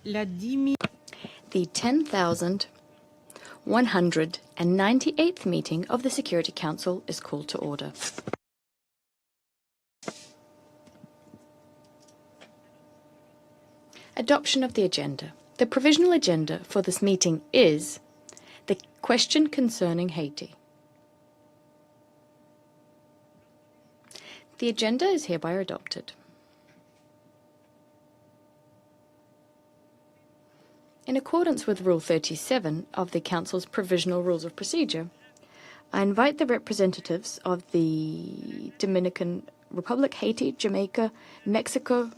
The 10,198th meeting of the Security Council is called to order. Adoption of the agenda. The provisional agenda for this meeting is the question concerning Haiti. The agenda is hereby adopted. In accordance with Rule 37 of the Council's Provisional Rules of Procedure, I invite the representatives of the Dominican Republic, Haiti, Jamaica, Mexico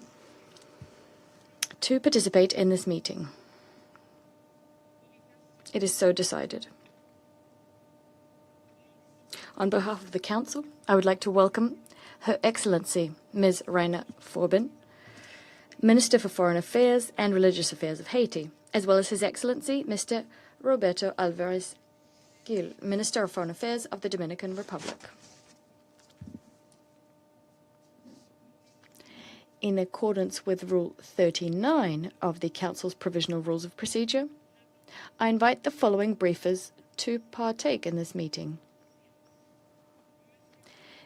to participate in this meeting. It is so decided. On behalf of the Council, I would like to welcome Her Excellency Ms. Raina Forbin, Minister for Foreign Affairs and Religious Affairs of Haiti, as well as His Excellency Mr. Roberto Alvarez Gil, Minister of Foreign Affairs of the Dominican Republic. In accordance with Rule 39 of the Council's Provisional Rules of Procedure, I invite the following briefers to partake in this meeting.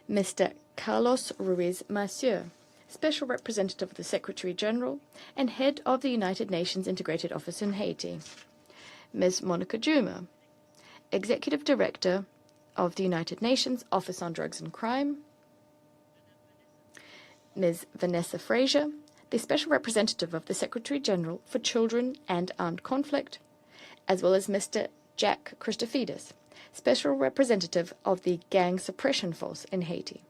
Mr. Carlos Ruiz Massieu, Special Representative of the Secretary-General and Head of the United Nations Integrated Office in Haiti. Ms. Monica Juma, Executive Director of the United Nations Office on Drugs and Crime. Ms. Vanessa Fraser, the Special Representative of the Secretary-General for Children and Armed Conflict, as well as Mr. Jack Christophides, Special Representative of the Gang Suppression Force in Haiti.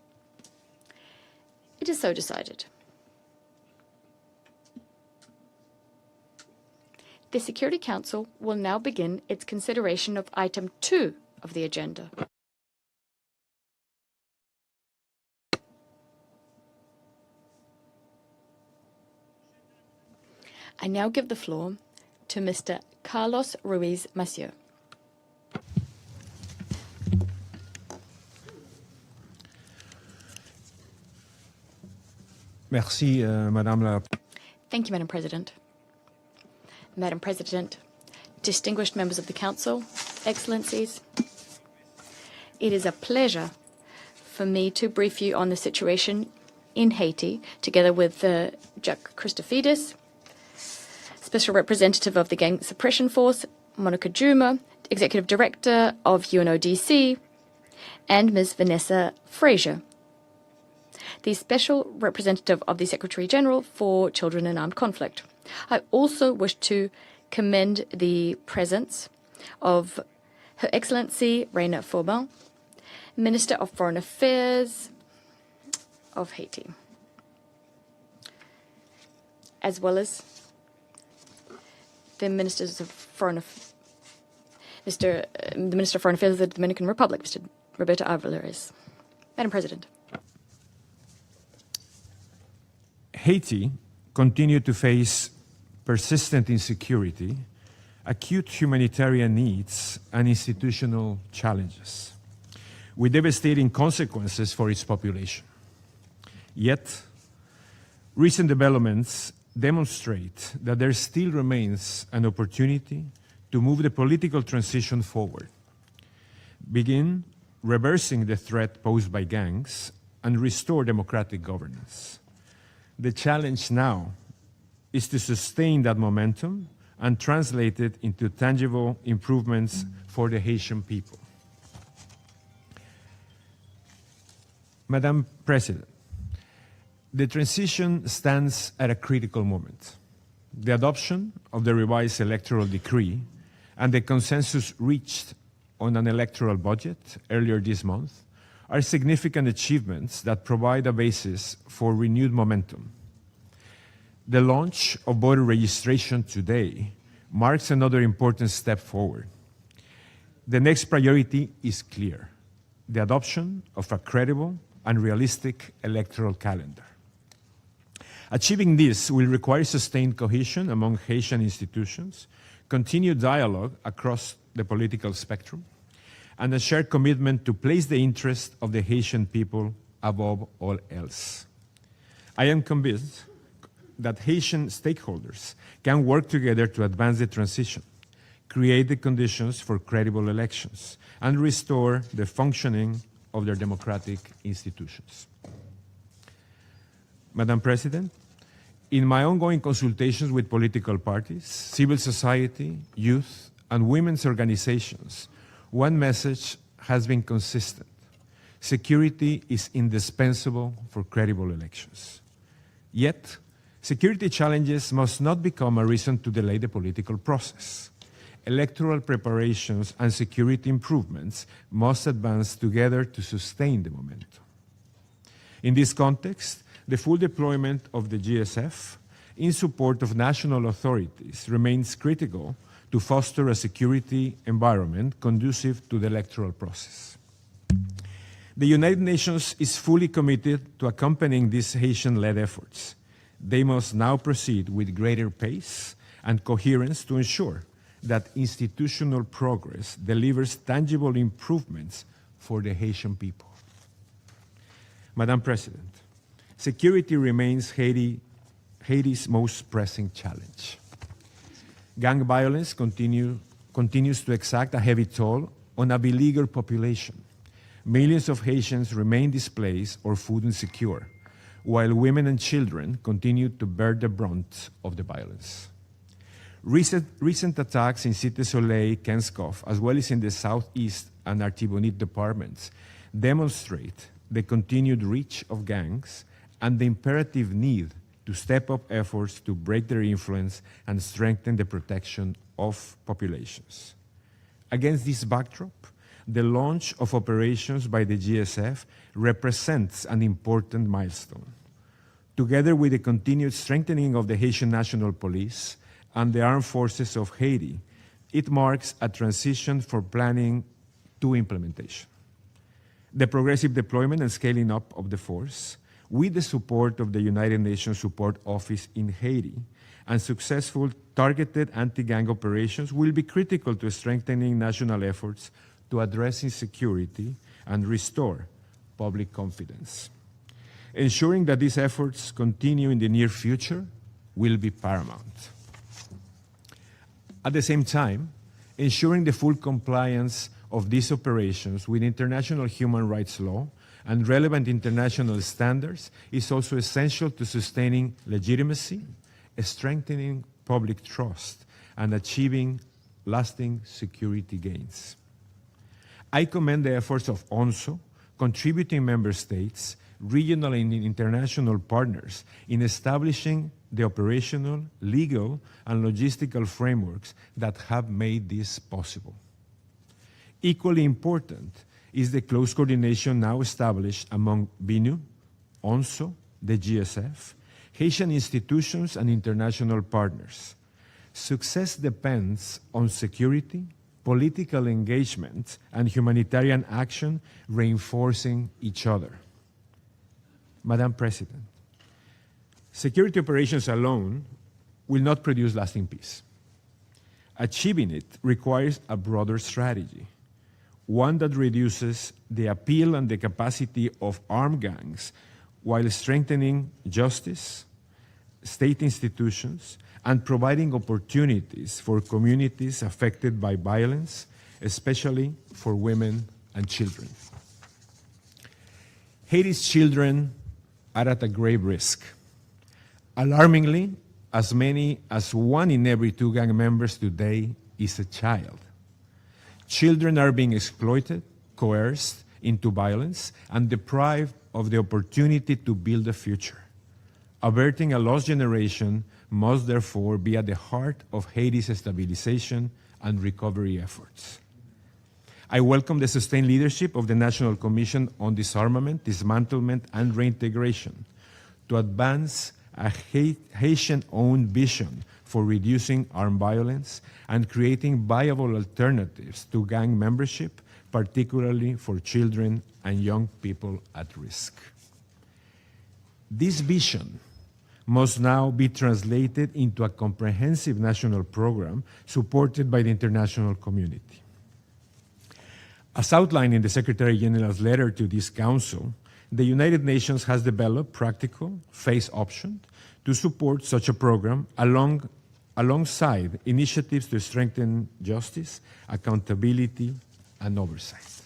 It is so decided. The Security Council will now begin its consideration of Item 2 of the agenda. I now give the floor to Mr. Carlos Ruiz Massieu. Merci, Madame la... Thank you, Madam President. Madam President, distinguished members of the Council, Excellencies, it is a pleasure for me to brief you on the situation in Haiti, together with Jack Christophides, Special Representative of the Gang Suppression Force, Monica Juma, Executive Director of UNODC, and Ms. Vanessa Fraser, the Special Representative of the Secretary-General for Children in Armed Conflict. I also wish to commend the presence of Her Excellency Raina Forbin, Minister of Foreign Affairs of Haiti, as well as the Ministers of Foreign the Minister of Foreign Affairs of the Dominican Republic, Mr. Roberto Alvarez. Madam President. Haiti continued to face persistent insecurity, acute humanitarian needs, and institutional challenges, with devastating consequences for its population. Yet, recent developments demonstrate that there still remains an opportunity to move the political transition forward, begin reversing the threat posed by gangs, and restore democratic governance. The challenge now is to sustain that momentum and translate it into tangible improvements for the Haitian people. Madam President, the transition stands at a critical moment. The adoption of the revised electoral decree and the consensus reached on an electoral budget earlier this month are significant achievements that provide a basis for renewed momentum. The launch of voter registration today marks another important step forward. The next priority is clear: the adoption of a credible and realistic electoral calendar. Achieving this will require sustained cohesion among Haitian institutions, continued dialogue across the political spectrum, and a shared commitment to place the interest of the Haitian people above all else. I am convinced that Haitian stakeholders can work together to advance the transition, create the conditions for credible elections, and restore the functioning of their democratic institutions. Madam President, in my ongoing consultations with political parties, civil society, youth, and women's organizations, one message has been consistent. Security is indispensable for credible elections. Yet, security challenges must not become a reason to delay the political process. Electoral preparations and security improvements must advance together to sustain the momentum. In this context, the full deployment of the GSF in support of national authorities remains critical to foster a security environment conducive to the electoral process. The United Nations is fully committed to accompanying these Haitian-led efforts. They must now proceed with greater pace and coherence to ensure that institutional progress delivers tangible improvements for the Haitian people. Madam President, security remains Haiti's most pressing challenge. Gang violence continues to exact a heavy toll on a beleaguered population. Millions of Haitians remain displaced or food insecure, while women and children continue to bear the brunt of the violence. Recent attacks in Cité Soleil, Kenskoff, as well as in the Southeast and Artibonite departments, demonstrate the continued reach of gangs and the imperative need to step up efforts to break their influence and strengthen the protection of populations. Against this backdrop, the launch of operations by the GSF represents an important milestone. Together with the continued strengthening of the Haitian National Police and the Armed Forces of Haiti, it marks a transition from planning to implementation. The progressive deployment and scaling up of the force, with the support of the United Nations Support Office in Haiti, and successful targeted anti-gang operations will be critical to strengthening national efforts to address insecurity and restore public confidence. Ensuring that these efforts continue in the near future will be paramount. At the same time, ensuring the full compliance of these operations with international human rights law and relevant international standards is also essential to sustaining legitimacy, strengthening public trust, and achieving lasting security gains. I commend the efforts of UNODC, contributing member states, regional and international partners in establishing the operational, legal, and logistical frameworks that have made this possible. Equally important is the close coordination now established among BINUH, UNODC, the GSF, Haitian institutions, and international partners. Success depends on security, political engagement, and humanitarian action reinforcing each other. Madam President, security operations alone will not produce lasting peace. Achieving it requires a broader strategy, one that reduces the appeal and the capacity of armed gangs while strengthening justice, state institutions, and providing opportunities for communities affected by violence, especially for women and children. Haiti's children are at a grave risk. Alarmingly, as many as 1 in every 2 gang members today is a child. Children are being exploited, coerced into violence, and deprived of the opportunity to build a future. Averting a lost generation must therefore be at the heart of Haiti's stabilization and recovery efforts. I welcome the sustained leadership of the National Commission on Disarmament, Dismantlement, and Reintegration to advance a Haitian-owned vision for reducing armed violence and creating viable alternatives to gang membership, particularly for children and young people at risk. This vision must now be translated into a comprehensive national program supported by the international community. As outlined in the Secretary General's letter to this Council, the United Nations has developed practical phase options to support such a program alongside initiatives to strengthen justice, accountability, and oversight.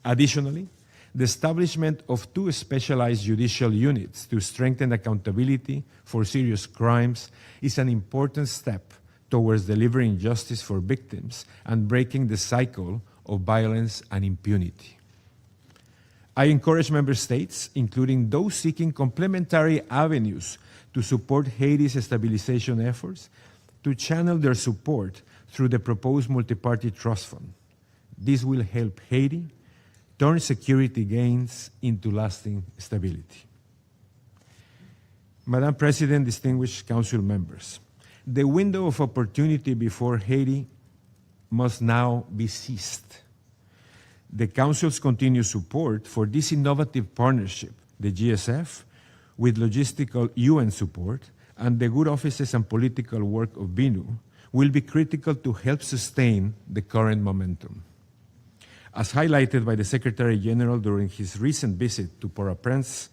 Additionally, the establishment of 2 specialized judicial units to strengthen accountability for serious crimes is an important step towards delivering justice for victims and breaking the cycle of violence and impunity. I encourage member states, including those seeking complementary avenues to support Haiti's stabilization efforts, to channel their support through the proposed multi-party trust fund. This will help Haiti turn security gains into lasting stability. Madam President, distinguished Council members, the window of opportunity before Haiti must now be seized. The Council's continued support for this innovative partnership, the GSF, with logistical UN support, and the good offices and political work of BINUH, will be critical to help sustain the current momentum. As highlighted by the Secretary General during his recent visit to Port-au-Prince,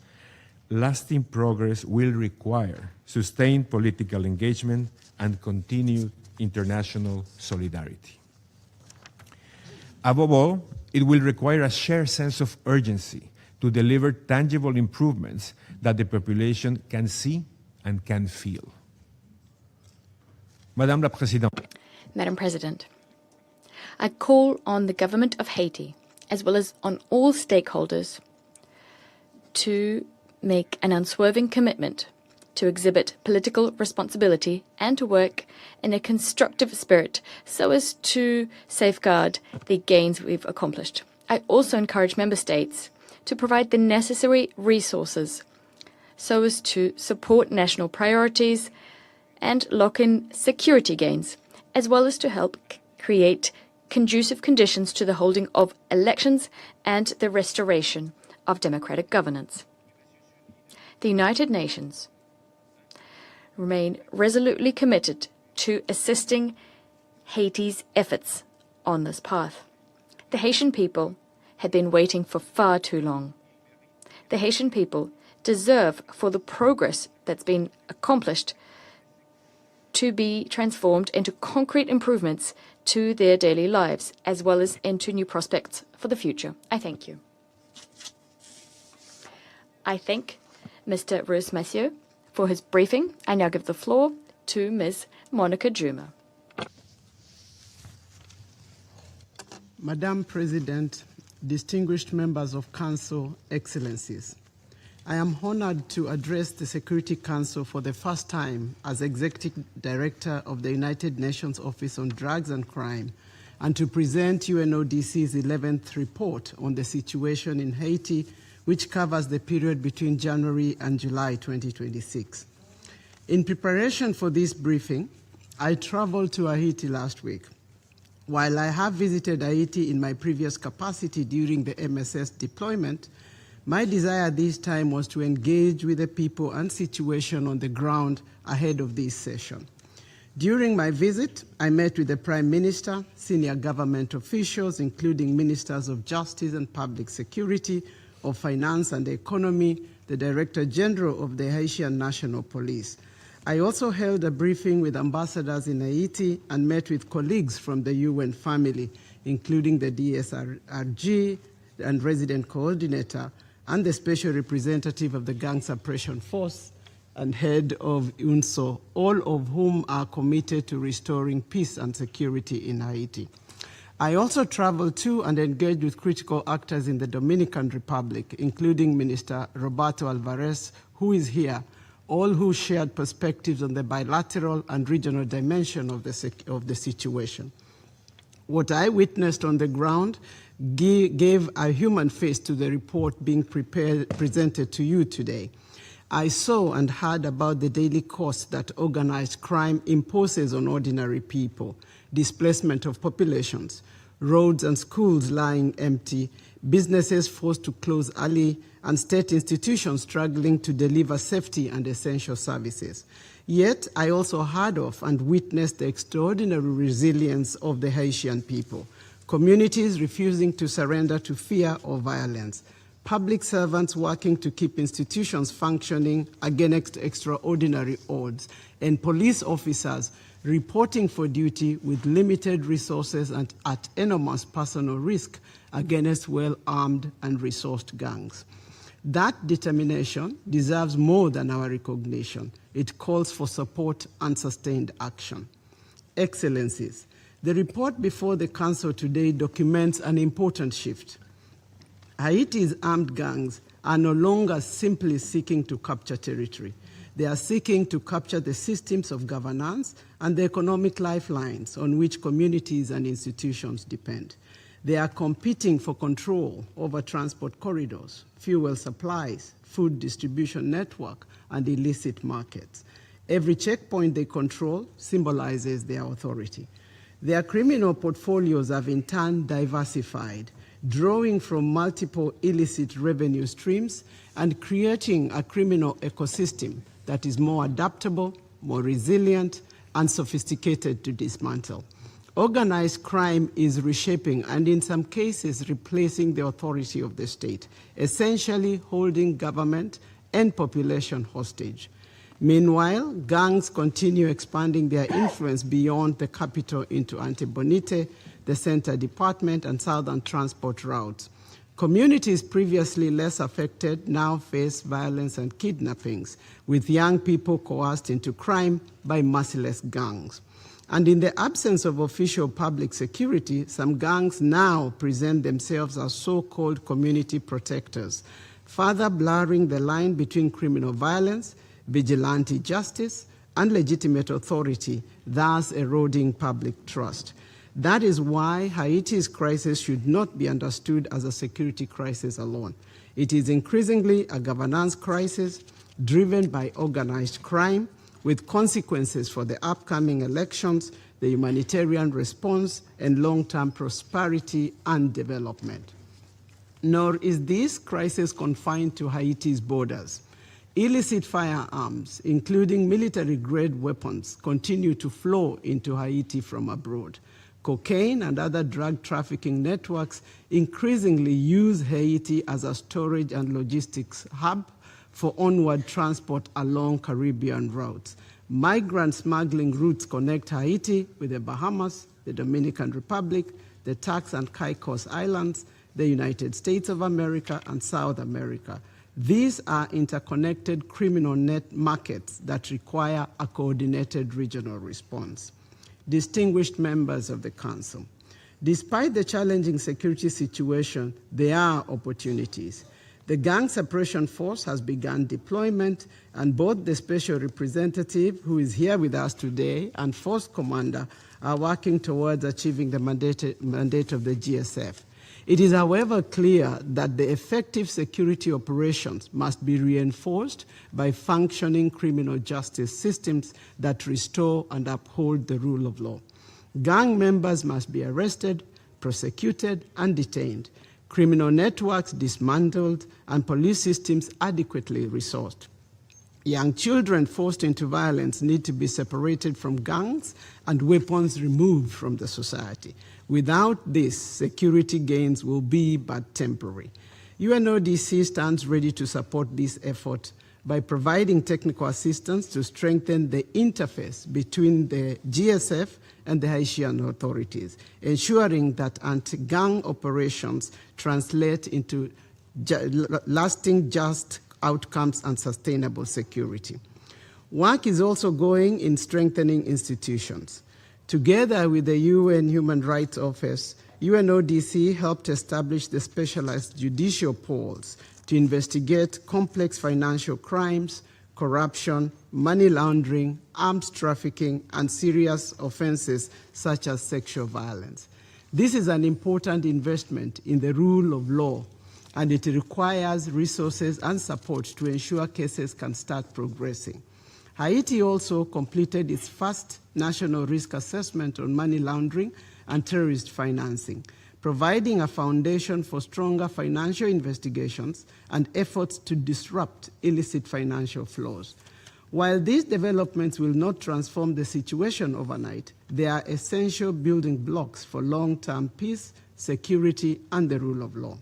lasting progress will require sustained political engagement and continued international solidarity. Above all, it will require a shared sense of urgency to deliver tangible improvements that the population can see and can feel. Madame la Présidente. Madam President, I call on the government of Haiti, as well as on all stakeholders, to make an unswerving commitment to exhibit political responsibility and to work in a constructive spirit so as to safeguard the gains we've accomplished. I also encourage member states to provide the necessary resources so as to support national priorities and lock in security gains, as well as to help create conducive conditions to the holding of elections and the restoration of democratic governance. The United Nations remain resolutely committed to assisting Haiti's efforts on this path. The Haitian people have been waiting for far too long. The Haitian people deserve for the progress that's been accomplished to be transformed into concrete improvements to their daily lives, as well as into new prospects for the future. I thank you. I thank Mr. Ruiz Massieu for his briefing. I now give the floor to Ms. Monica Juma. Madam President, distinguished members of Council, Excellencies, I am honored to address the Security Council for the first time as Executive Director of the United Nations Office on Drugs and Crime, and to present UNODC's 11th report on the situation in Haiti, which covers the period between January and July 2026. In preparation for this briefing, I traveled to Haiti last week. While I have visited Haiti in my previous capacity during the MSS deployment, my desire this time was to engage with the people and situation on the ground ahead of this session. During my visit, I met with the Prime Minister, senior government officials, including Ministers of Justice and Public Security, of Finance and Economy, the Director General of the Haitian National Police. I also held a briefing with ambassadors in Haiti and met with colleagues from the UN family, including the DSRG and resident coordinator, and the special representative of the Gang Suppression Force and head of UNSO, all of whom are committed to restoring peace and security in Haiti. I also traveled to and engaged with critical actors in the Dominican Republic, including Minister Roberto Alvarez, who is here, all who shared perspectives on the bilateral and regional dimension of the situation. What I witnessed on the ground gave a human face to the report being presented to you today. I saw and heard about the daily cost that organized crime imposes on ordinary people, displacement of populations, roads and schools lying empty, businesses forced to close early, and state institutions struggling to deliver safety and essential services. Yet, I also heard of and witnessed the extraordinary resilience of the Haitian people, communities refusing to surrender to fear or violence, public servants working to keep institutions functioning against extraordinary odds, and police officers reporting for duty with limited resources and at enormous personal risk against well-armed and resourced gangs. That determination deserves more than our recognition. It calls for support and sustained action. Excellencies, the report before the Council today documents an important shift. Haiti's armed gangs are no longer simply seeking to capture territory. They are seeking to capture the systems of governance and the economic lifelines on which communities and institutions depend. They are competing for control over transport corridors, fuel supplies, food distribution network, and illicit markets. Every checkpoint they control symbolizes their authority. Their criminal portfolios have in turn diversified, drawing from multiple illicit revenue streams and creating a criminal ecosystem that is more adaptable, more resilient, and sophisticated to dismantle. Organized crime is reshaping and in some cases replacing the authority of the state, essentially holding government and population hostage. Meanwhile, gangs continue expanding their influence beyond the capital into Antibonite, the Center Department, and southern transport routes. Communities previously less affected now face violence and kidnappings, with young people coerced into crime by merciless gangs. And in the absence of official public security, some gangs now present themselves as so-called community protectors, further blurring the line between criminal violence, vigilante justice, and legitimate authority, thus eroding public trust. That is why Haiti's crisis should not be understood as a security crisis alone. It is increasingly a governance crisis driven by organized crime, with consequences for the upcoming elections, the humanitarian response, and long-term prosperity and development. Nor is this crisis confined to Haiti's borders. Illicit firearms, including military-grade weapons, continue to flow into Haiti from abroad. Cocaine and other drug trafficking networks increasingly use Haiti as a storage and logistics hub for onward transport along Caribbean routes. Migrant smuggling routes connect Haiti with the Bahamas, the Dominican Republic, the Turks and Caicos Islands, the United States of America, and South America. These are interconnected criminal net markets that require a coordinated regional response. Distinguished members of the Council, despite the challenging security situation, there are opportunities. The Gang Suppression Force has begun deployment, and both the Special Representative, who is here with us today, and Force Commander are working towards achieving the mandate of the GSF. It is, however, clear that the effective security operations must be reinforced by functioning criminal justice systems that restore and uphold the rule of law. Gang members must be arrested, prosecuted, and detained, criminal networks dismantled, and police systems adequately resourced. Young children forced into violence need to be separated from gangs and weapons removed from the society. Without this, security gains will be but temporary. UNODC stands ready to support this effort by providing technical assistance to strengthen the interface between the GSF and the Haitian authorities, ensuring that anti-gang operations translate into lasting just outcomes and sustainable security. Work is also going in strengthening institutions. Together with the UN Human Rights Office, UNODC helped establish the specialized judicial pools to investigate complex financial crimes, corruption, money laundering, arms trafficking, and serious offenses such as sexual violence. This is an important investment in the rule of law, and it requires resources and support to ensure cases can start progressing. Haiti also completed its first national risk assessment on money laundering and terrorist financing, providing a foundation for stronger financial investigations and efforts to disrupt illicit financial flows. While these developments will not transform the situation overnight, they are essential building blocks for long-term peace, security, and the rule of law.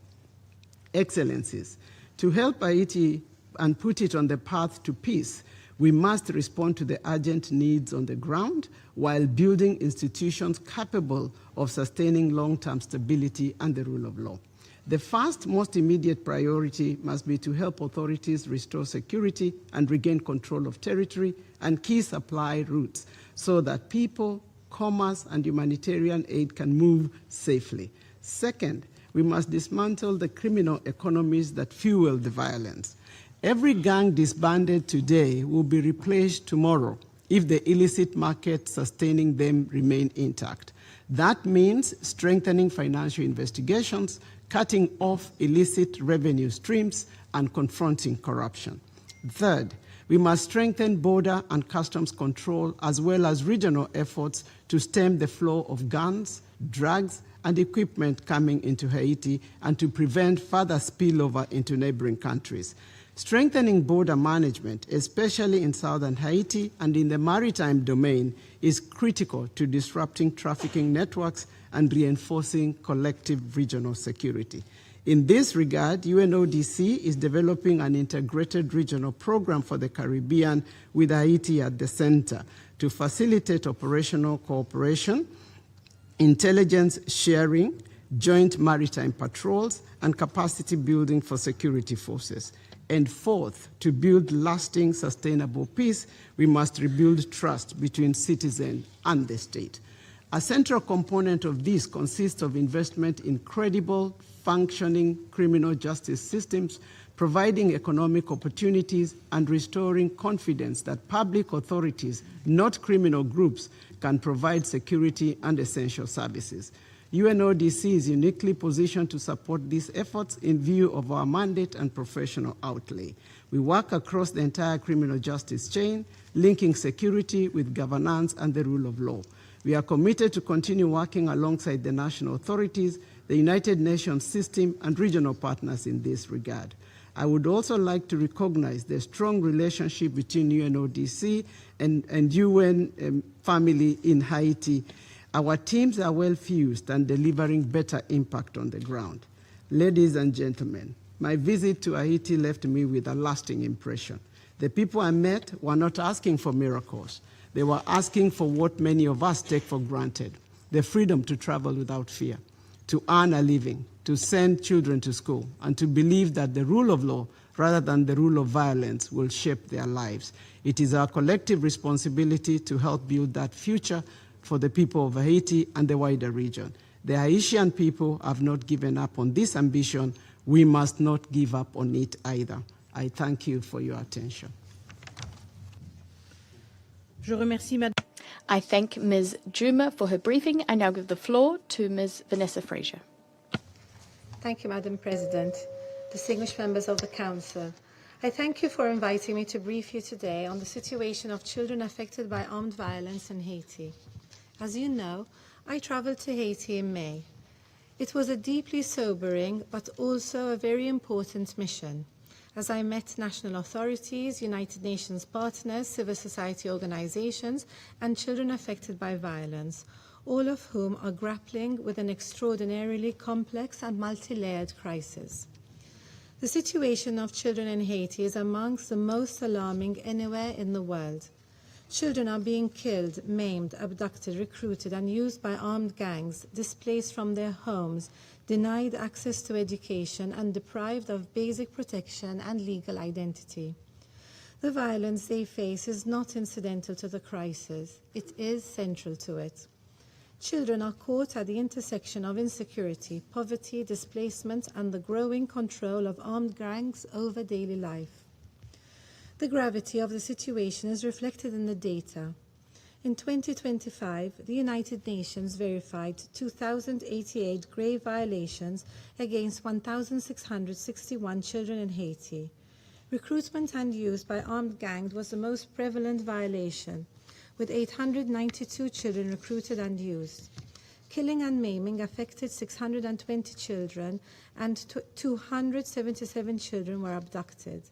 Excellencies, to help Haiti and put it on the path to peace, we must respond to the urgent needs on the ground while building institutions capable of sustaining long-term stability and the rule of law. The first, most immediate priority must be to help authorities restore security and regain control of territory and key supply routes so that people, commerce, and humanitarian aid can move safely. Second, we must dismantle the criminal economies that fuel the violence. Every gang disbanded today will be replaced tomorrow if the illicit market sustaining them remain intact. That means strengthening financial investigations, cutting off illicit revenue streams, and confronting corruption. Third, we must strengthen border and customs control as well as regional efforts to stem the flow of guns, drugs, and equipment coming into Haiti and to prevent further spillover into neighboring countries. Strengthening border management, especially in southern Haiti and in the maritime domain, is critical to disrupting trafficking networks and reinforcing collective regional security. In this regard, UNODC is developing an integrated regional program for the Caribbean with Haiti at the center to facilitate operational cooperation, intelligence sharing, joint maritime patrols, and capacity building for security forces. And fourth, to build lasting, sustainable peace, we must rebuild trust between citizen and the state. A central component of this consists of investment in credible, functioning criminal justice systems, providing economic opportunities, and restoring confidence that public authorities, not criminal groups, can provide security and essential services. UNODC is uniquely positioned to support these efforts in view of our mandate and professional outlay. We work across the entire criminal justice chain, linking security with governance and the rule of law. We are committed to continue working alongside the national authorities, the United Nations system, and regional partners in this regard. I would also like to recognize the strong relationship between UNODC and UN family in Haiti. Our teams are well fused and delivering better impact on the ground. Ladies and gentlemen, my visit to Haiti left me with a lasting impression. The people I met were not asking for miracles. They were asking for what many of us take for granted: the freedom to travel without fear, to earn a living, to send children to school, and to believe that the rule of law, rather than the rule of violence, will shape their lives. It is our collective responsibility to help build that future for the people of Haiti and the wider region. The Haitian people have not given up on this ambition. We must not give up on it either. I thank you for your attention. I thank Ms. Juma for her briefing. I now give the floor to Ms. Vanessa Frazier. Thank you, Madam President. Distinguished members of the Council, I thank you for inviting me to brief you today on the situation of children affected by armed violence in Haiti. As you know, I traveled to Haiti in May. It was a deeply sobering but also a very important mission, as I met national authorities, United Nations partners, civil society organizations, and children affected by violence, all of whom are grappling with an extraordinarily complex and multi-layered crisis. The situation of children in Haiti is amongst the most alarming anywhere in the world. Children are being killed, maimed, abducted, recruited, and used by armed gangs, displaced from their homes, denied access to education, and deprived of basic protection and legal identity. The violence they face is not incidental to the crisis. It is central to it. Children are caught at the intersection of insecurity, poverty, displacement, and the growing control of armed gangs over daily life. The gravity of the situation is reflected in the data. In 2025, the United Nations verified 2,088 grave violations against 1,661 children in Haiti. Recruitment and use by armed gangs was the most prevalent violation, with 892 children recruited and used. Killing and maiming affected 620 children, and 277 children were abducted.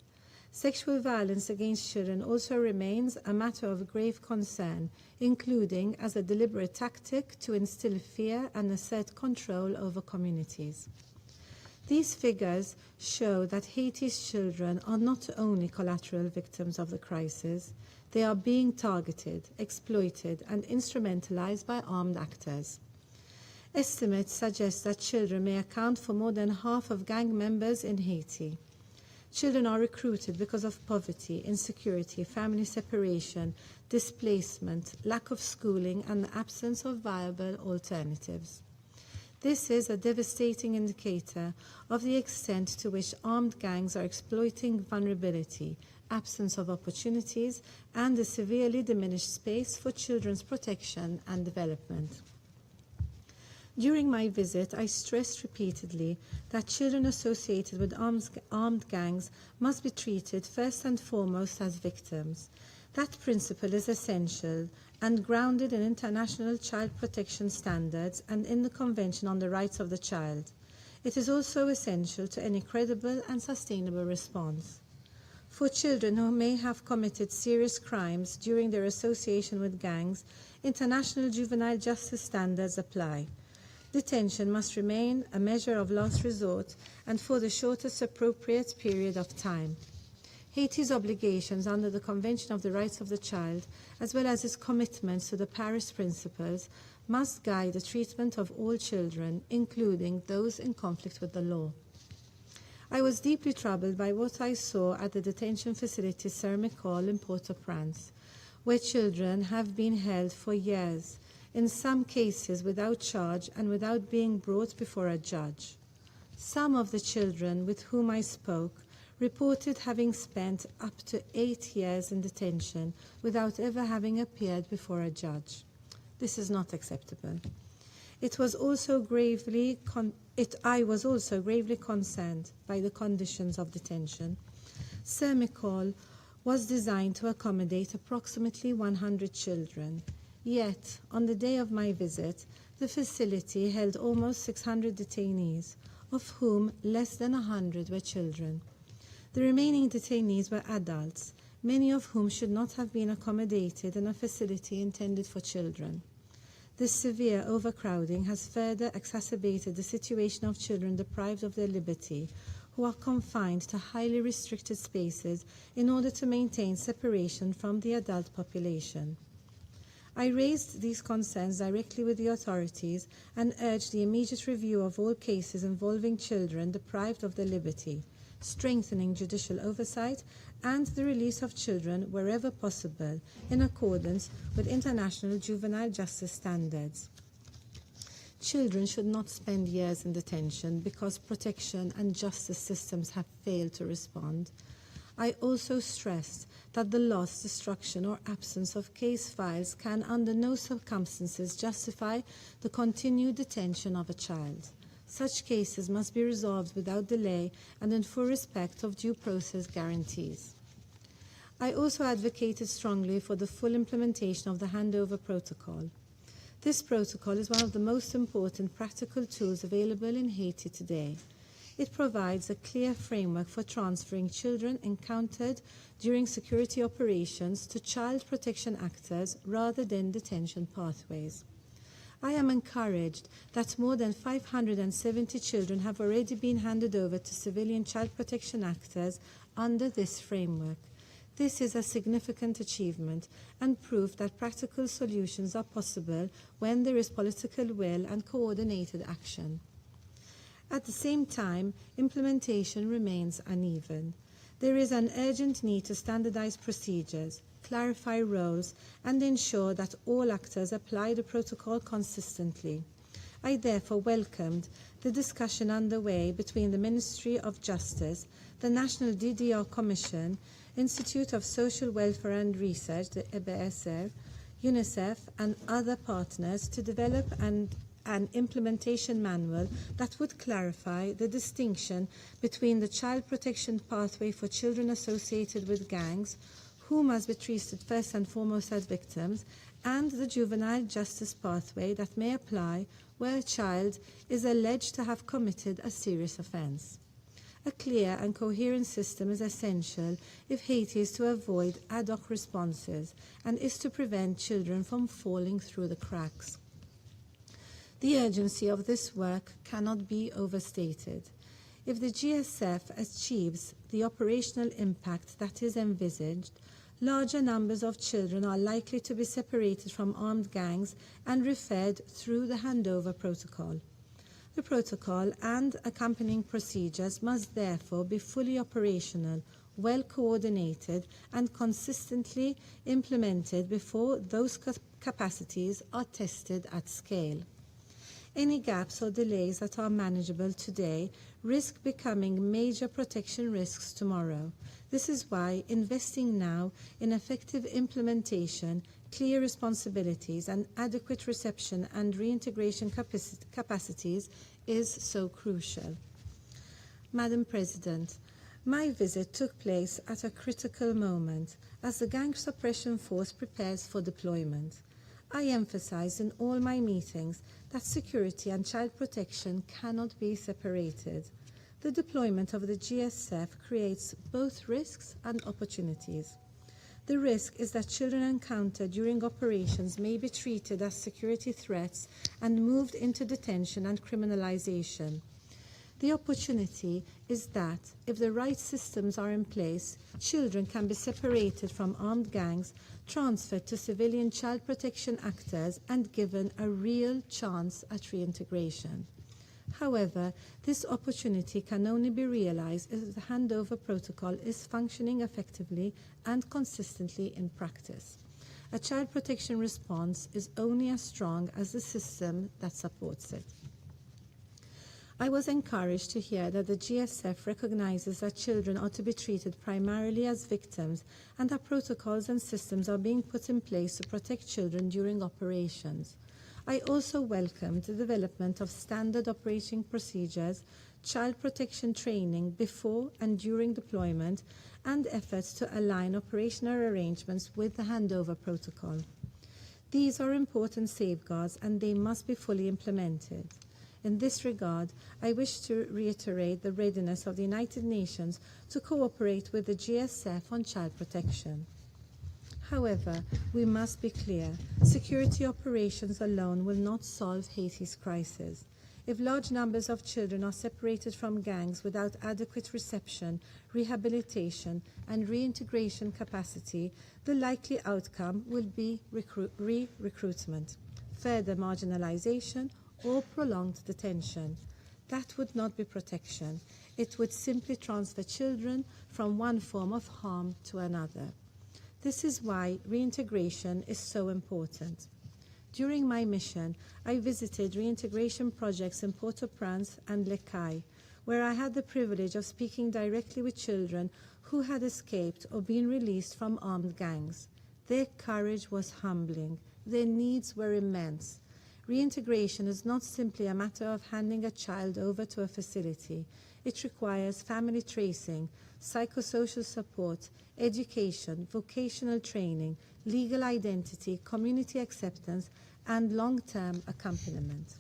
Sexual violence against children also remains a matter of grave concern, including as a deliberate tactic to instill fear and assert control over communities. These figures show that Haiti's children are not only collateral victims of the crisis, they are being targeted, exploited, and instrumentalized by armed actors. Estimates suggest that children may account for more than half of gang members in Haiti. Children are recruited because of poverty, insecurity, family separation, displacement, lack of schooling, and the absence of viable alternatives. This is a devastating indicator of the extent to which armed gangs are exploiting vulnerability, absence of opportunities, and a severely diminished space for children's protection and development. During my visit, I stressed repeatedly that children associated with armed gangs must be treated first and foremost as victims. That principle is essential and grounded in international child protection standards and in the Convention on the Rights of the Child. It is also essential to any credible and sustainable response. For children who may have committed serious crimes during their association with gangs, international juvenile justice standards apply. Detention must remain a measure of last resort and for the shortest appropriate period of time. Haiti's obligations under the Convention of the Rights of the Child, as well as its commitments to the Paris Principles, must guide the treatment of all children, including those in conflict with the law. I was deeply troubled by what I saw at the detention facility Saint-Michel in Port-au-Prince, where children have been held for years, in some cases without charge and without being brought before a judge. Some of the children with whom I spoke reported having spent up to 8 years in detention without ever having appeared before a judge. This is not acceptable. I was also gravely concerned by the conditions of detention. Saint-Michel was designed to accommodate approximately 100 children. Yet, on the day of my visit, the facility held almost 600 detainees, of whom less than 100 were children. The remaining detainees were adults, many of whom should not have been accommodated in a facility intended for children. This severe overcrowding has further exacerbated the situation of children deprived of their liberty, who are confined to highly restricted spaces in order to maintain separation from the adult population. I raised these concerns directly with the authorities and urged the immediate review of all cases involving children deprived of their liberty, strengthening judicial oversight, and the release of children wherever possible in accordance with international juvenile justice standards. Children should not spend years in detention because protection and justice systems have failed to respond. I also stressed that the loss, destruction, or absence of case files can under no circumstances justify the continued detention of a child. Such cases must be resolved without delay and in full respect of due process guarantees. I also advocated strongly for the full implementation of the handover protocol. This protocol is one of the most important practical tools available in Haiti today. It provides a clear framework for transferring children encountered during security operations to child protection actors rather than detention pathways. I am encouraged that more than 570 children have already been handed over to civilian child protection actors under this framework. This is a significant achievement and proof that practical solutions are possible when there is political will and coordinated action. At the same time, implementation remains uneven. There is an urgent need to standardize procedures, clarify roles, and ensure that all actors apply the protocol consistently. I therefore welcomed the discussion underway between the Ministry of Justice, the National DDR Commission, Institute of Social Welfare and Research, the EBSR, UNICEF, and other partners to develop an implementation manual that would clarify the distinction between the child protection pathway for children associated with gangs, who must be treated first and foremost as victims, and the juvenile justice pathway that may apply where a child is alleged to have committed a serious offense. A clear and coherent system is essential if Haiti is to avoid ad hoc responses and is to prevent children from falling through the cracks. The urgency of this work cannot be overstated. If the GSF achieves the operational impact that is envisaged, larger numbers of children are likely to be separated from armed gangs and referred through the handover protocol. The protocol and accompanying procedures must therefore be fully operational, well coordinated, and consistently implemented before those capacities are tested at scale. Any gaps or delays that are manageable today risk becoming major protection risks tomorrow. This is why investing now in effective implementation, clear responsibilities, and adequate reception and reintegration capacities is so crucial. Madam President, my visit took place at a critical moment as the Gang Suppression Force prepares for deployment. I emphasized in all my meetings that security and child protection cannot be separated. The deployment of the GSF creates both risks and opportunities. The risk is that children encountered during operations may be treated as security threats and moved into detention and criminalization. The opportunity is that, if the right systems are in place, children can be separated from armed gangs, transferred to civilian child protection actors, and given a real chance at reintegration. However, this opportunity can only be realized if the handover protocol is functioning effectively and consistently in practice. A child protection response is only as strong as the system that supports it. I was encouraged to hear that the GSF recognizes that children are to be treated primarily as victims and that protocols and systems are being put in place to protect children during operations. I also welcomed the development of standard operating procedures, child protection training before and during deployment, and efforts to align operational arrangements with the handover protocol. These are important safeguards and they must be fully implemented. In this regard, I wish to reiterate the readiness of the United Nations to cooperate with the GSF on child protection. However, we must be clear, security operations alone will not solve Haiti's crisis. If large numbers of children are separated from gangs without adequate reception, rehabilitation, and reintegration capacity, the likely outcome will be re-recruitment, further marginalization, or prolonged detention. That would not be protection. It would simply transfer children from one form of harm to another. This is why reintegration is so important. During my mission, I visited reintegration projects in Port-au-Prince and Les Cayes, where I had the privilege of speaking directly with children who had escaped or been released from armed gangs. Their courage was humbling. Their needs were immense. Reintegration is not simply a matter of handing a child over to a facility. It requires family tracing, psychosocial support, education, vocational training, legal identity, community acceptance, and long-term accompaniment.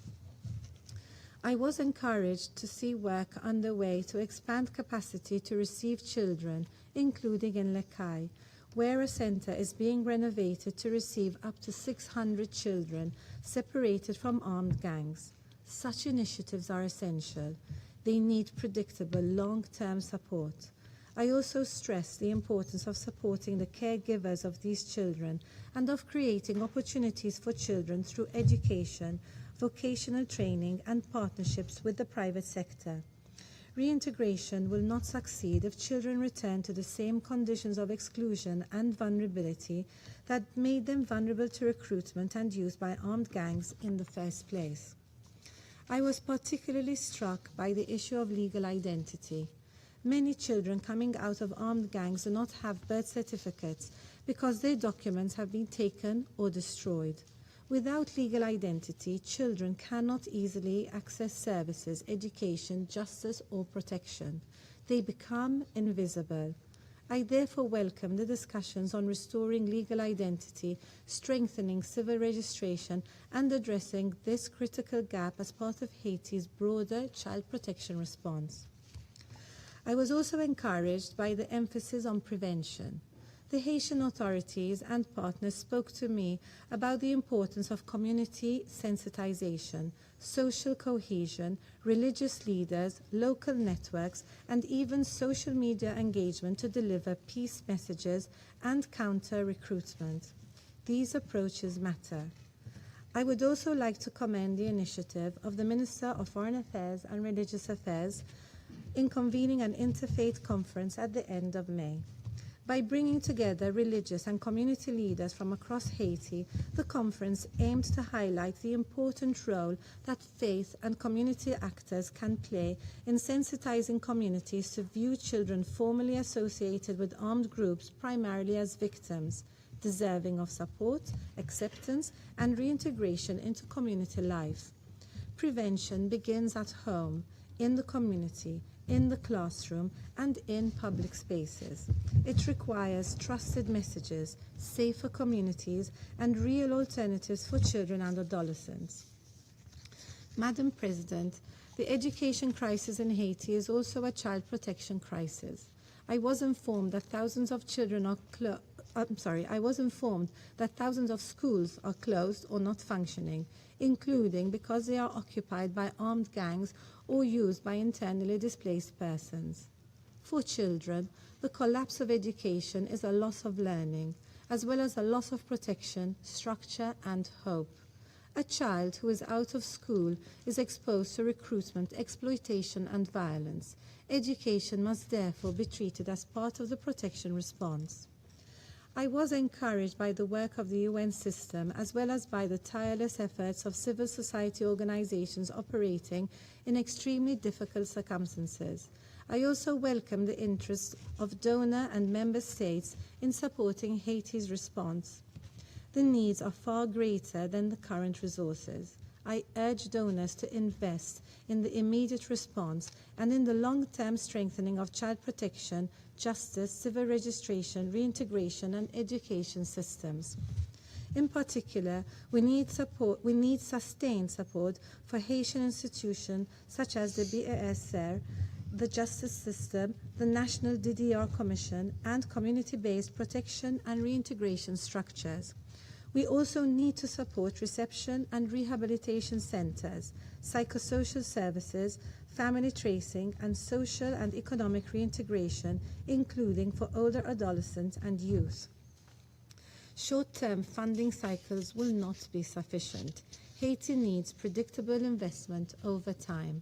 I was encouraged to see work underway to expand capacity to receive children, including in Les Cayes, where a center is being renovated to receive up to 600 children separated from armed gangs. Such initiatives are essential. They need predictable, long-term support. I also stress the importance of supporting the caregivers of these children and of creating opportunities for children through education, vocational training, and partnerships with the private sector. Reintegration will not succeed if children return to the same conditions of exclusion and vulnerability that made them vulnerable to recruitment and use by armed gangs in the first place. I was particularly struck by the issue of legal identity. Many children coming out of armed gangs do not have birth certificates because their documents have been taken or destroyed. Without legal identity, children cannot easily access services, education, justice, or protection. They become invisible. I therefore welcome the discussions on restoring legal identity, strengthening civil registration, and addressing this critical gap as part of Haiti's broader child protection response. I was also encouraged by the emphasis on prevention. the Haitian authorities and partners spoke to me about the importance of community sensitization, social cohesion, religious leaders, local networks, and even social media engagement to deliver peace messages and counter recruitment. These approaches matter. I would also like to commend the initiative of the Minister of Foreign Affairs and Religious Affairs in convening an interfaith conference at the end of May. By bringing together religious and community leaders from across Haiti, the conference aimed to highlight the important role that faith and community actors can play in sensitizing communities to view children formerly associated with armed groups primarily as victims, deserving of support, acceptance, and reintegration into community life. Prevention begins at home, in the community, in the classroom, and in public spaces. It requires trusted messages, safer communities, and real alternatives for children and adolescents. Madam President, the education crisis in Haiti is also a child protection crisis. I was informed that thousands of schools are closed or not functioning, including because they are occupied by armed gangs or used by internally displaced persons. For children, the collapse of education is a loss of learning, as well as a loss of protection, structure, and hope. A child who is out of school is exposed to recruitment, exploitation, and violence. Education must therefore be treated as part of the protection response. I was encouraged by the work of the UN system, as well as by the tireless efforts of civil society organizations operating in extremely difficult circumstances. I also welcome the interest of donor and member states in supporting Haiti's response. The needs are far greater than the current resources. I urge donors to invest in the immediate response and in the long-term strengthening of child protection, justice, civil registration, reintegration, and education systems. In particular, we need sustained support for Haitian institutions such as the BINUH, the justice system, the National DDR Commission, and community-based protection and reintegration structures. We also need to support reception and rehabilitation centers, psychosocial services, family tracing, and social and economic reintegration, including for older adolescents and youth. Short-term funding cycles will not be sufficient. Haiti needs predictable investment over time.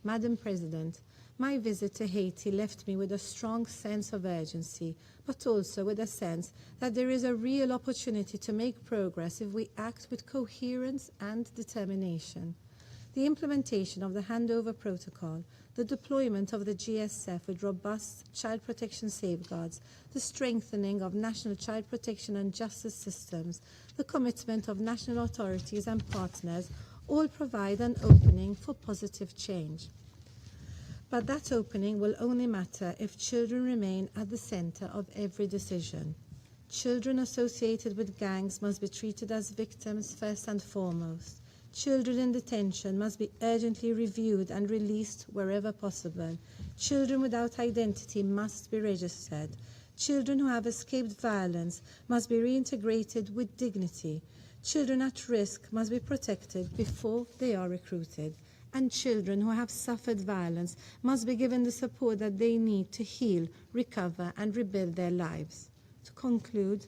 Madam President, my visit to Haiti left me with a strong sense of urgency, but also with a sense that there is a real opportunity to make progress if we act with coherence and determination. The implementation of the handover protocol, the deployment of the GSF with robust child protection safeguards, the strengthening of national child protection and justice systems, the commitment of national authorities and partners all provide an opening for positive change. But that opening will only matter if children remain at the center of every decision. Children associated with gangs must be treated as victims first and foremost. Children in detention must be urgently reviewed and released wherever possible. Children without identity must be registered. Children who have escaped violence must be reintegrated with dignity. Children at risk must be protected before they are recruited. And children who have suffered violence must be given the support that they need to heal, recover, and rebuild their lives. To conclude,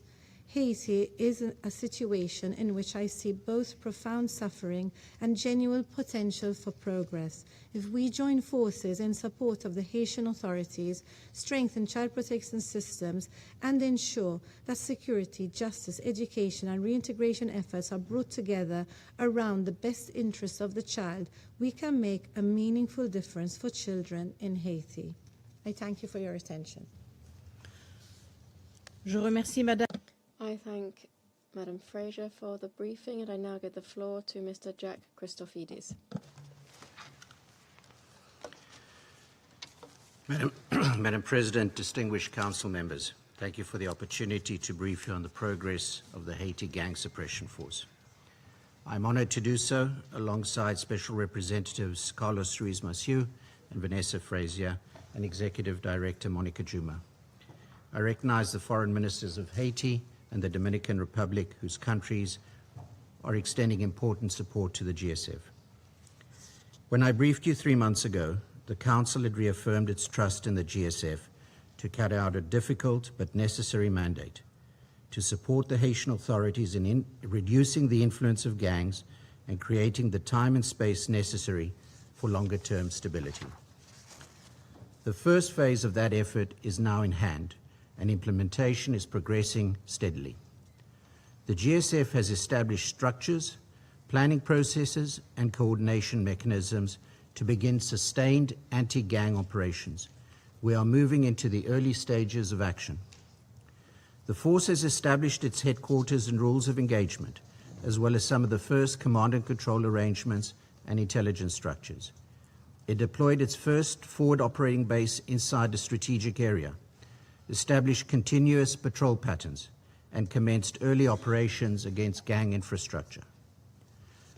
Haiti is a situation in which I see both profound suffering and genuine potential for progress. If we join forces in support of the Haitian authorities, strengthen child protection systems, and ensure that security, justice, education, and reintegration efforts are brought together around the best interests of the child, we can make a meaningful difference for children in Haiti. I thank you for your attention. Je remercie Madame. I thank Madam Fraser for the briefing, and I now give the floor to Mr. Jack Christofides. Madam President, distinguished council members, thank you for the opportunity to brief you on the progress of the Haiti Gang Suppression Force. I'm honored to do so alongside Special Representatives Carlos Ruiz-Massieu and Vanessa Frazier and Executive Director Monica Juma. I recognize the foreign ministers of Haiti and the Dominican Republic, whose countries are extending important support to the GSF. When I briefed you 3 months ago, the Council had reaffirmed its trust in the GSF to carry out a difficult but necessary mandate to support the Haitian authorities in reducing the influence of gangs and creating the time and space necessary for longer-term stability. The first phase of that effort is now in hand, and implementation is progressing steadily. The GSF has established structures, planning processes, and coordination mechanisms to begin sustained anti-gang operations. We are moving into the early stages of action. The force has established its headquarters and rules of engagement, as well as some of the first command and control arrangements and intelligence structures. It deployed its first forward operating base inside the strategic area, established continuous patrol patterns, and commenced early operations against gang infrastructure.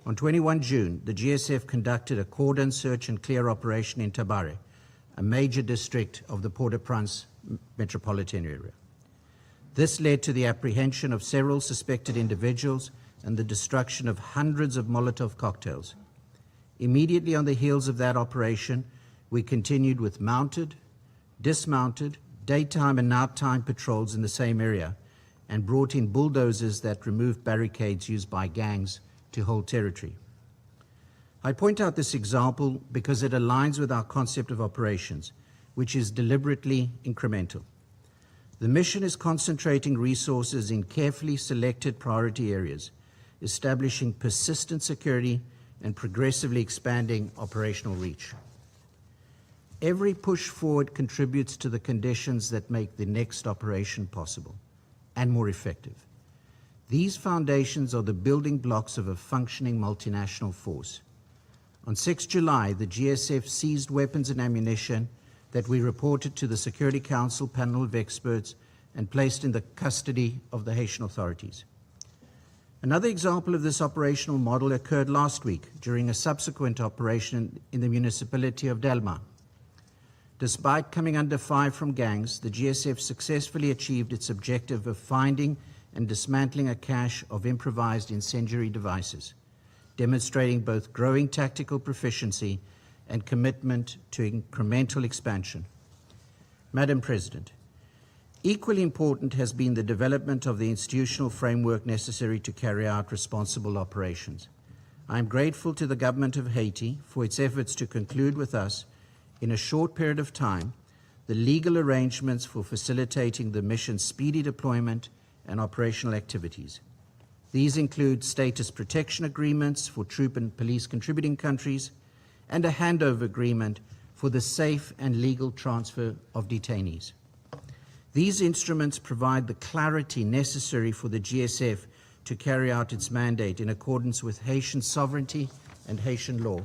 On 21 June, the GSF conducted a cordon search and clear operation in Tabare, a major district of the Port-au-Prince metropolitan area. This led to the apprehension of several suspected individuals and the destruction of hundreds of Molotov cocktails. Immediately on the heels of that operation, we continued with mounted, dismounted, daytime and nighttime patrols in the same area and brought in bulldozers that removed barricades used by gangs to hold territory. I point out this example because it aligns with our concept of operations, which is deliberately incremental. The mission is concentrating resources in carefully selected priority areas, establishing persistent security and progressively expanding operational reach. Every push forward contributes to the conditions that make the next operation possible and more effective. These foundations are the building blocks of a functioning multinational force. On 6 July, the GSF seized weapons and ammunition that we reported to the Security Council panel of experts and placed in the custody of the Haitian authorities. Another example of this operational model occurred last week during a subsequent operation in the municipality of Delma. Despite coming under fire from gangs, the GSF successfully achieved its objective of finding and dismantling a cache of improvised incendiary devices, demonstrating both growing tactical proficiency and commitment to incremental expansion. Madam President, equally important has been the development of the institutional framework necessary to carry out responsible operations. I am grateful to the government of Haiti for its efforts to conclude with us, in a short period of time, the legal arrangements for facilitating the mission's speedy deployment and operational activities. These include status protection agreements for troop and police contributing countries, and a handover agreement for the safe and legal transfer of detainees. These instruments provide the clarity necessary for the GSF to carry out its mandate in accordance with Haitian sovereignty and Haitian law.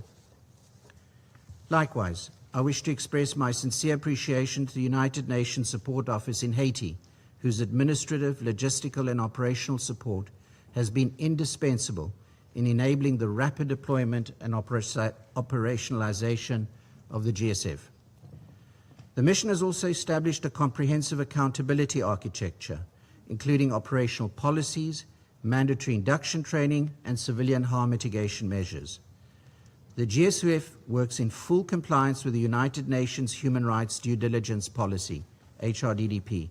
Likewise, I wish to express my sincere appreciation to the United Nations Support Office in Haiti, whose administrative, logistical, and operational support has been indispensable in enabling the rapid deployment and operationalization of the GSF. The mission has also established a comprehensive accountability architecture, including operational policies, mandatory induction training, and civilian harm mitigation measures. The GSF works in full compliance with the United Nations Human Rights Due Diligence Policy, HRDDP,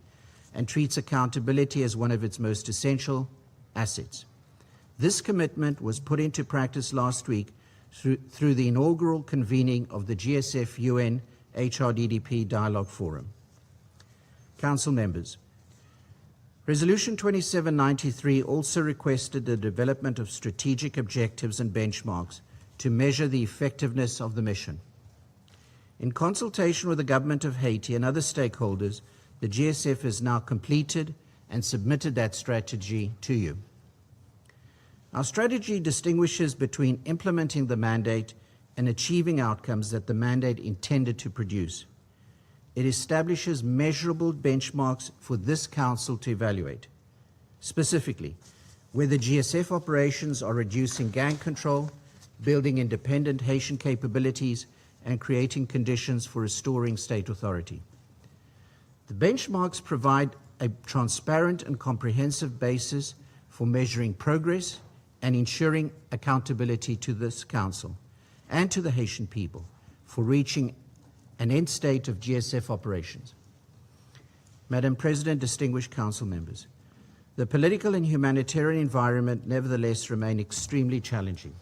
and treats accountability as one of its most essential assets. This commitment was put into practice last week through the inaugural convening of the GSF UN HRDDP Dialogue Forum. Council members, Resolution 2793 also requested the development of strategic objectives and benchmarks to measure the effectiveness of the mission. In consultation with the government of Haiti and other stakeholders, the GSF has now completed and submitted that strategy to you. Our strategy distinguishes between implementing the mandate and achieving outcomes that the mandate intended to produce. It establishes measurable benchmarks for this Council to evaluate. Specifically, whether GSF operations are reducing gang control, building independent Haitian capabilities, and creating conditions for restoring state authority. The benchmarks provide a transparent and comprehensive basis for measuring progress and ensuring accountability to this Council and to the Haitian people for reaching an end state of GSF operations. Madam President, distinguished Council members, the political and humanitarian environment nevertheless remain extremely challenging.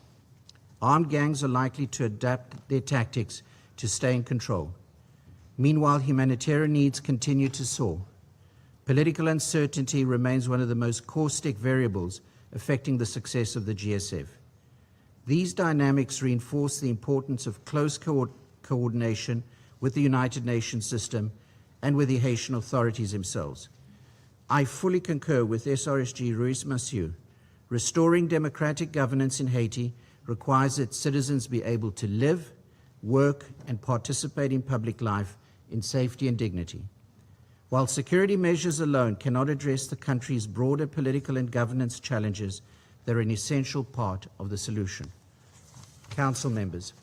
Armed gangs are likely to adapt their tactics to stay in control. Meanwhile, humanitarian needs continue to soar. Political uncertainty remains one of the most caustic variables affecting the success of the GSF. These dynamics reinforce the importance of close coordination with the United Nations system and with the Haitian authorities themselves. I fully concur with SRSG Ruiz Massieu. Restoring democratic governance in Haiti requires that citizens be able to live, work, and participate in public life in safety and dignity. While security measures alone cannot address the country's broader political and governance challenges, they're an essential part of the solution. Council members,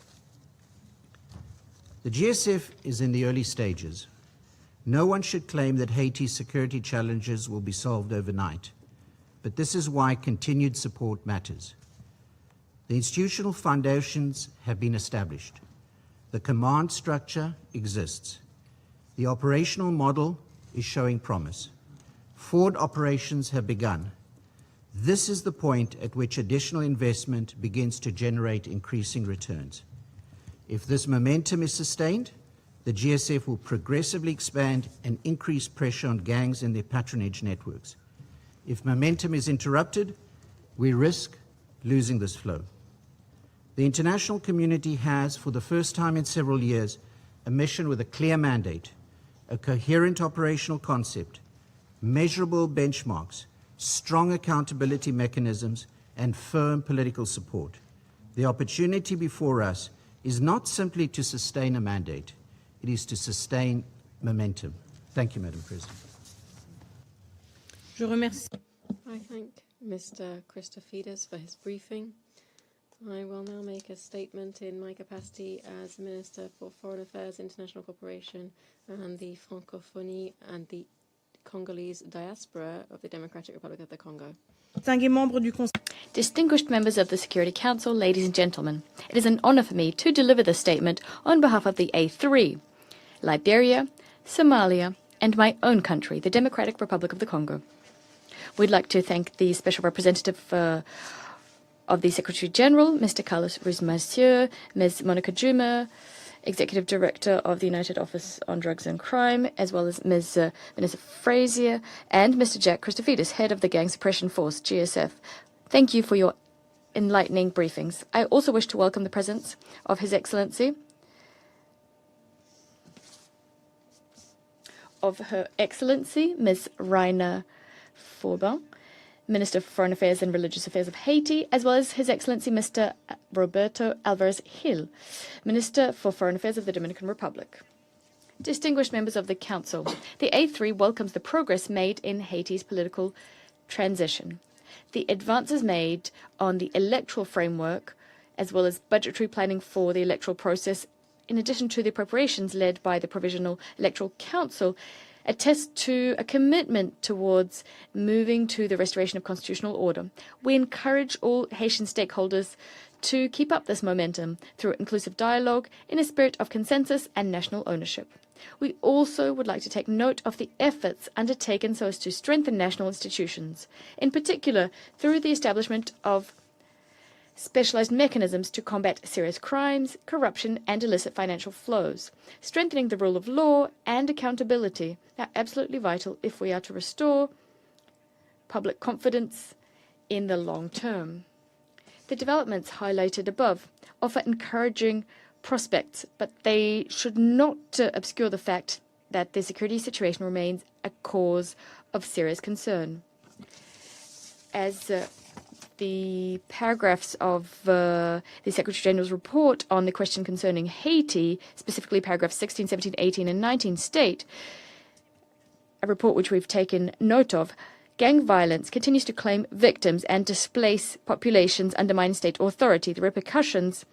the GSF is in the early stages. No one should claim that Haiti's security challenges will be solved overnight, but this is why continued support matters. The institutional foundations have been established. The command structure exists. The operational model is showing promise. Forward operations have begun. This is the point at which additional investment begins to generate increasing returns. If this momentum is sustained, the GSF will progressively expand and increase pressure on gangs and their patronage networks. If momentum is interrupted, we risk losing this flow. The international community has, for the first time in several years, a mission with a clear mandate, a coherent operational concept, measurable benchmarks, strong accountability mechanisms, and firm political support. The opportunity before us is not simply to sustain a mandate, it is to sustain momentum. Thank you, Madam President. Je remercie. I thank Mr. Christofides for his briefing. I will now make a statement in my capacity as Minister for Foreign Affairs, International Cooperation, and the Francophonie and the Congolese diaspora of the Democratic Republic of the Congo. Distinguished members of the Security Council, ladies and gentlemen, it is an honor for me to deliver this statement on behalf of the A3, Liberia, Somalia, and my own country, the Democratic Republic of the Congo. We'd like to thank the Special Representative of the Secretary General, Mr. Carlos Ruiz-Massieu, Ms. Monica Juma, Executive Director of the United Office on Drugs and Crime, as well as Ms. Vanessa Frazier, and Mr. Jack Christofides, Head of the Gang Suppression Force, GSF. Thank you for your enlightening briefings. I also wish to welcome the presence of His Excellency, Ms. Raina Forbin, Minister for Foreign Affairs and Religious Affairs of Haiti, as well as His Excellency Mr. Roberto Alvarez Gil, Minister for Foreign Affairs of the Dominican Republic. Distinguished members of the Council, the A3 welcomes the progress made in Haiti's political transition. The advances made on the electoral framework, as well as budgetary planning for the electoral process, in addition to the preparations led by the Provisional Electoral Council, attest to a commitment towards moving to the restoration of constitutional order. We encourage all Haitian stakeholders to keep up this momentum through inclusive dialogue in a spirit of consensus and national ownership. We also would like to take note of the efforts undertaken so as to strengthen national institutions, in particular through the establishment of specialized mechanisms to combat serious crimes, corruption, and illicit financial flows. Strengthening the rule of law and accountability are absolutely vital if we are to restore public confidence in the long term. The developments highlighted above offer encouraging prospects, but they should not obscure the fact that the security situation remains a cause of serious concern. As the paragraphs of the Secretary General's report on the question concerning Haiti, specifically paragraphs 16, 17, 18, and 19, state, a report which we've taken note of, gang violence continues to claim victims and displace populations, undermine state authority. The repercussions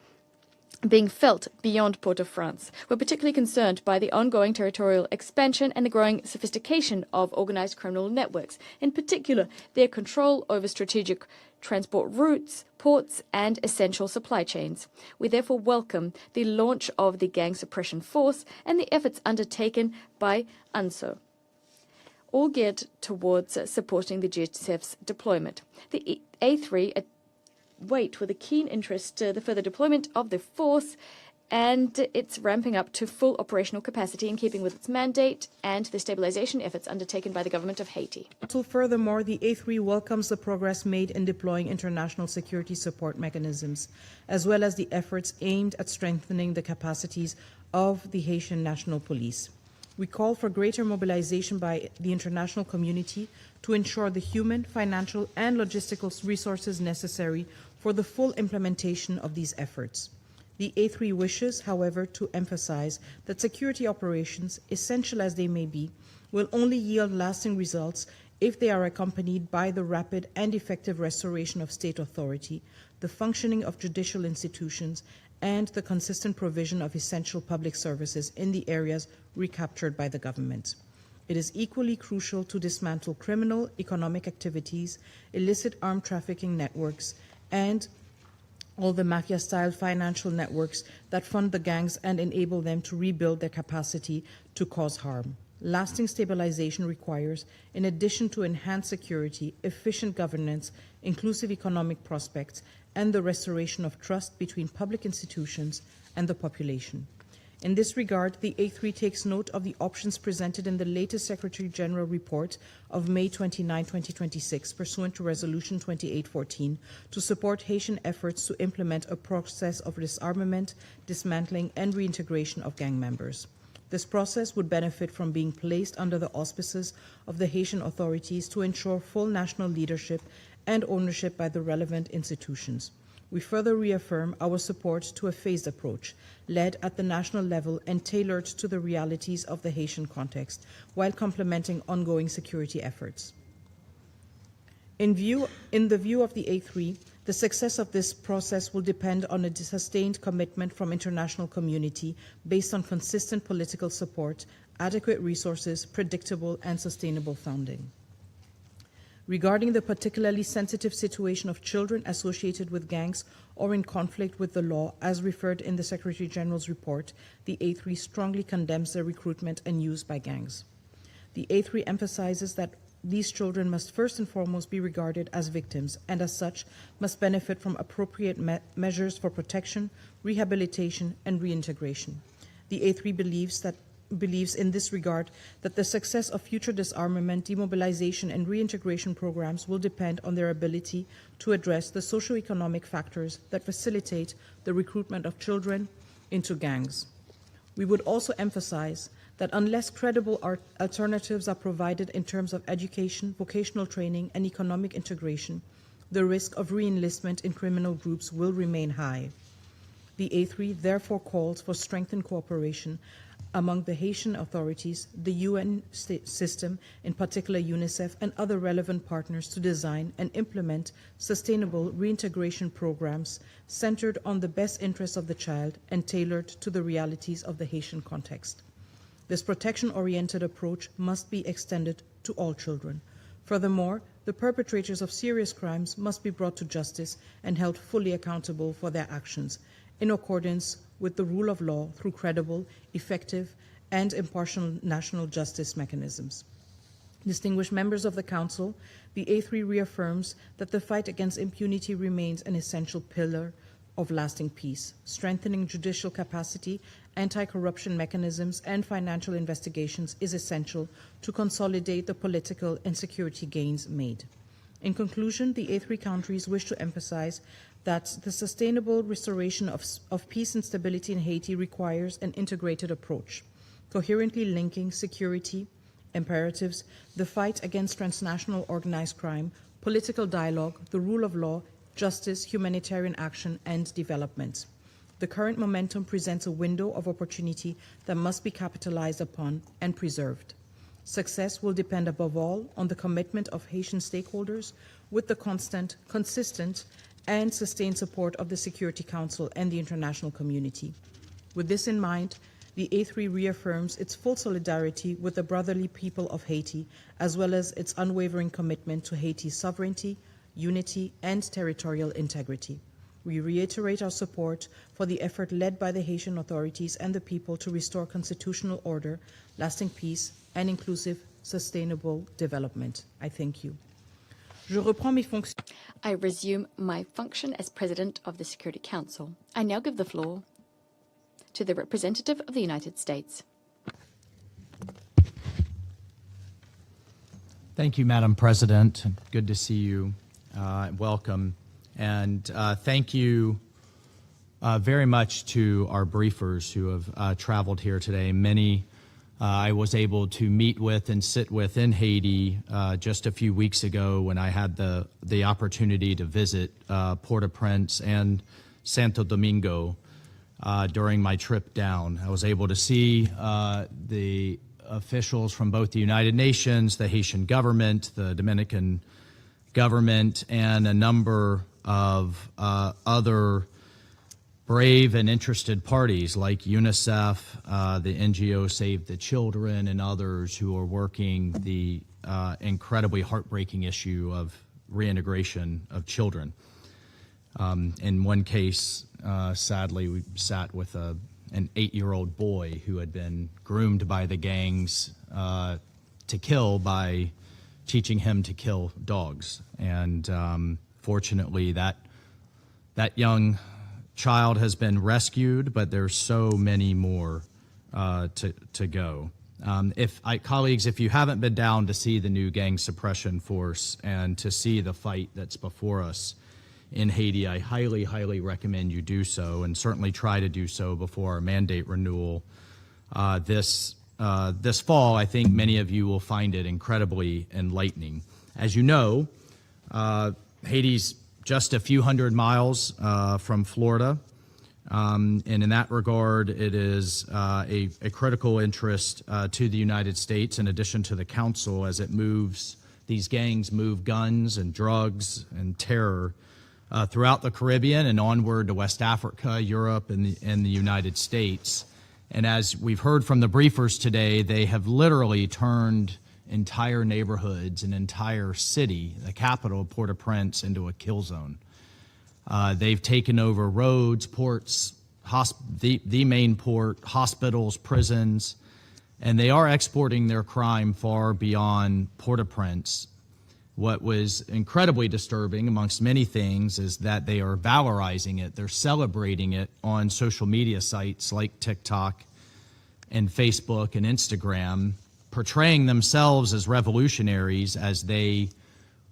being felt beyond Port-au-Prince. We're particularly concerned by the ongoing territorial expansion and the growing sophistication of organized criminal networks, in particular their control over strategic transport routes, ports, and essential supply chains. We therefore welcome the launch of the Gang Suppression Force and the efforts undertaken by UNSO, all geared towards supporting the GSF's deployment. The A3 wait with a keen interest the further deployment of the force and its ramping up to full operational capacity in keeping with its mandate and the stabilization efforts undertaken by the government of Haiti. Furthermore, the A3 welcomes the progress made in deploying international security support mechanisms, as well as the efforts aimed at strengthening the capacities of the Haitian National Police. We call for greater mobilization by the international community to ensure the human, financial, and logistical resources necessary for the full implementation of these efforts. The A3 wishes, however, to emphasize that security operations, essential as they may be, will only yield lasting results if they are accompanied by the rapid and effective restoration of state authority, the functioning of judicial institutions, and the consistent provision of essential public services in the areas recaptured by the government. It is equally crucial to dismantle criminal economic activities, illicit armed trafficking networks, and all the mafia-style financial networks that fund the gangs and enable them to rebuild their capacity to cause harm. Lasting stabilization requires, in addition to enhanced security, efficient governance, inclusive economic prospects, and the restoration of trust between public institutions and the population. In this regard, the A3 takes note of the options presented in the latest Secretary General report of May 29, 2026, pursuant to Resolution 2814, to support Haitian efforts to implement a process of disarmament, dismantling, and reintegration of gang members. This process would benefit from being placed under the auspices of the Haitian authorities to ensure full national leadership and ownership by the relevant institutions. We further reaffirm our support to a phased approach, led at the national level and tailored to the realities of the Haitian context, while complementing ongoing security efforts. In the view of the A3, the success of this process will depend on a sustained commitment from international community based on consistent political support, adequate resources, predictable and sustainable funding. Regarding the particularly sensitive situation of children associated with gangs or in conflict with the law, as referred in the Secretary General's report, the A3 strongly condemns their recruitment and use by gangs. The A3 emphasizes that these children must first and foremost be regarded as victims and as such must benefit from appropriate measures for protection, rehabilitation, and reintegration. The A3 believes in this regard that the success of future disarmament, demobilization, and reintegration programs will depend on their ability to address the socio-economic factors that facilitate the recruitment of children into gangs. We would also emphasize that unless credible alternatives are provided in terms of education, vocational training, and economic integration, the risk of re-enlistment in criminal groups will remain high. The A3 therefore calls for strengthened cooperation among the Haitian authorities, the UN system, in particular UNICEF, and other relevant partners to design and implement sustainable reintegration programs centered on the best interests of the child and tailored to the realities of the Haitian context. This protection-oriented approach must be extended to all children. Furthermore, the perpetrators of serious crimes must be brought to justice and held fully accountable for their actions, in accordance with the rule of law through credible, effective, and impartial national justice mechanisms. Distinguished members of the Council, the A3 reaffirms that the fight against impunity remains an essential pillar of lasting peace. Strengthening judicial capacity, anti-corruption mechanisms, and financial investigations is essential to consolidate the political and security gains made. In conclusion, the A3 countries wish to emphasize that the sustainable restoration of peace and stability in Haiti requires an integrated approach, coherently linking security imperatives, the fight against transnational organized crime, political dialogue, the rule of law, justice, humanitarian action, and development. The current momentum presents a window of opportunity that must be capitalized upon and preserved. Success will depend above all on the commitment of Haitian stakeholders with the consistent and sustained support of the Security Council and the international community. With this in mind, the A3 reaffirms its full solidarity with the brotherly people of Haiti, as well as its unwavering commitment to Haiti's sovereignty, unity, and territorial integrity. We reiterate our support for the effort led by the Haitian authorities and the people to restore constitutional order, lasting peace, and inclusive, sustainable development. I thank you. Je reprends mes fonctions. I resume my function as President of the Security Council. I now give the floor to the representative of the United States. Thank you, Madam President. Good to see you. Welcome. And thank you very much to our briefers who have traveled here today. Many I was able to meet with and sit with in Haiti just a few weeks ago when I had the opportunity to visit Port-au-Prince and Santo Domingo during my trip down. I was able to see the officials from both the United Nations, the Haitian government, the Dominican government, and a number of other brave and interested parties like UNICEF, the NGO Save the Children, and others who are working the incredibly heartbreaking issue of reintegration of children. In one case, sadly, we sat with an 8-year-old boy who had been groomed by the gangs to kill by teaching him to kill dogs. And fortunately, that young child has been rescued, but there's so many more to go. Colleagues, if you haven't been down to see the new Gang Suppression Force and to see the fight that's before us in Haiti, I highly, highly recommend you do so, and certainly try to do so before our mandate renewal this fall. I think many of you will find it incredibly enlightening. As you know, Haiti's just a few hundred miles from Florida, and in that regard, it is a critical interest to the United States, in addition to the Council, as these gangs move guns and drugs and terror throughout the Caribbean and onward to West Africa, Europe, and the United States. And as we've heard from the briefers today, they have literally turned entire neighborhoods, an entire city, the capital, Port-au-Prince, into a kill zone. They've taken over roads, ports, the main port, hospitals, prisons, and they are exporting their crime far beyond Port-au-Prince. What was incredibly disturbing, amongst many things, is that they are valorizing it. They're celebrating it on social media sites like TikTok and Facebook and Instagram, portraying themselves as revolutionaries as they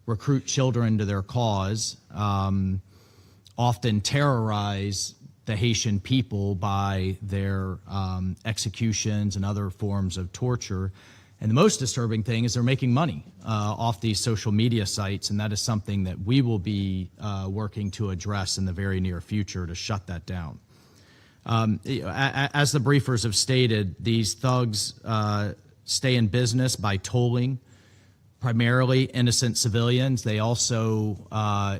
recruit children to their cause, often terrorize the Haitian people by their executions and other forms of torture. And the most disturbing thing is they're making money off these social media sites, and that is something that we will be working to address in the very near future to shut that down. As the briefers have stated, these thugs stay in business by tolling primarily innocent civilians. They also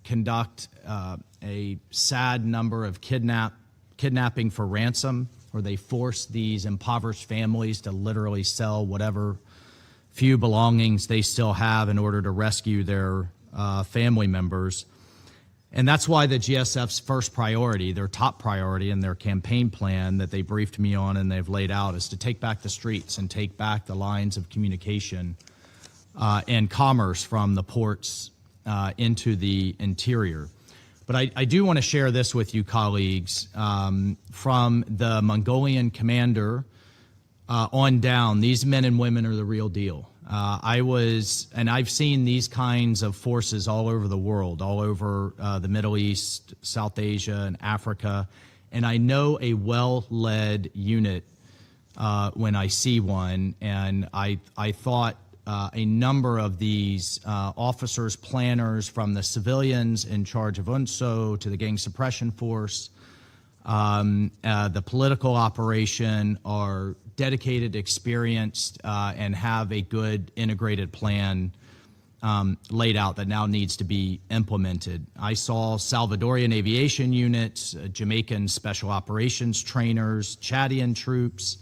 conduct a sad number of kidnapping for ransom, where they force these impoverished families to literally sell whatever few belongings they still have in order to rescue their family members. And that's why the GSF's first priority, their top priority in their campaign plan that they briefed me on and they've laid out, is to take back the streets and take back the lines of communication and commerce from the ports into the interior. But I do want to share this with you, colleagues. From the Mongolian commander on down, these men and women are the real deal. I've seen these kinds of forces all over the world, all over the Middle East, South Asia, and Africa. And I know a well-led unit when I see one. And I thought a number of these officers, planners, from the civilians in charge of UNSO to the Gang Suppression Force, the political operation, are dedicated, experienced, and have a good integrated plan laid out that now needs to be implemented. I saw Salvadorian aviation units, Jamaican special operations trainers, Chadian troops,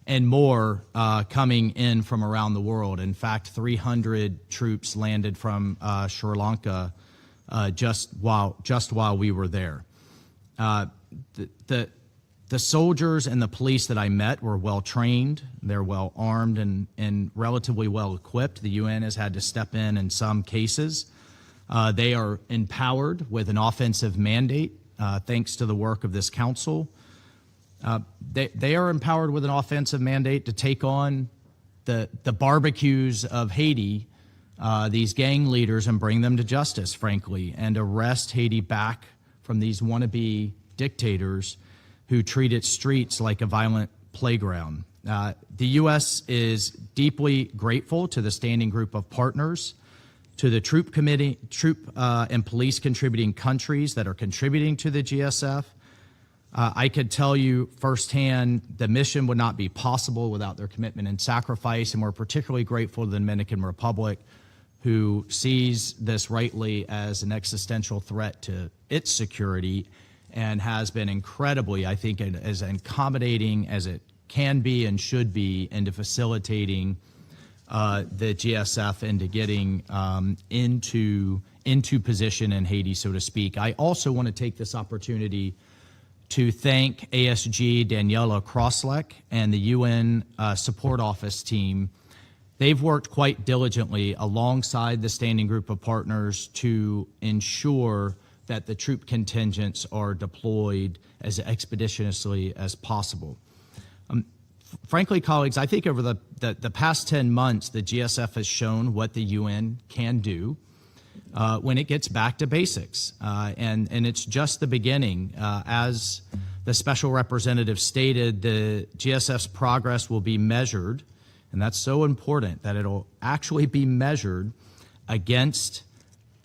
and more coming in from around the world. In fact, 300 troops landed from Sri Lanka just while we were there. The soldiers and the police that I met were well trained. They're well armed and relatively well equipped. The UN has had to step in some cases. They are empowered with an offensive mandate, thanks to the work of this council. They are empowered with an offensive mandate to take on the barbecues of Haiti, these gang leaders, and bring them to justice, frankly, and arrest Haiti back from these wannabe dictators who treat its streets like a violent playground. The U.S. is deeply grateful to the standing group of partners, to the troop and police contributing countries that are contributing to the GSF. I could tell you firsthand the mission would not be possible without their commitment and sacrifice, and we're particularly grateful to the Dominican Republic, who sees this rightly as an existential threat to its security and has been incredibly, I think, as accommodating as it can be and should be into facilitating the GSF into getting into position in Haiti, so to speak. I also want to take this opportunity to thank ASG Daniela Krosleck and the UN Support Office team. They've worked quite diligently alongside the standing group of partners to ensure that the troop contingents are deployed as expeditiously as possible. Frankly, colleagues, I think over the past 10 months, the GSF has shown what the UN can do when it gets back to basics. And it's just the beginning. As the special representative stated, the GSF's progress will be measured, and that's so important, that it'll actually be measured against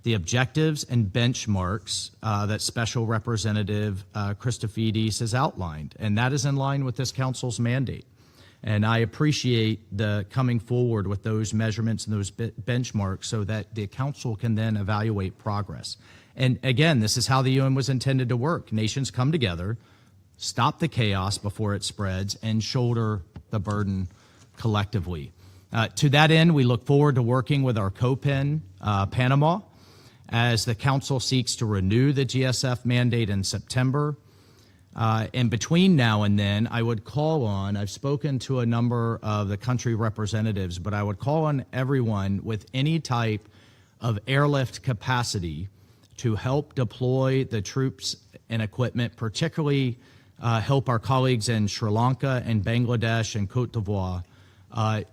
the objectives and benchmarks that Special Representative Christofides has outlined. And that is in line with this council's mandate. And I appreciate the coming forward with those measurements and those benchmarks so that the council can then evaluate progress. And again, this is how the UN was intended to work. Nations come together, stop the chaos before it spreads, and shoulder the burden collectively. To that end, we look forward to working with our co-pen, Panama, as the council seeks to renew the GSF mandate in September. And between now and then, I would call on, I've spoken to a number of the country representatives, but I would call on everyone with any type of airlift capacity to help deploy the troops and equipment, particularly help our colleagues in Sri Lanka and Bangladesh and Cote d'Ivoire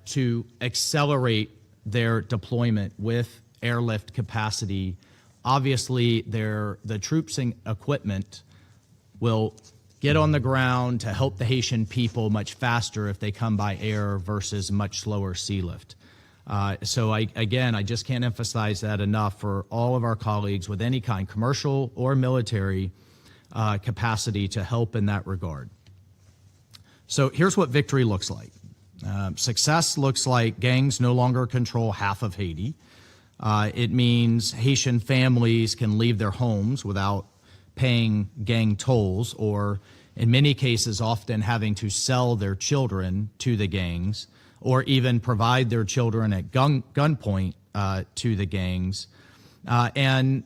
to accelerate their deployment with airlift capacity. Obviously, the troops and equipment will get on the ground to help the Haitian people much faster if they come by air versus much slower sea lift. So I just can't emphasize that enough for all of our colleagues with any kind, commercial or military capacity, to help in that regard. So here's what victory looks like. Success looks like gangs no longer control half of Haiti. It means Haitian families can leave their homes without paying gang tolls, or in many cases often having to sell their children to the gangs, or even provide their children at gunpoint to the gangs. And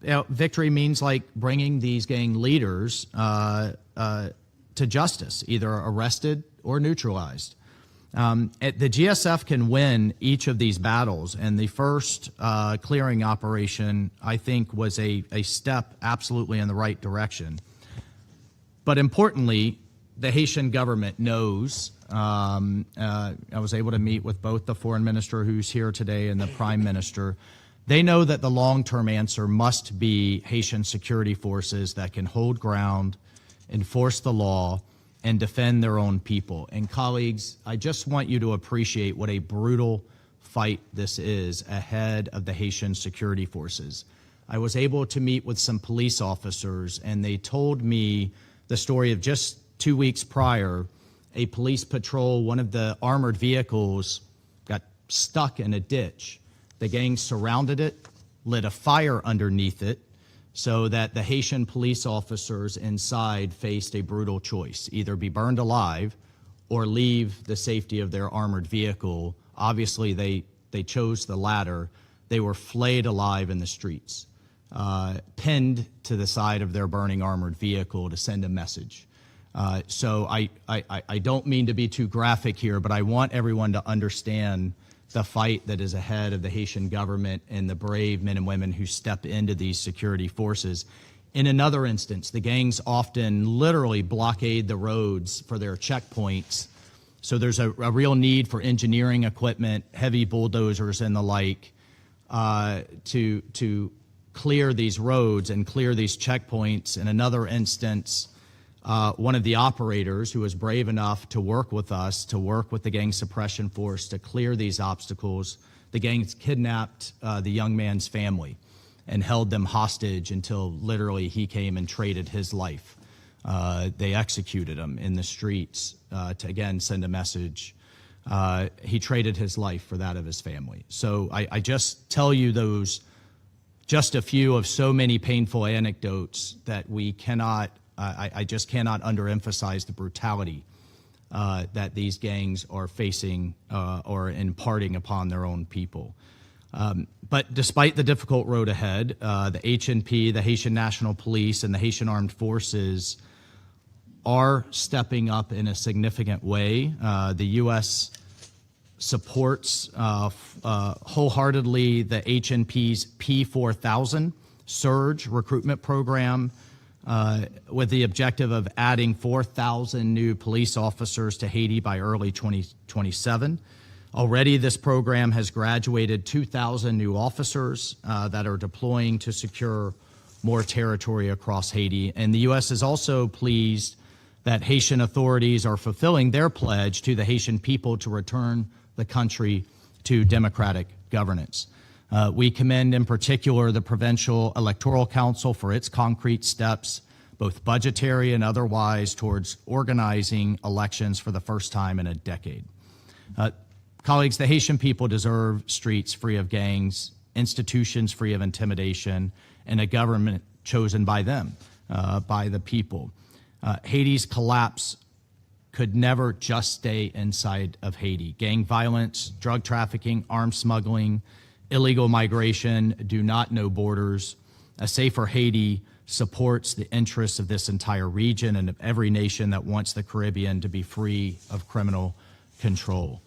victory means like bringing these gang leaders to justice, either arrested or neutralized. The GSF can win each of these battles, and the first clearing operation, I think, was a step absolutely in the right direction. But importantly, the Haitian government knows. I was able to meet with both the foreign minister who's here today and the prime minister. They know that the long-term answer must be Haitian security forces that can hold ground, enforce the law, and defend their own people. And colleagues, I just want you to appreciate what a brutal fight this is ahead of the Haitian security forces. I was able to meet with some police officers, and they told me the story of just 2 weeks prior, a police patrol, one of the armored vehicles got stuck in a ditch. The gang surrounded it, lit a fire underneath it, so that the Haitian police officers inside faced a brutal choice: either be burned alive or leave the safety of their armored vehicle. Obviously, they chose the latter. They were flayed alive in the streets, pinned to the side of their burning armored vehicle to send a message. So I don't mean to be too graphic here, but I want everyone to understand the fight that is ahead of the Haitian government and the brave men and women who step into these security forces. In another instance, the gangs often literally blockade the roads for their checkpoints. So there's a real need for engineering equipment, heavy bulldozers and the like, to clear these roads and clear these checkpoints. In another instance, one of the operators who was brave enough to work with us, to work with the Gang Suppression Force to clear these obstacles, the gangs kidnapped the young man's family and held them hostage until literally he came and traded his life. They executed him in the streets to, again, send a message. He traded his life for that of his family. So I just tell you those, just a few of so many painful anecdotes that we cannot, I just cannot underemphasize the brutality that these gangs are facing or imparting upon their own people. But despite the difficult road ahead, the HNP, the Haitian National Police, and the Haitian Armed Forces are stepping up in a significant way. The U.S. supports wholeheartedly the HNP's P4000 surge recruitment program with the objective of adding 4,000 new police officers to Haiti by early 2027. Already, this program has graduated 2,000 new officers that are deploying to secure more territory across Haiti. And the U.S. is also pleased that Haitian authorities are fulfilling their pledge to the Haitian people to return the country to democratic governance. We commend in particular the Provincial Electoral Council for its concrete steps, both budgetary and otherwise, towards organizing elections for the first time in a decade. Colleagues, the Haitian people deserve streets free of gangs, institutions free of intimidation, and a government chosen by them, by the people. Haiti's collapse could never just stay inside of Haiti. Gang violence, drug trafficking, arms smuggling, illegal migration do not know borders. A safer Haiti supports the interests of this entire region and of every nation that wants the Caribbean to be free of criminal control.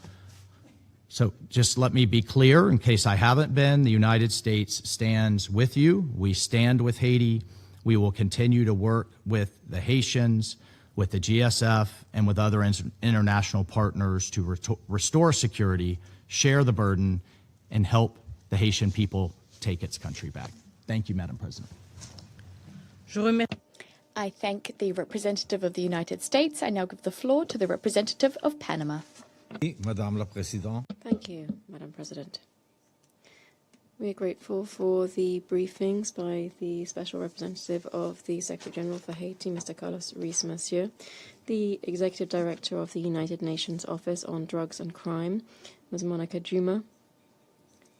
So just let me be clear, in case I haven't been, the United States stands with you. We stand with Haiti. We will continue to work with the Haitians, with the GSF, and with other international partners to restore security, share the burden, and help the Haitian people take its country back. Thank you, Madam President. I thank the representative of the United States. I now give the floor to the representative of Panama. Madame la Présidente. Thank you, Madam President. We are grateful for the briefings by the Special Representative of the Secretary General for Haiti, Mr. Carlos Ruiz-Massieu, the Executive Director of the United Nations Office on Drugs and Crime, Ms. Monica Juma,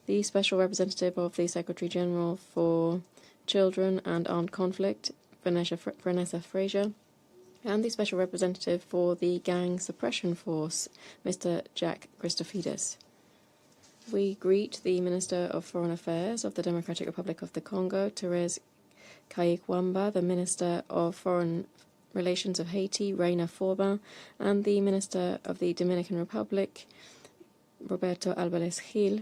the Special Representative of the Secretary General for Children and Armed Conflict, Vanessa Frazier, and the Special Representative for the Gang Suppression Force, Mr. Jack Christofides. We greet the Minister of Foreign Affairs of the Democratic Republic of the Congo, Thérèse Kayikwamba, the Minister of Foreign Relations of Haiti, Reina Forbin, and the Minister of the Dominican Republic, Roberto Alvarez Gil,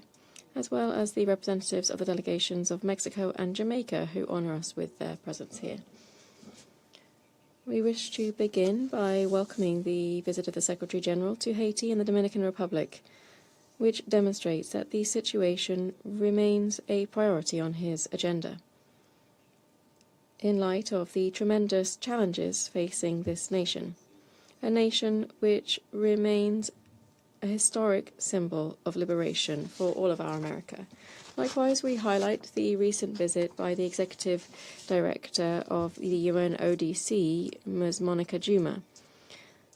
as well as the representatives of the delegations of Mexico and Jamaica who honor us with their presence here. We wish to begin by welcoming the visit of the Secretary General to Haiti and the Dominican Republic, which demonstrates that the situation remains a priority on his agenda. In light of the tremendous challenges facing this nation, a nation which remains a historic symbol of liberation for all of our America. Likewise, we highlight the recent visit by the Executive Director of the UNODC, Ms. Monica Juma.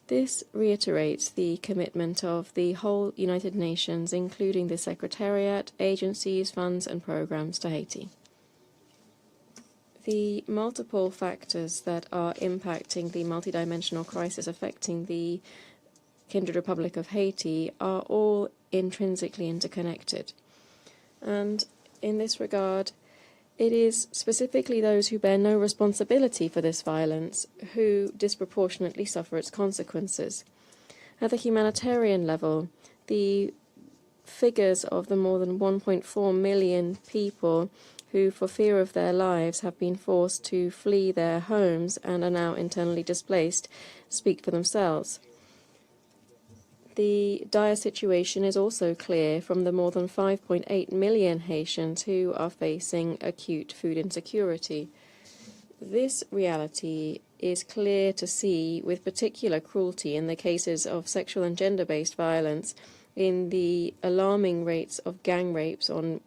This reiterates the commitment of the whole United Nations, including the Secretariat, agencies, funds and programs to Haiti. The multiple factors that are impacting the multidimensional crisis affecting the Kindred Republic of Haiti are all intrinsically interconnected. And in this regard, it is specifically those who bear no responsibility for this violence who disproportionately suffer its consequences. At the humanitarian level, the figures of the more than 1.4 million people who, for fear of their lives, have been forced to flee their homes and are now internally displaced, speak for themselves. The dire situation is also clear from the more than 5.8 million Haitians who are facing acute food insecurity. This reality is clear to see with particular cruelty in the cases of sexual and gender-based violence, in the alarming rates of gang rapes on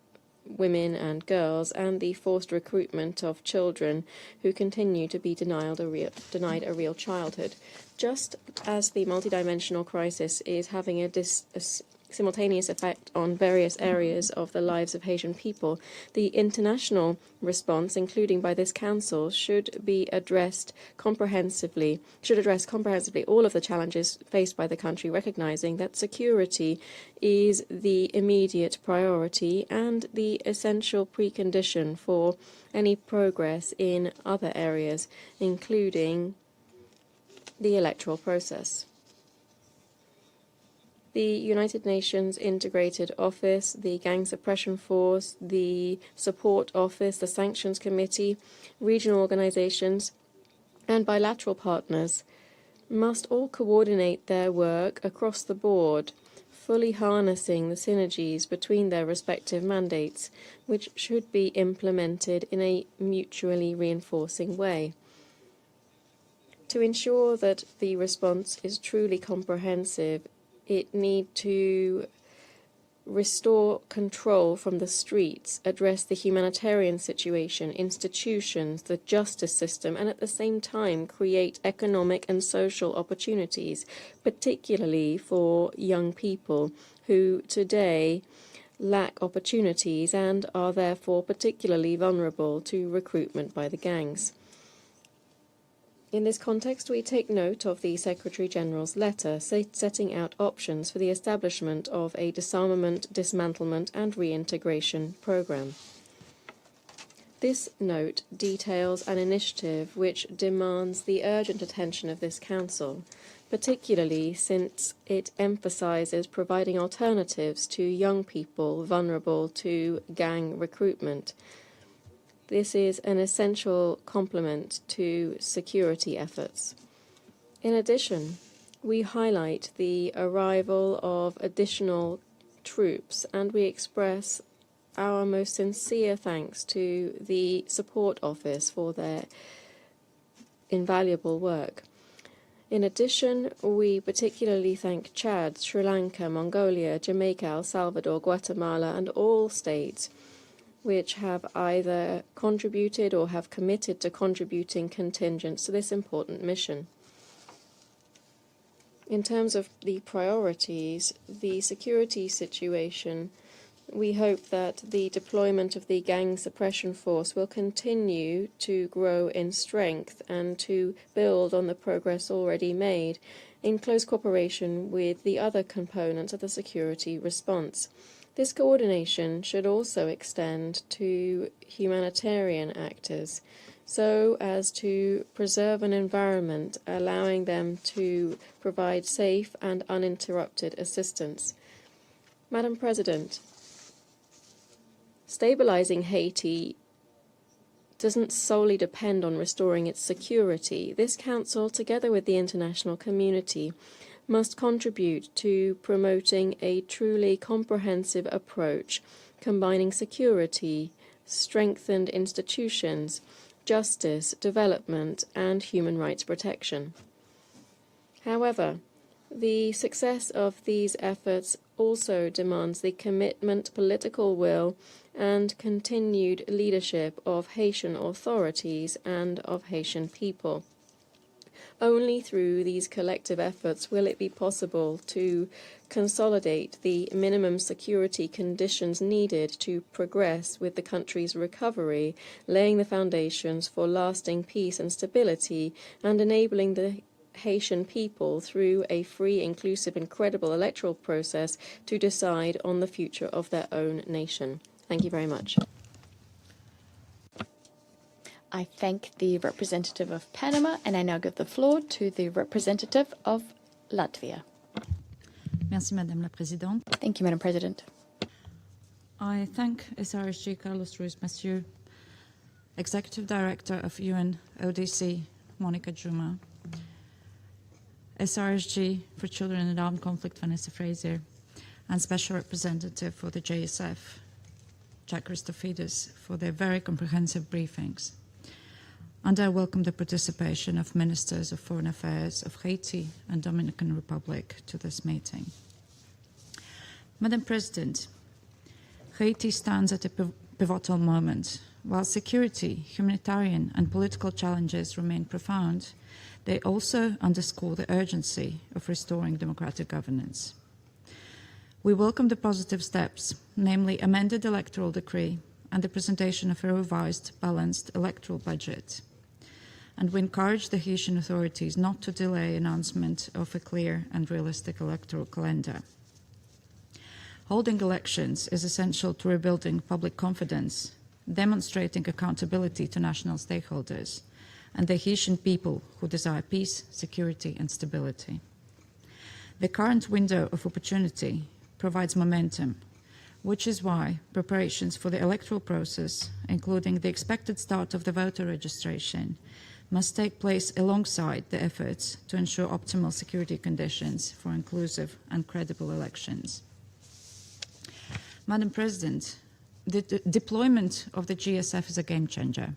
women and girls, and the forced recruitment of children who continue to be denied a real childhood. Just as the multidimensional crisis is having a simultaneous effect on various areas of the lives of Haitian people, the international response, including by this Council, should address comprehensively all of the challenges faced by the country, recognizing that security is the immediate priority and the essential precondition for any progress in other areas, including the electoral process. The United Nations Integrated Office, the Gang Suppression Force, the Support Office, the Sanctions Committee, regional organizations, and bilateral partners must all coordinate their work across the board, fully harnessing the synergies between their respective mandates, which should be implemented in a mutually reinforcing way. To ensure that the response is truly comprehensive, it needs to restore control from the streets, address the humanitarian situation, institutions, the justice system, and at the same time create economic and social opportunities, particularly for young people who today lack opportunities and are therefore particularly vulnerable to recruitment by the gangs. In this context, we take note of the Secretary-General's letter setting out options for the establishment of a disarmament, dismantlement and reintegration program. This note details an initiative which demands the urgent attention of this Council, particularly since it emphasizes providing alternatives to young people vulnerable to gang recruitment. This is an essential complement to security efforts. In addition, we highlight the arrival of additional troops, and we express our most sincere thanks to the Support Office for their invaluable work. In addition, we particularly thank Chad, Sri Lanka, Mongolia, Jamaica, El Salvador, Guatemala, and all states which have either contributed or have committed to contributing contingents to this important mission. In terms of the priorities, the security situation, we hope that the deployment of the Gang Suppression Force will continue to grow in strength and to build on the progress already made in close cooperation with the other components of the security response. This coordination should also extend to humanitarian actors, so as to preserve an environment allowing them to provide safe and uninterrupted assistance. Madam President, stabilizing Haiti doesn't solely depend on restoring its security. This Council, together with the international community, must contribute to promoting a truly comprehensive approach, combining security, strengthened institutions, justice, development, and human rights protection. However, the success of these efforts also demands the commitment, political will, and continued leadership of Haitian authorities and of Haitian people. Only through these collective efforts will it be possible to consolidate the minimum security conditions needed to progress with the country's recovery, laying the foundations for lasting peace and stability, and enabling the Haitian people through a free, inclusive and credible electoral process to decide on the future of their own nation. Thank you very much. I thank the representative of Panama, and I now give the floor to the representative of Latvia. Merci, Madame la Présidente. Thank you, Madam President. I thank SRSG Carlos Ruiz Massieu, Executive Director of UNODC, Monica Juma, SRSG for Children in Armed Conflict, Vanessa Fraser, and Special Representative for the JSF, Jack Christofides, for their very comprehensive briefings. And I welcome the participation of Ministers of Foreign Affairs of Haiti and Dominican Republic to this meeting. Madam President, Haiti stands at a pivotal moment. While security, humanitarian and political challenges remain profound, they also underscore the urgency of restoring democratic governance. We welcome the positive steps, namely amended electoral decree and the presentation of a revised, balanced electoral budget. And we encourage the Haitian authorities not to delay announcement of a clear and realistic electoral calendar. Holding elections is essential to rebuilding public confidence, demonstrating accountability to national stakeholders, and the Haitian people who desire peace, security, and stability. The current window of opportunity provides momentum, which is why preparations for the electoral process, including the expected start of the voter registration, must take place alongside the efforts to ensure optimal security conditions for inclusive and credible elections. Madam President, the deployment of the GSF is a game changer,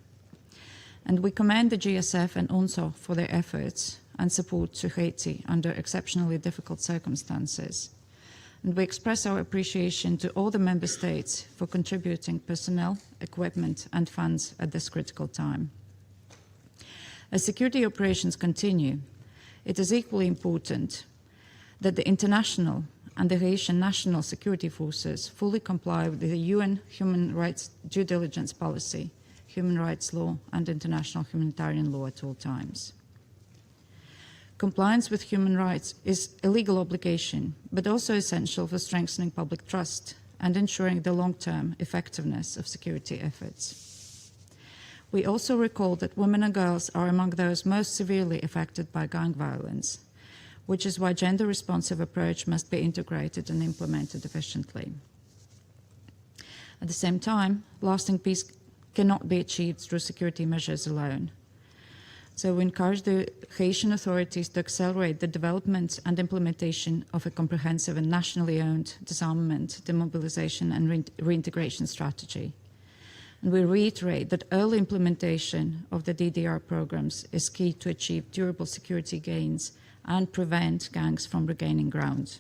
and we commend the GSF and UNSO for their efforts and support to Haiti under exceptionally difficult circumstances. And we express our appreciation to all the member states for contributing personnel, equipment, and funds at this critical time. As security operations continue, it is equally important that the international and the Haitian national security forces fully comply with the UN human rights due diligence policy, human rights law, and international humanitarian law at all times. Compliance with human rights is a legal obligation, but also essential for strengthening public trust and ensuring the long-term effectiveness of security efforts. We also recall that women and girls are among those most severely affected by gang violence, which is why gender-responsive approach must be integrated and implemented efficiently. At the same time, lasting peace cannot be achieved through security measures alone. So we encourage the Haitian authorities to accelerate the development and implementation of a comprehensive and nationally owned disarmament, demobilization and reintegration strategy. And we reiterate that early implementation of the DDR programs is key to achieve durable security gains and prevent gangs from regaining ground.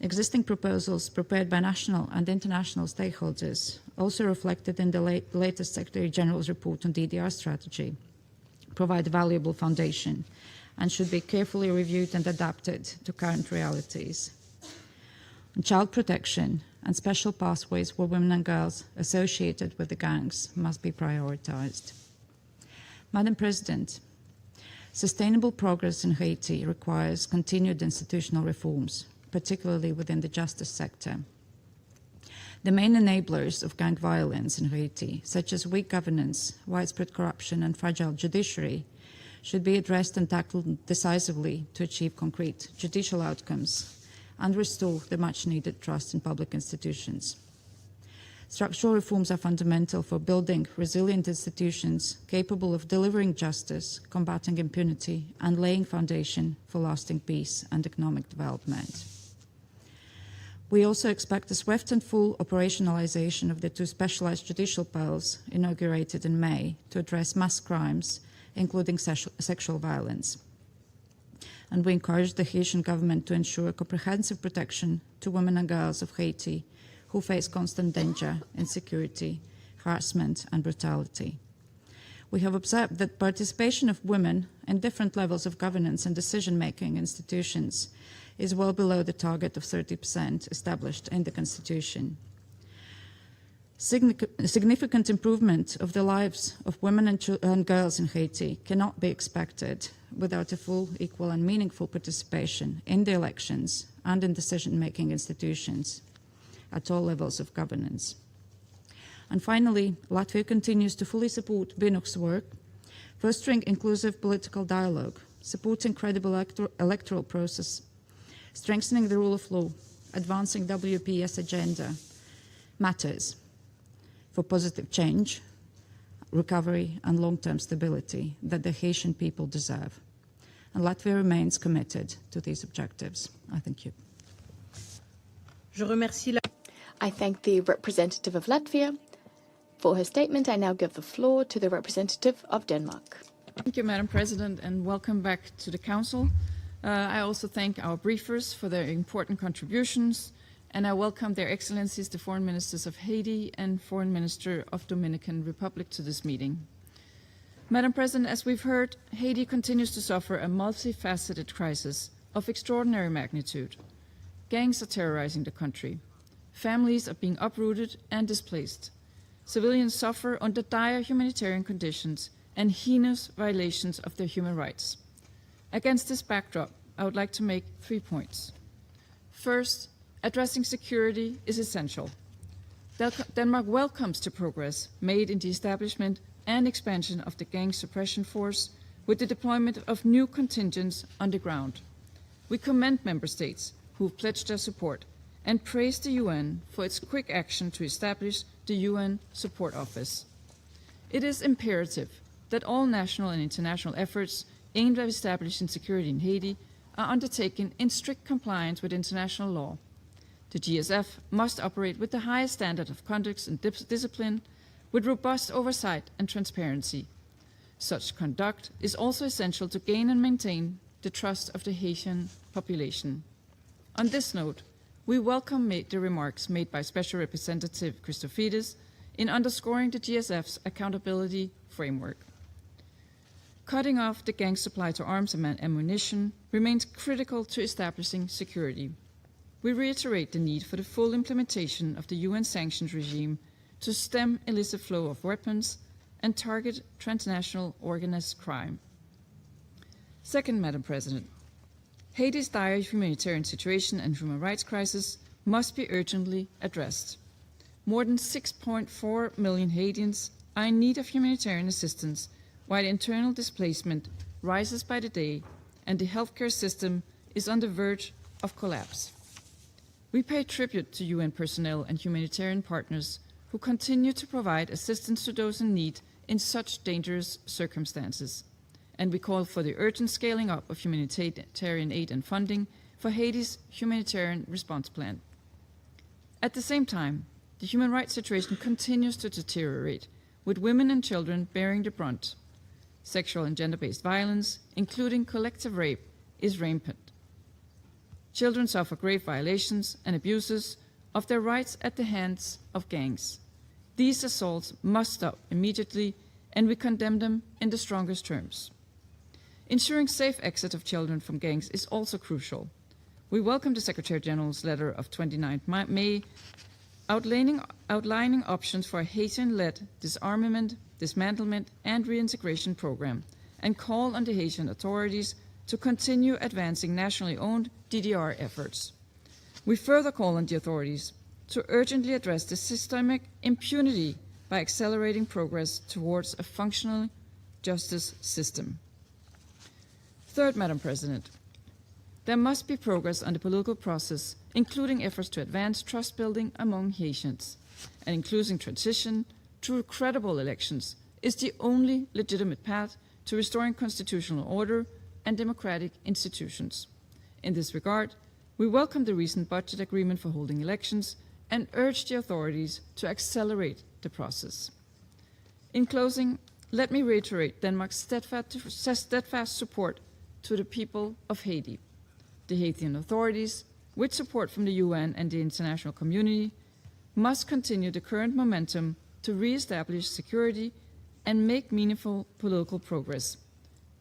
Existing proposals prepared by national and international stakeholders, also reflected in the latest Secretary General's report on DDR strategy, provide a valuable foundation and should be carefully reviewed and adapted to current realities. And child protection and special pathways for women and girls associated with the gangs must be prioritized. Madam President, sustainable progress in Haiti requires continued institutional reforms, particularly within the justice sector. The main enablers of gang violence in Haiti, such as weak governance, widespread corruption, and fragile judiciary, should be addressed and tackled decisively to achieve concrete judicial outcomes and restore the much-needed trust in public institutions. Structural reforms are fundamental for building resilient institutions capable of delivering justice, combating impunity, and laying foundation for lasting peace and economic development. We also expect a swift and full operationalization of the 2 specialized judicial powers inaugurated in May to address mass crimes, including sexual violence. And we encourage the Haitian government to ensure comprehensive protection to women and girls of Haiti who face constant danger, insecurity, harassment, and brutality. We have observed that participation of women in different levels of governance and decision-making institutions is well below the target of 30% established in the Constitution. Significant improvement of the lives of women and girls in Haiti cannot be expected without a full, equal and meaningful participation in the elections and in decision-making institutions at all levels of governance. And finally, Latvia continues to fully support BINUH's work, fostering inclusive political dialogue, supporting credible electoral process, strengthening the rule of law, advancing WPS agenda matters for positive change, recovery and long-term stability that the Haitian people deserve. And Latvia remains committed to these objectives. I thank you. I thank the representative of Latvia for her statement. I now give the floor to the representative of Denmark. Thank you, Madam President, and welcome back to the Council. I also thank our briefers for their important contributions, and I welcome their excellencies, the foreign ministers of Haiti and foreign minister of Dominican Republic to this meeting. Madam President, as we've heard, Haiti continues to suffer a multifaceted crisis of extraordinary magnitude. Gangs are terrorizing the country. Families are being uprooted and displaced. Civilians suffer under dire humanitarian conditions and heinous violations of their human rights. Against this backdrop, I would like to make 3 points. First, addressing security is essential. Denmark welcomes the progress made in the establishment and expansion of the Gang Suppression Force with the deployment of new contingents on the ground. We commend member states who have pledged their support and praise the UN for its quick action to establish the UN Support Office. It is imperative that all national and international efforts aimed at establishing security in Haiti are undertaken in strict compliance with international law. The GSF must operate with the highest standard of conduct and discipline, with robust oversight and transparency. Such conduct is also essential to gain and maintain the trust of the Haitian population. On this note, we welcome the remarks made by Special Representative Christofides in underscoring the GSF's accountability framework. Cutting off the gang's supply to arms and ammunition remains critical to establishing security. We reiterate the need for the full implementation of the UN sanctions regime to stem illicit flow of weapons and target transnational organized crime. Second, Madam President, Haiti's dire humanitarian situation and human rights crisis must be urgently addressed. More than 6.4 million Haitians are in need of humanitarian assistance, while internal displacement rises by the day and the healthcare system is on the verge of collapse. We pay tribute to UN personnel and humanitarian partners who continue to provide assistance to those in need in such dangerous circumstances. And we call for the urgent scaling up of humanitarian aid and funding for Haiti's humanitarian response plan. At the same time, the human rights situation continues to deteriorate, with women and children bearing the brunt. Sexual and gender-based violence, including collective rape, is rampant. Children suffer grave violations and abuses of their rights at the hands of gangs. These assaults must stop immediately, and we condemn them in the strongest terms. Ensuring safe exit of children from gangs is also crucial. We welcome the Secretary General's letter of 29 May outlining options for a Haitian-led disarmament, dismantlement and reintegration program, and call on the Haitian authorities to continue advancing nationally owned DDR efforts. We further call on the authorities to urgently address the systemic impunity by accelerating progress towards a functional justice system. Third, Madam President, there must be progress on the political process, including efforts to advance trust building among Haitians, and including transition through credible elections is the only legitimate path to restoring constitutional order and democratic institutions. In this regard, we welcome the recent budget agreement for holding elections and urge the authorities to accelerate the process. In closing, let me reiterate Denmark's steadfast support to the people of Haiti. The Haitian authorities, with support from the UN and the international community, must continue the current momentum to re-establish security and make meaningful political progress.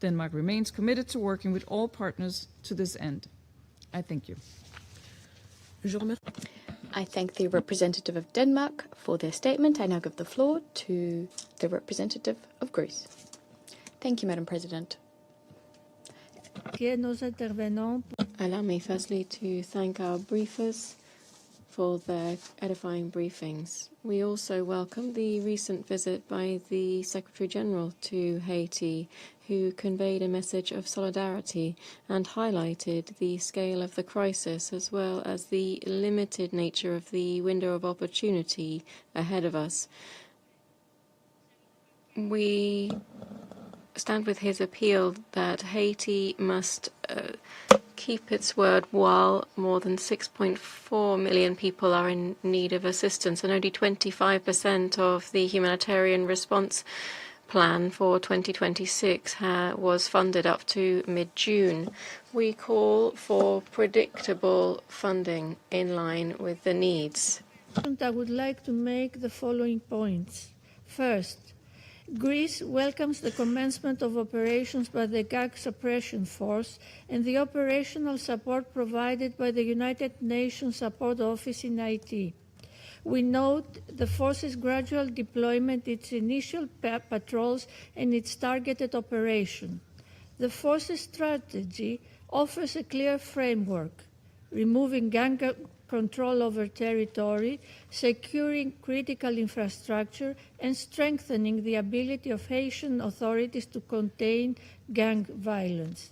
Denmark remains committed to working with all partners to this end. I thank you. I thank the representative of Denmark for their statement. I now give the floor to the representative of Greece. Thank you, Madam President. Allow me firstly to thank our briefers for their edifying briefings. We also welcome the recent visit by the Secretary-General to Haiti, who conveyed a message of solidarity and highlighted the scale of the crisis as well as the limited nature of the window of opportunity ahead of us. We stand with his appeal that Haiti must keep its word while more than 6.4 million people are in need of assistance, and only 25% of the humanitarian response plan for 2026 was funded up to mid-June. We call for predictable funding in line with the needs. I would like to make the following points. First, Greece welcomes the commencement of operations by the Gang Suppression Force and the operational support provided by the United Nations Support Office in Haiti. We note the force's gradual deployment, its initial patrols, and its targeted operation. The force's strategy offers a clear framework: removing gang control over territory, securing critical infrastructure, and strengthening the ability of Haitian authorities to contain gang violence.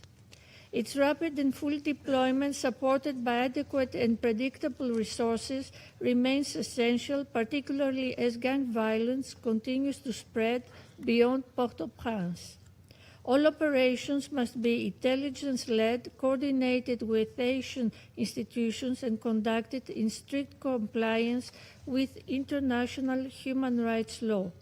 Its rapid and full deployment, supported by adequate and predictable resources, remains essential, particularly as gang violence continues to spread beyond Port-au-Prince. All operations must be intelligence-led, coordinated with Haitian institutions, and conducted in strict compliance with international human rights law.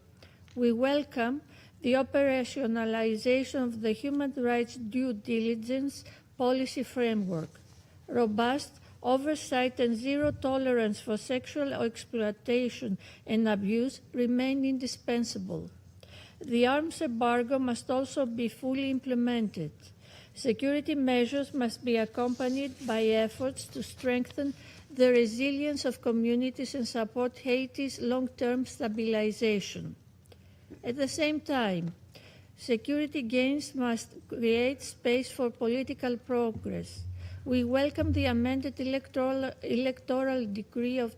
We welcome the operationalization of the human rights due diligence policy framework. Robust oversight and zero tolerance for sexual exploitation and abuse remain indispensable. The arms embargo must also be fully implemented. Security measures must be accompanied by efforts to strengthen the resilience of communities and support Haiti's long-term stabilization. At the same time, security gains must create space for political progress. We welcome the amended electoral decree of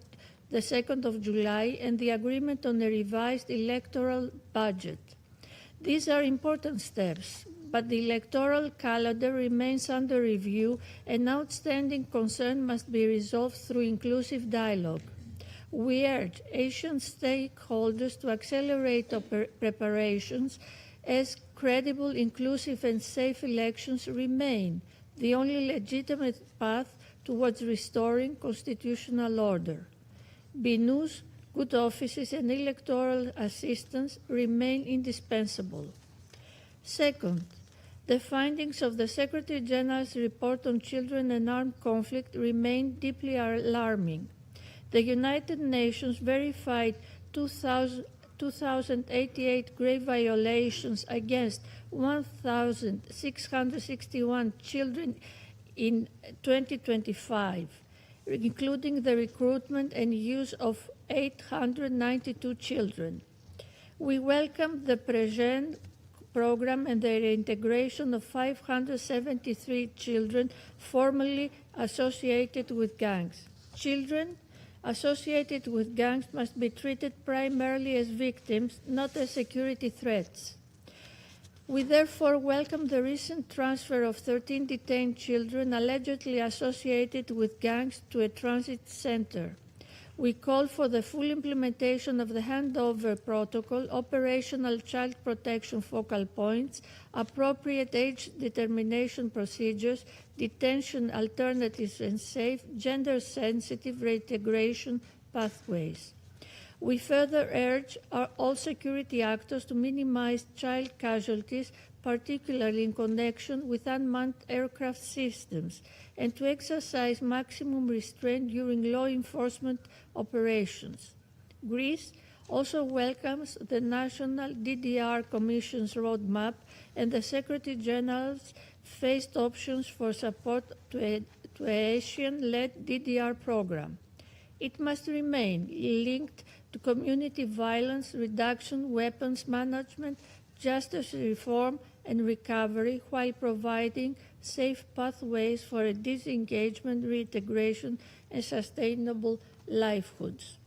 the 2nd of July and the agreement on a revised electoral budget. These are important steps, but the electoral calendar remains under review and outstanding concern must be resolved through inclusive dialogue. We urge Asian stakeholders to accelerate preparations as credible, inclusive, and safe elections remain the only legitimate path towards restoring constitutional order. BINUH, good offices, and electoral assistance remain indispensable. Second, the findings of the Secretary General's report on children and armed conflict remain deeply alarming. The United Nations verified 2,088 grave violations against 1,661 children in 2025, including the recruitment and use of 892 children. We welcome the PREGEN program and the reintegration of 573 children formerly associated with gangs. Children associated with gangs must be treated primarily as victims, not as security threats. We therefore welcome the recent transfer of 13 detained children allegedly associated with gangs to a transit center. We call for the full implementation of the handover protocol, operational child protection focal points, appropriate age determination procedures, detention alternatives, and safe, gender-sensitive reintegration pathways. We further urge all security actors to minimize child casualties, particularly in connection with unmanned aircraft systems, and to exercise maximum restraint during law enforcement operations. Greece also welcomes the National DDR Commission's roadmap and the Secretary General's phased options for support to a Haitian-led DDR program. It must remain linked to community violence reduction, weapons management, justice reform, and recovery, while providing safe pathways for a disengagement, reintegration, and sustainable livelihoods.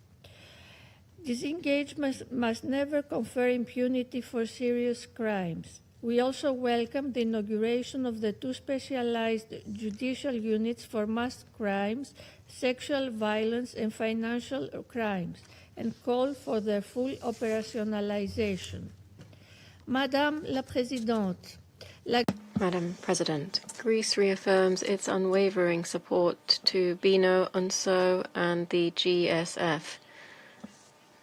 Disengagement must never confer impunity for serious crimes. We also welcome the inauguration of the 2 specialized judicial units for mass crimes, sexual violence, and financial crimes, and call for their full operationalization. Madame la Présidente, Madam President, Greece reaffirms its unwavering support to BINUH, UNSO, and the GSF.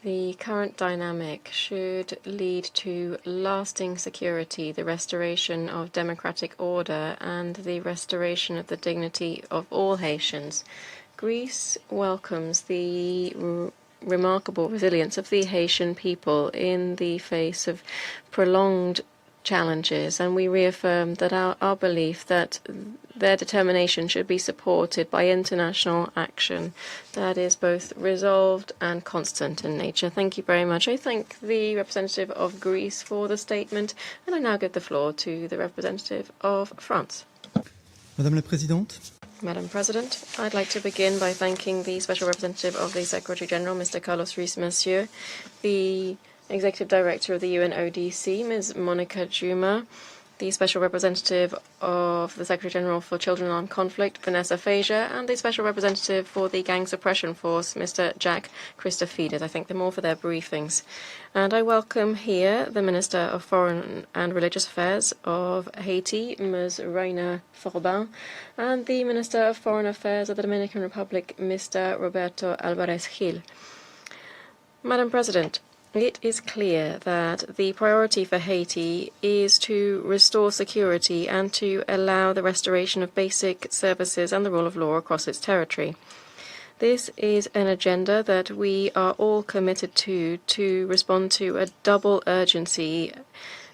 The current dynamic should lead to lasting security, the restoration of democratic order, and the restoration of the dignity of all Haitians. Greece welcomes the remarkable resilience of the Haitian people in the face of prolonged challenges, and we reaffirm that our belief that their determination should be supported by international action that is both resolved and constant in nature. Thank you very much. I thank the representative of Greece for the statement, and I now give the floor to the representative of France. Madame la Présidente. Madam President, I'd like to begin by thanking the Special Representative of the Secretary General, Mr. Carlos Ruiz-Monsieur, the Executive Director of the UNODC, Ms. Monica Juma, the Special Representative of the Secretary General for Children and Armed Conflict, Vanessa Fasia, and the Special Representative for the Gang Suppression Force, Mr. Jack Christofides. I thank them all for their briefings. And I welcome here the Minister of Foreign and Religious Affairs of Haiti, Ms. Raina Forbin, and the Minister of Foreign Affairs of the Dominican Republic, Mr. Roberto Alvarez Gil. Madam President, it is clear that the priority for Haiti is to restore security and to allow the restoration of basic services and the rule of law across its territory. This is an agenda that we are all committed to respond to a double urgency.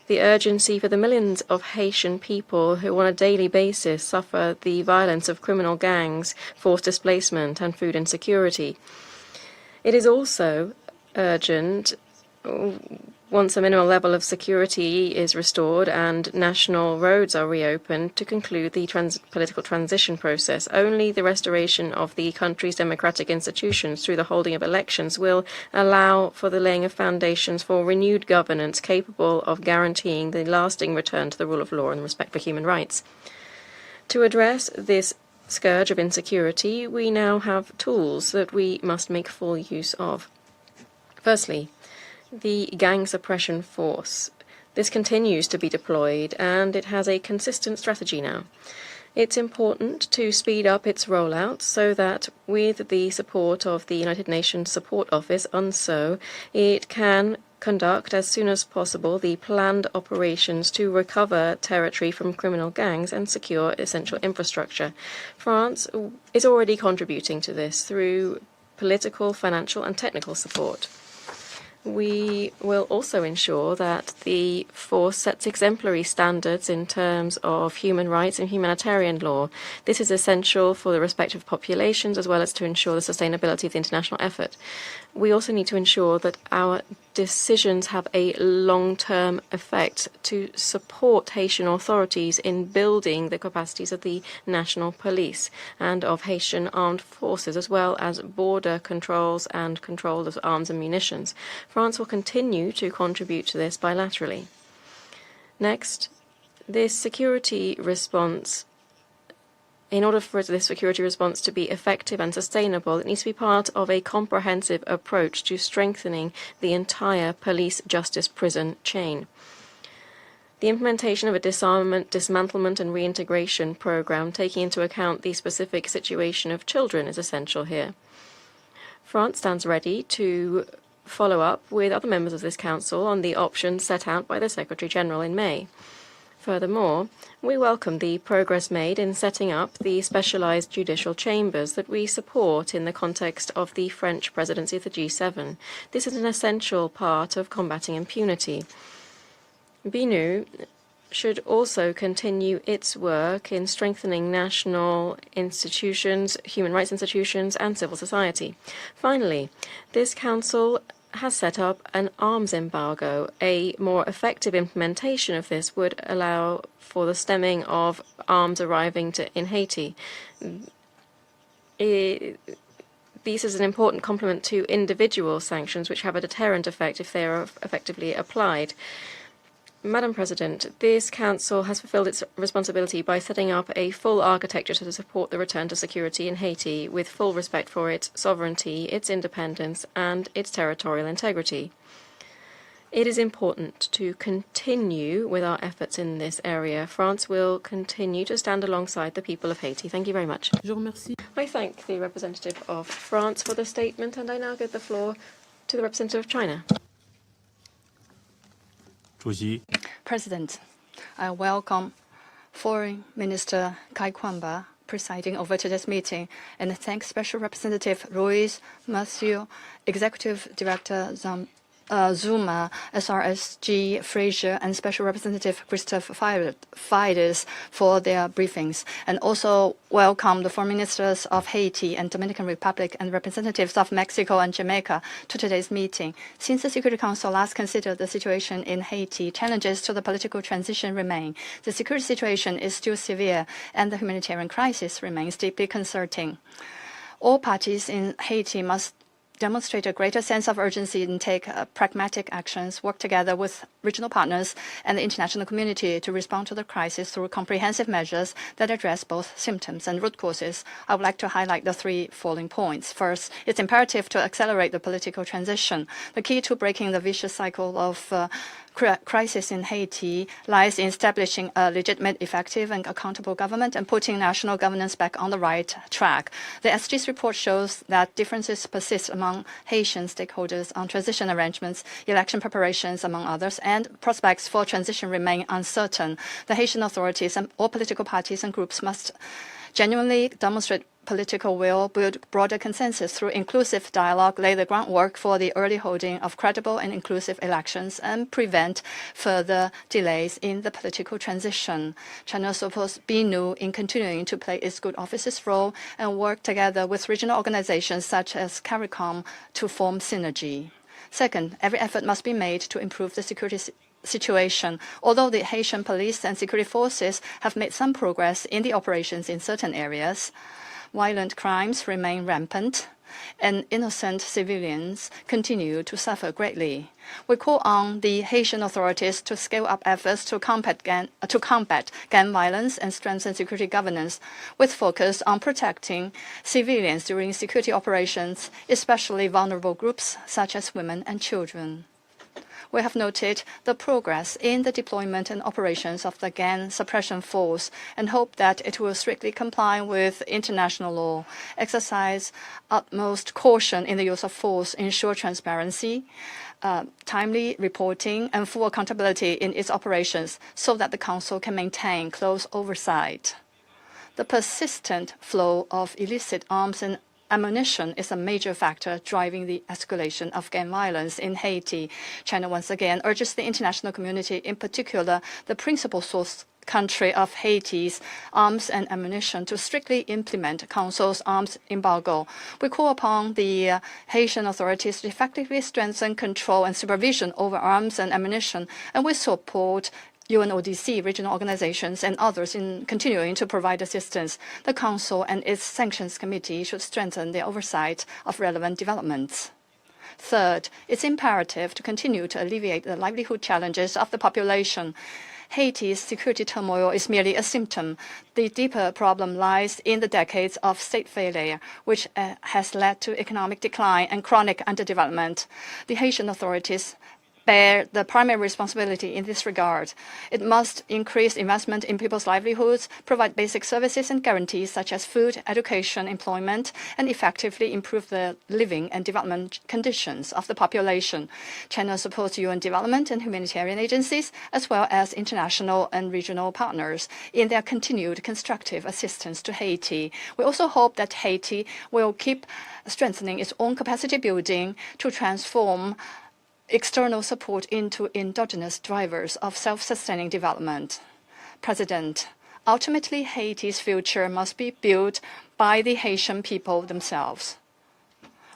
The urgency for the millions of Haitian people who on a daily basis suffer the violence of criminal gangs, forced displacement, and food insecurity. It is also urgent once a minimal level of security is restored and national roads are reopened to conclude the political transition process. Only the restoration of the country's democratic institutions through the holding of elections will allow for the laying of foundations for renewed governance capable of guaranteeing the lasting return to the rule of law and respect for human rights. To address this scourge of insecurity, we now have tools that we must make full use of. Firstly, the Gang Suppression Force. This continues to be deployed, and it has a consistent strategy now. It's important to speed up its rollout so that, with the support of the United Nations Support Office, UNSO, it can conduct as soon as possible the planned operations to recover territory from criminal gangs and secure essential infrastructure. France is already contributing to this through political, financial, and technical support. We will also ensure that the force sets exemplary standards in terms of human rights and humanitarian law. This is essential for the respective populations as well as to ensure the sustainability of the international effort. We also need to ensure that our decisions have a long-term effect to support Haitian authorities in building the capacities of the national police and of Haitian armed forces, as well as border controls and control of arms and munitions. France will continue to contribute to this bilaterally. Next, this security response. In order for this security response to be effective and sustainable, it needs to be part of a comprehensive approach to strengthening the entire police justice prison chain. The implementation of a disarmament, dismantlement, and reintegration program taking into account the specific situation of children is essential here. France stands ready to follow up with other members of this Council on the options set out by the Secretary General in May. Furthermore, we welcome the progress made in setting up the specialized judicial chambers that we support in the context of the French presidency of the G7. This is an essential part of combating impunity. BINUH should also continue its work in strengthening national institutions, human rights institutions, and civil society. Finally, this Council has set up an arms embargo. A more effective implementation of this would allow for the stemming of arms arriving in Haiti. This is an important complement to individual sanctions, which have a deterrent effect if they are effectively applied. Madam President, this Council has fulfilled its responsibility by setting up a full architecture to support the return to security in Haiti with full respect for its sovereignty, its independence, and its territorial integrity. It is important to continue with our efforts in this area. France will continue to stand alongside the people of Haiti. Thank you very much. I thank the representative of France for the statement, and I now give the floor to the representative of China. President, I welcome Foreign Minister Kai Kwamba presiding over today's meeting and thank Special Representative Ruiz, Matthew, Executive Director Zuma, SRSG Fraser, and Special Representative Christophe Fides for their briefings, and also welcome the foreign ministers of Haiti and Dominican Republic and representatives of Mexico and Jamaica to today's meeting. Since the Security Council last considered the situation in Haiti, challenges to the political transition remain. The security situation is still severe, and the humanitarian crisis remains deeply concerning. All parties in Haiti must demonstrate a greater sense of urgency and take pragmatic actions, work together with regional partners and the international community to respond to the crisis through comprehensive measures that address both symptoms and root causes. I would like to highlight the three following points. First, it's imperative to accelerate the political transition. The key to breaking the vicious cycle of crisis in Haiti lies in establishing a legitimate, effective, and accountable government and putting national governance back on the right track. The SG's report shows that differences persist among Haitian stakeholders on transition arrangements, election preparations, among others, and prospects for transition remain uncertain. The Haitian authorities and all political parties and groups must genuinely demonstrate political will, build broader consensus through inclusive dialogue, lay the groundwork for the early holding of credible and inclusive elections, and prevent further delays in the political transition. China supports BINUH in continuing to play its good office's role and work together with regional organizations such as CARICOM to form synergy. Second, every effort must be made to improve the security situation. Although the Haitian police and security forces have made some progress in the operations in certain areas, violent crimes remain rampant, and innocent civilians continue to suffer greatly. We call on the Haitian authorities to scale up efforts to combat gang violence and strengthen security governance, with focus on protecting civilians during security operations, especially vulnerable groups such as women and children. We have noted the progress in the deployment and operations of the Gang Suppression Force and hope that it will strictly comply with international law, exercise utmost caution in the use of force, ensure transparency, timely reporting, and full accountability in its operations so that the Council can maintain close oversight. The persistent flow of illicit arms and ammunition is a major factor driving the escalation of gang violence in Haiti. China once again urges the international community, in particular the principal source country of Haiti's arms and ammunition, to strictly implement Council's arms embargo. We call upon the Haitian authorities to effectively strengthen control and supervision over arms and ammunition, and we support UNODC, regional organizations, and others in continuing to provide assistance. The Council and its Sanctions Committee should strengthen the oversight of relevant developments. Third, it's imperative to continue to alleviate the livelihood challenges of the population. Haiti's security turmoil is merely a symptom. The deeper problem lies in the decades of state failure, which has led to economic decline and chronic underdevelopment. The Haitian authorities bear the primary responsibility in this regard. It must increase investment in people's livelihoods, provide basic services and guarantees such as food, education, employment, and effectively improve the living and development conditions of the population. China supports UN development and humanitarian agencies, as well as international and regional partners in their continued constructive assistance to Haiti. We also hope that Haiti will keep strengthening its own capacity building to transform external support into endogenous drivers of self-sustaining development. President, ultimately Haiti's future must be built by the Haitian people themselves.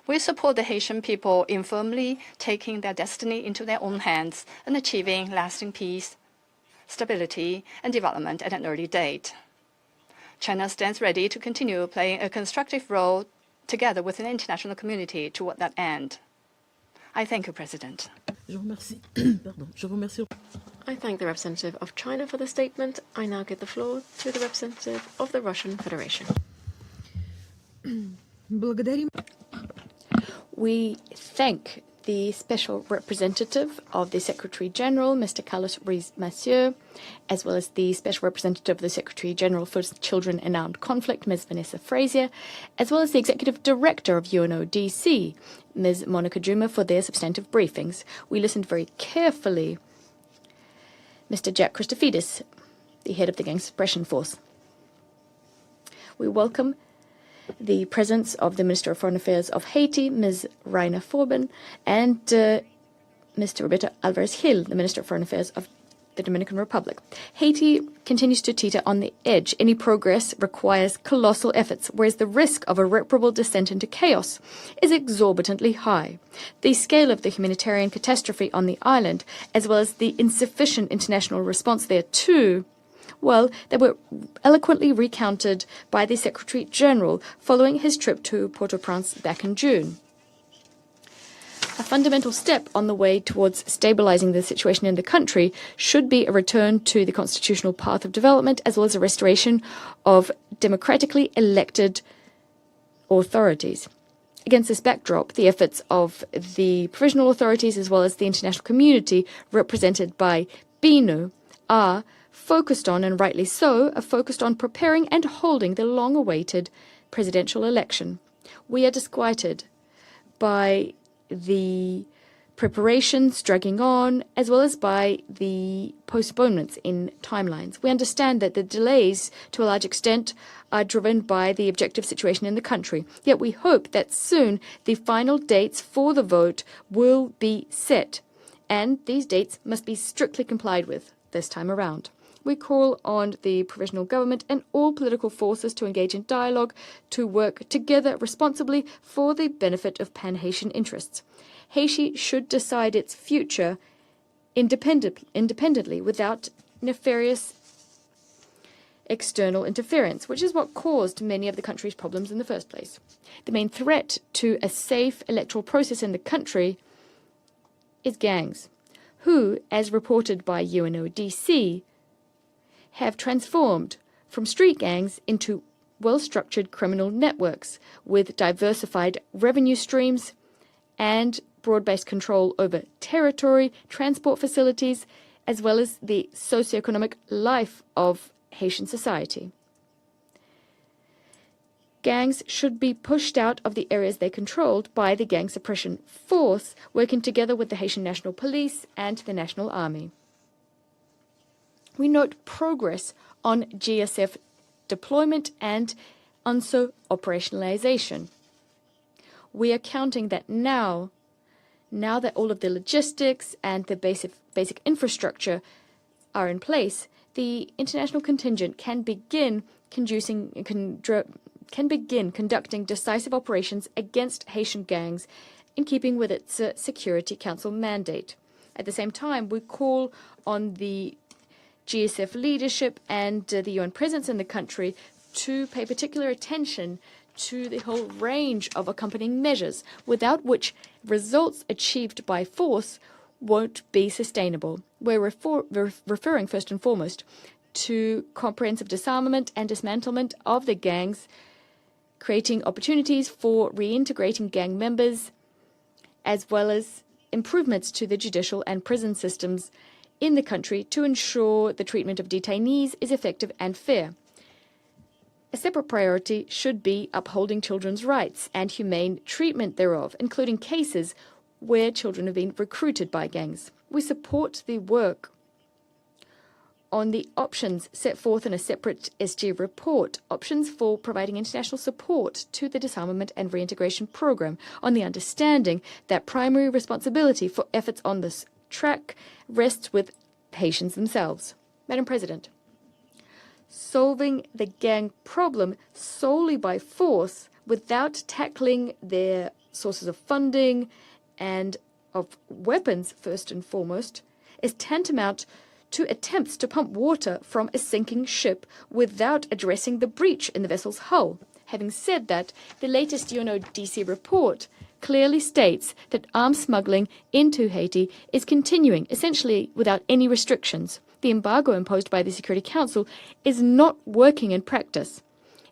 We support the Haitian people in firmly taking their destiny into their own hands and achieving lasting peace, stability, and development at an early date. China stands ready to continue playing a constructive role together with the international community toward that end. I thank you, President. I thank the representative of China for the statement. I now give the floor to the representative of the Russian Federation. We thank the Special Representative of the Secretary General, Mr. Carlos Ruiz-Massieu, as well as the Special Representative of the Secretary General for Children in Armed Conflict, Ms. Vanessa Frazier, as well as the Executive Director of UNODC, Ms. Monica Juma, for their substantive briefings. We listened very carefully. Mr. Jack Christofidis, the head of the Gang Suppression Force. We welcome the presence of the Minister of Foreign Affairs of Haiti, Ms. Raina Forben, and Mr. Roberto Alvarez Gil, the Minister of Foreign Affairs of the Dominican Republic. Haiti continues to teeter on the edge. Any progress requires colossal efforts, whereas the risk of irreparable descent into chaos is exorbitantly high. The scale of the humanitarian catastrophe on the island, as well as the insufficient international response thereto, well, they were eloquently recounted by the Secretary General following his trip to Port-au-Prince back in June. A fundamental step on the way towards stabilizing the situation in the country should be a return to the constitutional path of development, as well as a restoration of democratically elected authorities. Against this backdrop, the efforts of the provisional authorities, as well as the international community, represented by BINUH, are focused on, and rightly so, are focused on preparing and holding the long-awaited presidential election. We are disquieted by the preparations dragging on, as well as by the postponements in timelines. We understand that the delays, to a large extent, are driven by the objective situation in the country. Yet we hope that soon the final dates for the vote will be set, and these dates must be strictly complied with this time around. We call on the provisional government and all political forces to engage in dialogue, to work together responsibly for the benefit of Pan-Haitian interests. Haiti should decide its future independently without nefarious external interference, which is what caused many of the country's problems in the first place. The main threat to a safe electoral process in the country is gangs, who, as reported by UNODC, have transformed from street gangs into well-structured criminal networks with diversified revenue streams and broad-based control over territory, transport facilities, as well as the socioeconomic life of Haitian society. Gangs should be pushed out of the areas they controlled by the Gang Suppression Force, working together with the Haitian National Police and the National Army. We note progress on GSF deployment and UNSO operationalization. We are counting that now that all of the logistics and the basic infrastructure are in place, the international contingent can begin conducting decisive operations against Haitian gangs in keeping with its Security Council mandate. At the same time, we call on the GSF leadership and the UN presence in the country to pay particular attention to the whole range of accompanying measures, without which results achieved by force won't be sustainable. We're referring first and foremost to comprehensive disarmament and dismantlement of the gangs, creating opportunities for reintegrating gang members, as well as improvements to the judicial and prison systems in the country to ensure the treatment of detainees is effective and fair. A separate priority should be upholding children's rights and humane treatment thereof, including cases where children have been recruited by gangs. We support the work on the options set forth in a separate SG report, options for providing international support to the disarmament and reintegration program, on the understanding that primary responsibility for efforts on this track rests with Haitians themselves. Madam President, solving the gang problem solely by force without tackling their sources of funding and of weapons, first and foremost, is tantamount to attempts to pump water from a sinking ship without addressing the breach in the vessel's hull. Having said that, the latest UNODC report clearly states that arms smuggling into Haiti is continuing, essentially without any restrictions. The embargo imposed by the Security Council is not working in practice.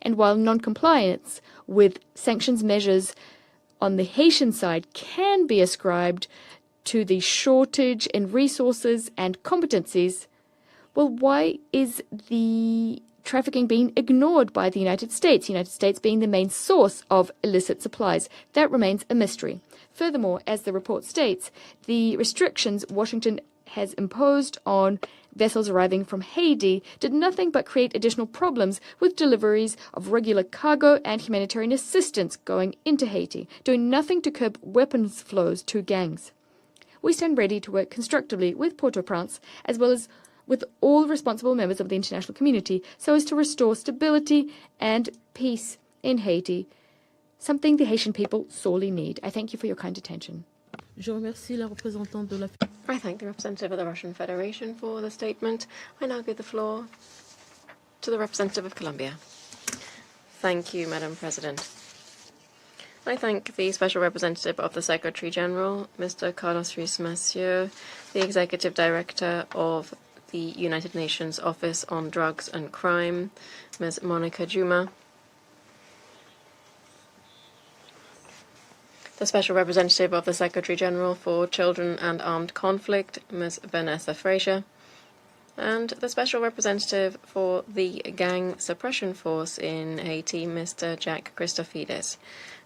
And while non-compliance with sanctions measures on the Haitian side can be ascribed to the shortage in resources and competencies, well, why is the trafficking being ignored by the United States being the main source of illicit supplies? That remains a mystery. Furthermore, as the report states, the restrictions Washington has imposed on vessels arriving from Haiti did nothing but create additional problems with deliveries of regular cargo and humanitarian assistance going into Haiti, doing nothing to curb weapons flows to gangs. We stand ready to work constructively with Port-au-Prince as well as with all responsible members of the international community so as to restore stability and peace in Haiti, something the Haitian people sorely need. I thank you for your kind attention. I thank the representative of the Russian Federation for the statement. I now give the floor to the representative of Colombia. Thank you, Madam President. I thank the Special Representative of the Secretary General, Mr. Carlos Ruiz Massieu, the Executive Director of the United Nations Office on Drugs and Crime, Ms. Monica Juma, the Special Representative of the Secretary General for Children and Armed Conflict, Ms. Vanessa Frazier, and the Special Representative for the Gang Suppression Force in Haiti, Mr. Jack Christofides.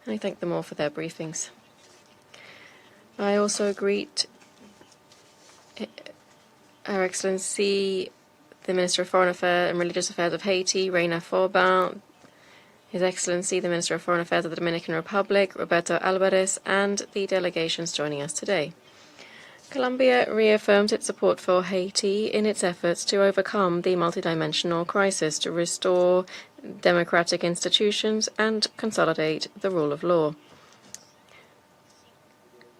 And I thank them all for their briefings. I also greet Her Excellency, the Minister of Foreign Affairs and Religious Affairs of Haiti, Reina Forbin, His Excellency, the Minister of Foreign Affairs of the Dominican Republic, Roberto Alvarez, and the delegations joining us today. Colombia reaffirmed its support for Haiti in its efforts to overcome the multidimensional crisis, to restore democratic institutions and consolidate the rule of law.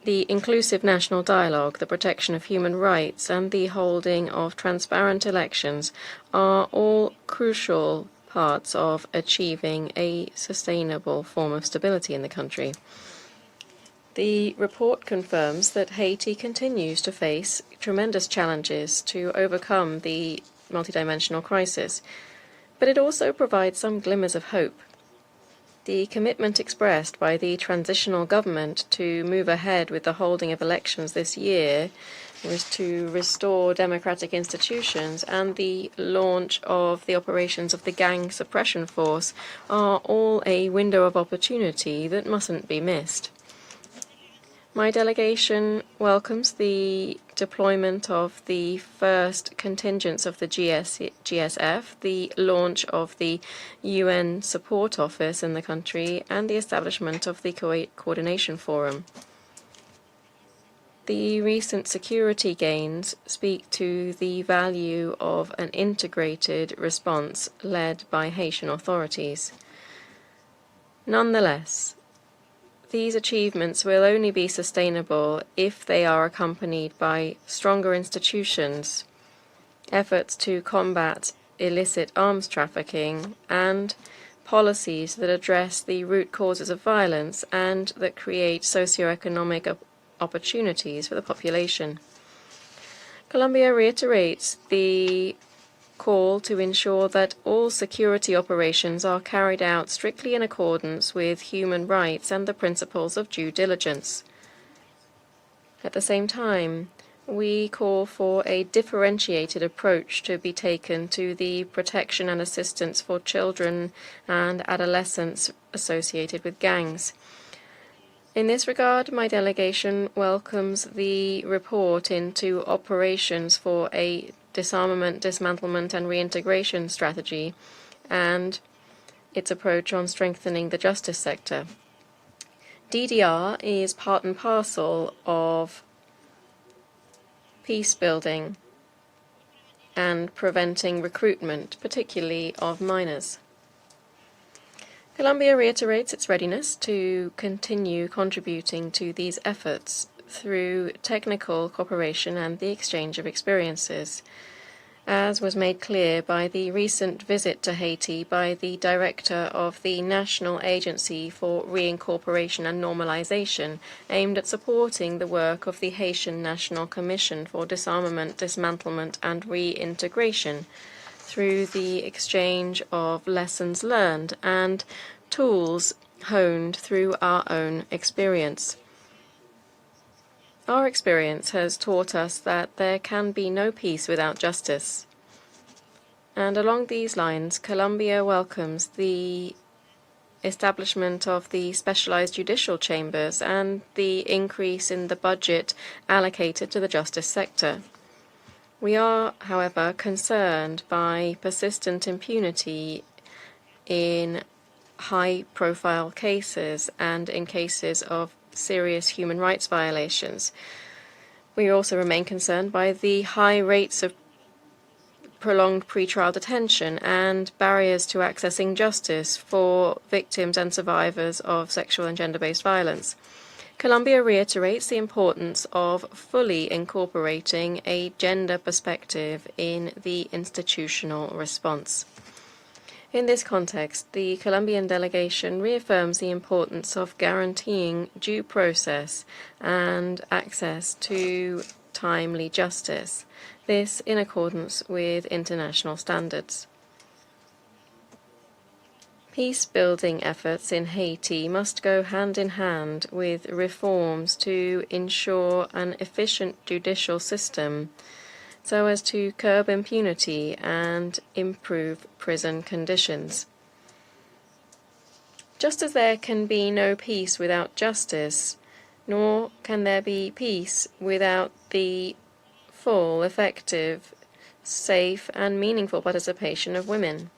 The inclusive national dialogue, the protection of human rights, and the holding of transparent elections are all crucial parts of achieving a sustainable form of stability in the country. The report confirms that Haiti continues to face tremendous challenges to overcome the multidimensional crisis, but it also provides some glimmers of hope. The commitment expressed by the transitional government to move ahead with the holding of elections this year was to restore democratic institutions, and the launch of the operations of the Gang Suppression Force are all a window of opportunity that mustn't be missed. My delegation welcomes the deployment of the first contingents of the GSF, the launch of the UN Support Office in the country, and the establishment of the Kuwait Coordination Forum. The recent security gains speak to the value of an integrated response led by Haitian authorities. Nonetheless, these achievements will only be sustainable if they are accompanied by stronger institutions, efforts to combat illicit arms trafficking, and policies that address the root causes of violence and that create socioeconomic opportunities for the population. Colombia reiterates the call to ensure that all security operations are carried out strictly in accordance with human rights and the principles of due diligence. At the same time, we call for a differentiated approach to be taken to the protection and assistance for children and adolescents associated with gangs. In this regard, my delegation welcomes the report into operations for a disarmament, dismantlement, and reintegration strategy and its approach on strengthening the justice sector. DDR is part and parcel of peace building and preventing recruitment, particularly of minors. Colombia reiterates its readiness to continue contributing to these efforts through technical cooperation and the exchange of experiences, as was made clear by the recent visit to Haiti by the director of the National Agency for Reincorporation and Normalization, aimed at supporting the work of the Haitian National Commission for Disarmament, Dismantlement and Reintegration through the exchange of lessons learned and tools honed through our own experience. Our experience has taught us that there can be no peace without justice. And along these lines, Colombia welcomes the establishment of the specialized judicial chambers and the increase in the budget allocated to the justice sector. We are, however, concerned by persistent impunity in high-profile cases and in cases of serious human rights violations. We also remain concerned by the high rates of prolonged pretrial detention and barriers to accessing justice for victims and survivors of sexual and gender-based violence. Colombia reiterates the importance of fully incorporating a gender perspective in the institutional response. In this context, the Colombian delegation reaffirms the importance of guaranteeing due process and access to timely justice, this in accordance with international standards. Peace-building efforts in Haiti must go hand in hand with reforms to ensure an efficient judicial system so as to curb impunity and improve prison conditions. Just as there can be no peace without justice, nor can there be peace without the full, effective, safe, and meaningful participation of women.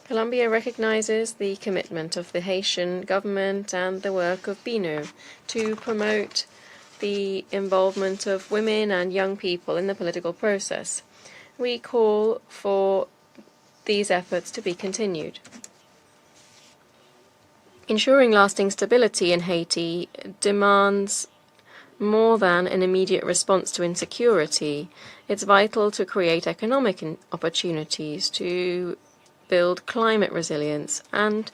Colombia recognizes the commitment of the Haitian government and the work of BINUH to promote the involvement of women and young people in the political process. We call for these efforts to be continued. Ensuring lasting stability in Haiti demands more than an immediate response to insecurity. It's vital to create economic opportunities, to build climate resilience, and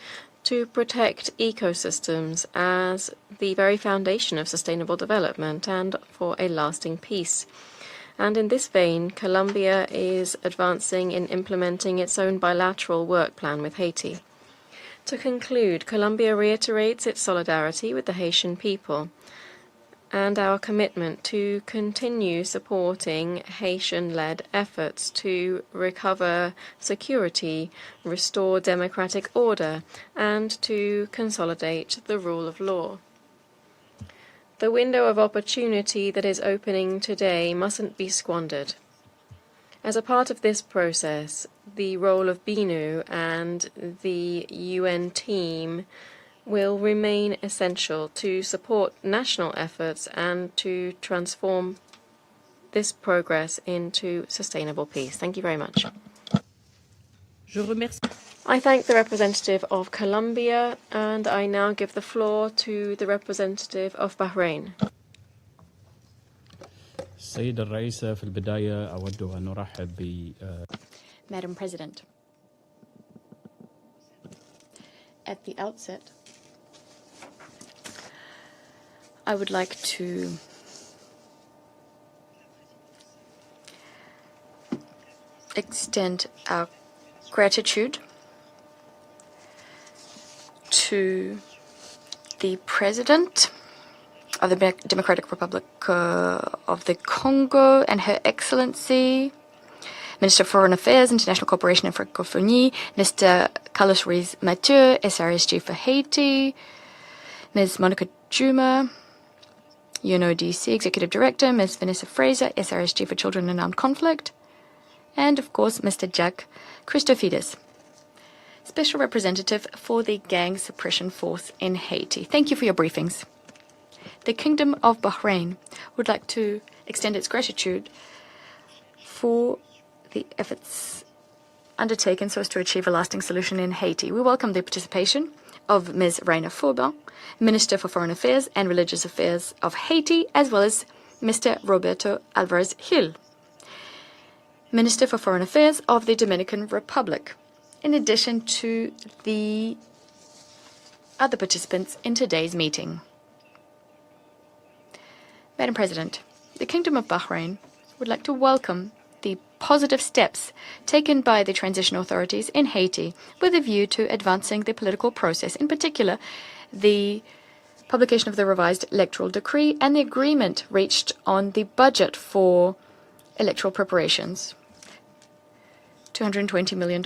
to protect ecosystems as the very foundation of sustainable development and for a lasting peace. And in this vein, Colombia is advancing in implementing its own bilateral work plan with Haiti. To conclude, Colombia reiterates its solidarity with the Haitian people and our commitment to continue supporting Haitian-led efforts to recover security, restore democratic order, and to consolidate the rule of law. The window of opportunity that is opening today mustn't be squandered. As a part of this process, the role of BINUH and the UN team will remain essential to support national efforts and to transform this progress into sustainable peace. Thank you very much. I thank the representative of Colombia, and I now give the floor to the representative of Bahrain. السيدة الرئيسة في البداية أود أن أرحب ب Madam President, at the outset, I would like to extend our gratitude to the President of the Democratic Republic of the Congo, and Her Excellency, Minister of Foreign Affairs, International Cooperation and Francophonie, Mr. Carlos Ruiz Mathieu, SRSG for Haiti, Ms. Monica Juma, UNODC Executive Director, Ms. Vanessa Fraser, SRSG for Children in Armed Conflict, and of course, Mr. Jack Christofides, Special Representative for the Gang Suppression Force in Haiti. Thank you for your briefings. The Kingdom of Bahrain would like to extend its gratitude for the efforts undertaken so as to achieve a lasting solution in Haiti. We welcome the participation of Ms. Raina Fourban, Minister for Foreign Affairs and Religious Affairs of Haiti, as well as Mr. Roberto Alvarez Gil, Minister for Foreign Affairs of the Dominican Republic, in addition to the other participants in today's meeting. Madam President, the Kingdom of Bahrain would like to welcome the positive steps taken by the transition authorities in Haiti with a view to advancing the political process, in particular the publication of the revised electoral decree and the agreement reached on the budget for electoral preparations, $220 million.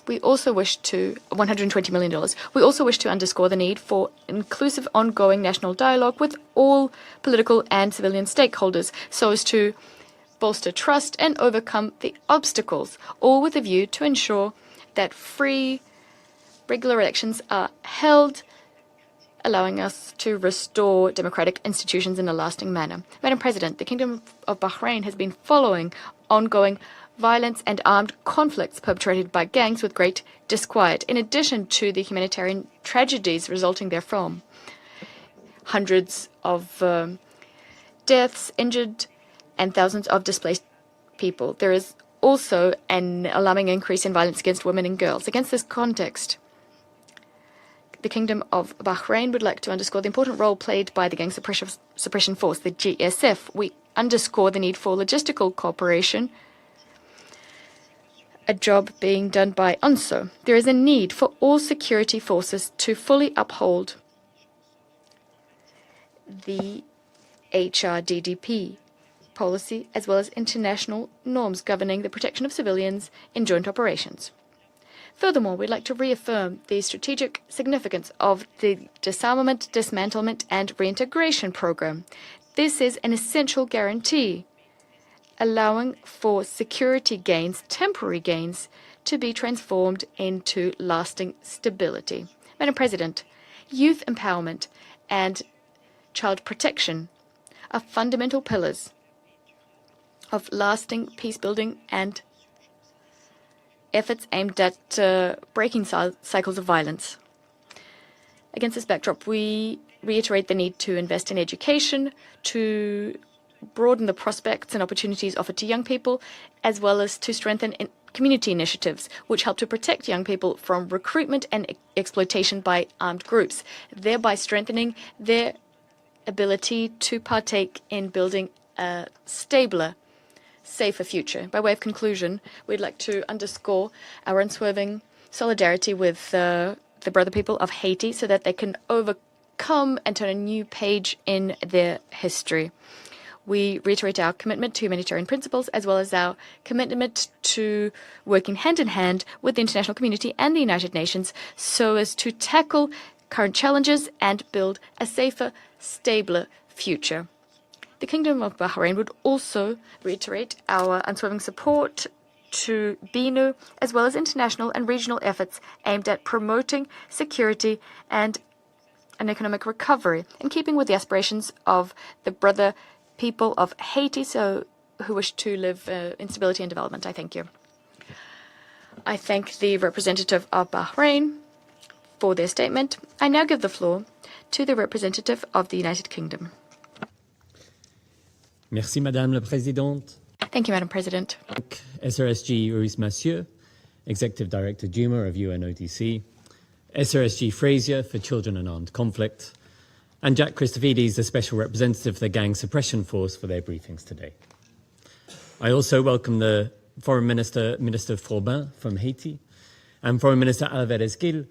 We also wish to $120 million. We also wish to underscore the need for inclusive, ongoing national dialogue with all political and civilian stakeholders so as to bolster trust and overcome the obstacles, all with a view to ensure that free, regular elections are held, allowing us to restore democratic institutions in a lasting manner. Madam President, the Kingdom of Bahrain has been following ongoing violence and armed conflicts perpetrated by gangs with great disquiet, in addition to the humanitarian tragedies resulting therefrom. Hundreds of deaths, injured, and thousands of displaced people. There is also an alarming increase in violence against women and girls. Against this context, the Kingdom of Bahrain would like to underscore the important role played by the Gang Suppression Force, the GSF. We underscore the need for logistical cooperation, a job being done by UNSO. There is a need for all security forces to fully uphold the HRDDP policy as well as international norms governing the protection of civilians in joint operations. Furthermore, we'd like to reaffirm the strategic significance of the disarmament, dismantlement, and reintegration program. This is an essential guarantee, allowing for security gains, temporary gains, to be transformed into lasting stability. Madam President, youth empowerment and child protection are fundamental pillars of lasting peace building and efforts aimed at breaking cycles of violence. Against this backdrop, we reiterate the need to invest in education, to broaden the prospects and opportunities offered to young people, as well as to strengthen community initiatives which help to protect young people from recruitment and exploitation by armed groups, thereby strengthening their ability to partake in building a stabler, safer future. By way of conclusion, we'd like to underscore our unswerving solidarity with the brother people of Haiti so that they can overcome and turn a new page in their history. We reiterate our commitment to humanitarian principles as well as our commitment to working hand in hand with the international community and the United Nations so as to tackle current challenges and build a safer, stabler future. The Kingdom of Bahrain would also reiterate our unswerving support to BINUH as well as international and regional efforts aimed at promoting security and an economic recovery, in keeping with the aspirations of the brother people of Haiti who wish to live in stability and development. I thank you. I thank the representative of Bahrain for their statement. I now give the floor to the representative of the United Kingdom. Merci, Madame la Présidente. Thank you, Madam President. SRSG Ruiz Mathieu, Executive Director Juma of UNODC, SRSG Fraser for Children in Armed Conflict, and Jack Christofides, the Special Representative for the Gang Suppression Force, for their briefings today. I also welcome the Foreign Minister, Minister Fourban from Haiti, and Foreign Minister Alvarez Gil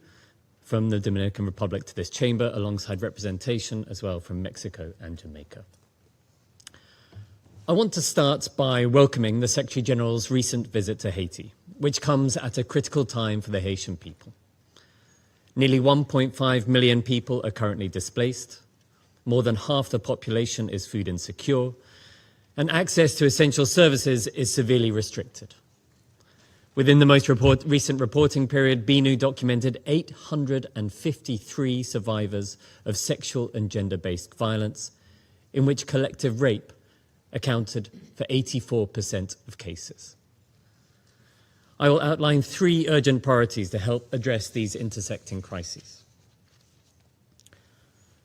from the Dominican Republic to this chamber, alongside representation as well from Mexico and Jamaica. I want to start by welcoming the Secretary General's recent visit to Haiti, which comes at a critical time for the Haitian people. Nearly 1.5 million people are currently displaced. More than half the population is food insecure, and access to essential services is severely restricted. Within the most recent reporting period, BINUH documented 853 survivors of sexual and gender-based violence, in which collective rape accounted for 84% of cases. I will outline 3 urgent priorities to help address these intersecting crises.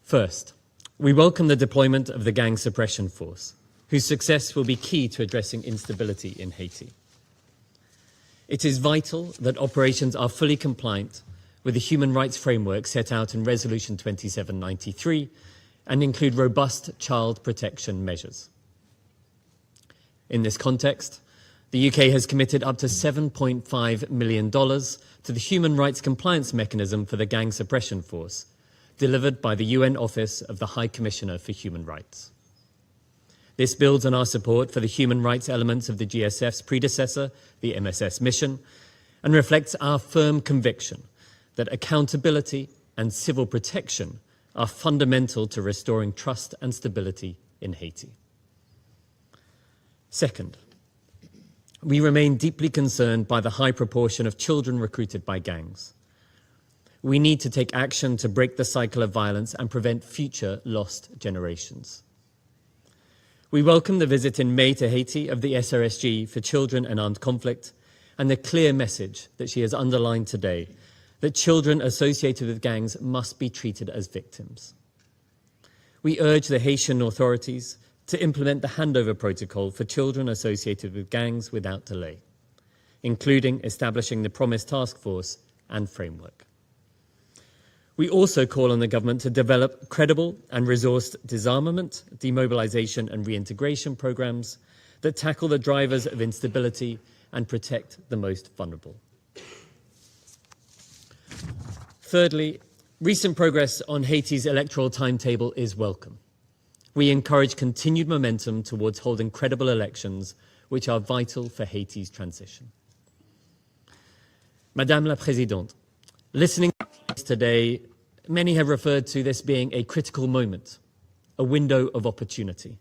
First, we welcome the deployment of the Gang Suppression Force, whose success will be key to addressing instability in Haiti. It is vital that operations are fully compliant with the human rights framework set out in Resolution 2793 and include robust child protection measures. In this context, the UK has committed up to $7.5 million to the Human Rights Compliance Mechanism for the Gang Suppression Force, delivered by the UN Office of the High Commissioner for Human Rights. This builds on our support for the human rights elements of the GSF's predecessor, the MSS mission, and reflects our firm conviction that accountability and civil protection are fundamental to restoring trust and stability in Haiti. Second, we remain deeply concerned by the high proportion of children recruited by gangs. We need to take action to break the cycle of violence and prevent future lost generations. We welcome the visit in May to Haiti of the SRSG for Children and Armed Conflict and the clear message that she has underlined today that children associated with gangs must be treated as victims. We urge the Haitian authorities to implement the handover protocol for children associated with gangs without delay, including establishing the promised task force and framework. We also call on the government to develop credible and resourced disarmament, demobilization and reintegration programs that tackle the drivers of instability and protect the most vulnerable. Thirdly, recent progress on Haiti's electoral timetable is welcome. We encourage continued momentum towards holding credible elections, which are vital for Haiti's transition. Madame la Présidente, listening today, many have referred to this being a critical moment, a window of opportunity.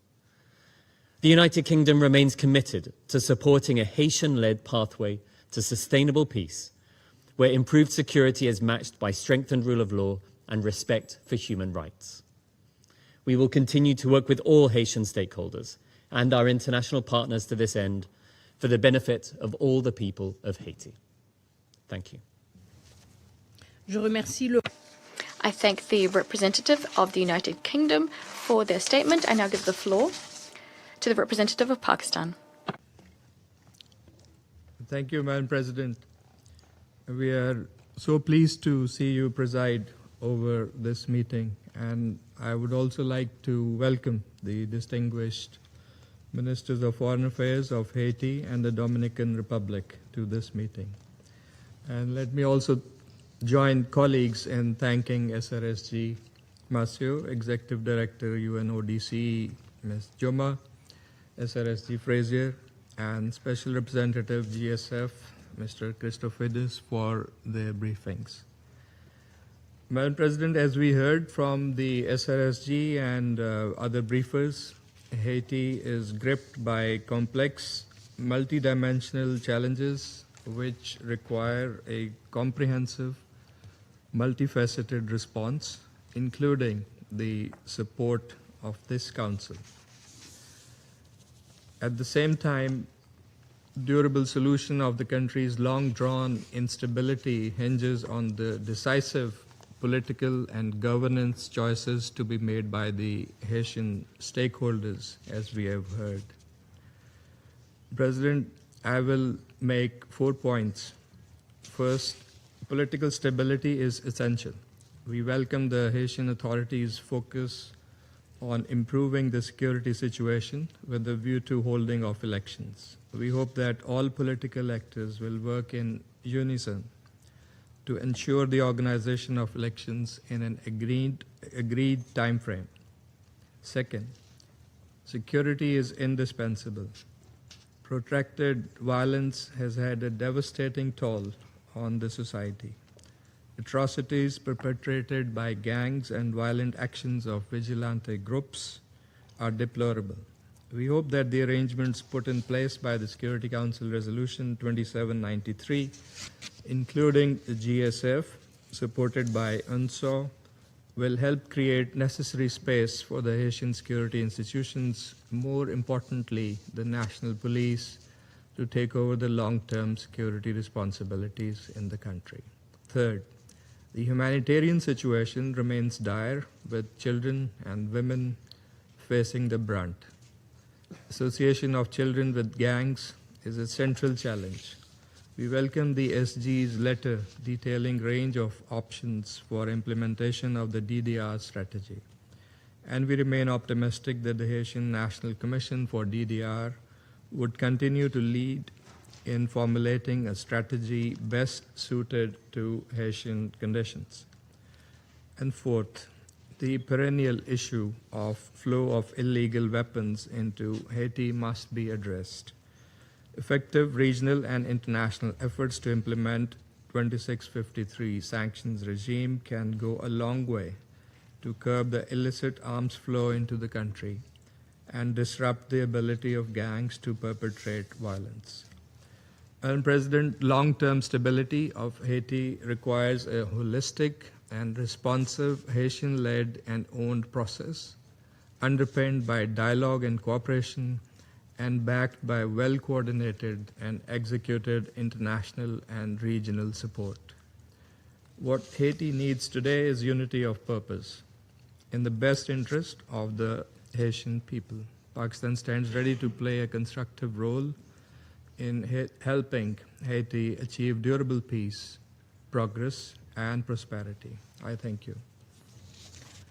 The United Kingdom remains committed to supporting a Haitian-led pathway to sustainable peace, where improved security is matched by strengthened rule of law and respect for human rights. We will continue to work with all Haitian stakeholders and our international partners to this end for the benefit of all the people of Haiti. Thank you. I thank the representative of the United Kingdom for their statement. I now give the floor to the representative of Pakistan. Thank you, Madam President. We are so pleased to see you preside over this meeting, and I would also like to welcome the distinguished Ministers of Foreign Affairs of Haiti and the Dominican Republic to this meeting. And let me also join colleagues in thanking SRSG Masio, Executive Director, UNODC, Ms. Juma, SRSG Frazier, and Special Representative GSF, Mr. Christophides, for their briefings. Madam President, as we heard from the SRSG and other briefers, Haiti is gripped by complex, multidimensional challenges which require a comprehensive, multifaceted response, including the support of this Council. At the same time, durable solution of the country's long-drawn instability hinges on the decisive political and governance choices to be made by the Haitian stakeholders, as we have heard. President, I will make 4 points. First, political stability is essential. We welcome the Haitian authorities' focus on improving the security situation with a view to holding of elections. We hope that all political actors will work in unison to ensure the organization of elections in an agreed time frame. Second, security is indispensable. Protracted violence has had a devastating toll on the society. Atrocities perpetrated by gangs and violent actions of vigilante groups are deplorable. We hope that the arrangements put in place by the Security Council Resolution 2793, including the GSF, supported by UNSO, will help create necessary space for the Haitian security institutions, more importantly, the National Police, to take over the long-term security responsibilities in the country. Third, the humanitarian situation remains dire, with children and women facing the brunt. Association of children with gangs is a central challenge. We welcome the SG's letter detailing range of options for implementation of the DDR strategy. And we remain optimistic that the Haitian National Commission for DDR would continue to lead in formulating a strategy best suited to Haitian conditions. And fourth, the perennial issue of flow of illegal weapons into Haiti must be addressed. Effective regional and international efforts to implement 2653 sanctions regime can go a long way to curb the illicit arms flow into the country and disrupt the ability of gangs to perpetrate violence. Madam President, long-term stability of Haiti requires a holistic and responsive Haitian-led and owned process, underpinned by dialogue and cooperation, and backed by well-coordinated and executed international and regional support. What Haiti needs today is unity of purpose in the best interest of the Haitian people. Pakistan stands ready to play a constructive role in helping Haiti achieve durable peace, progress, and prosperity. I thank you.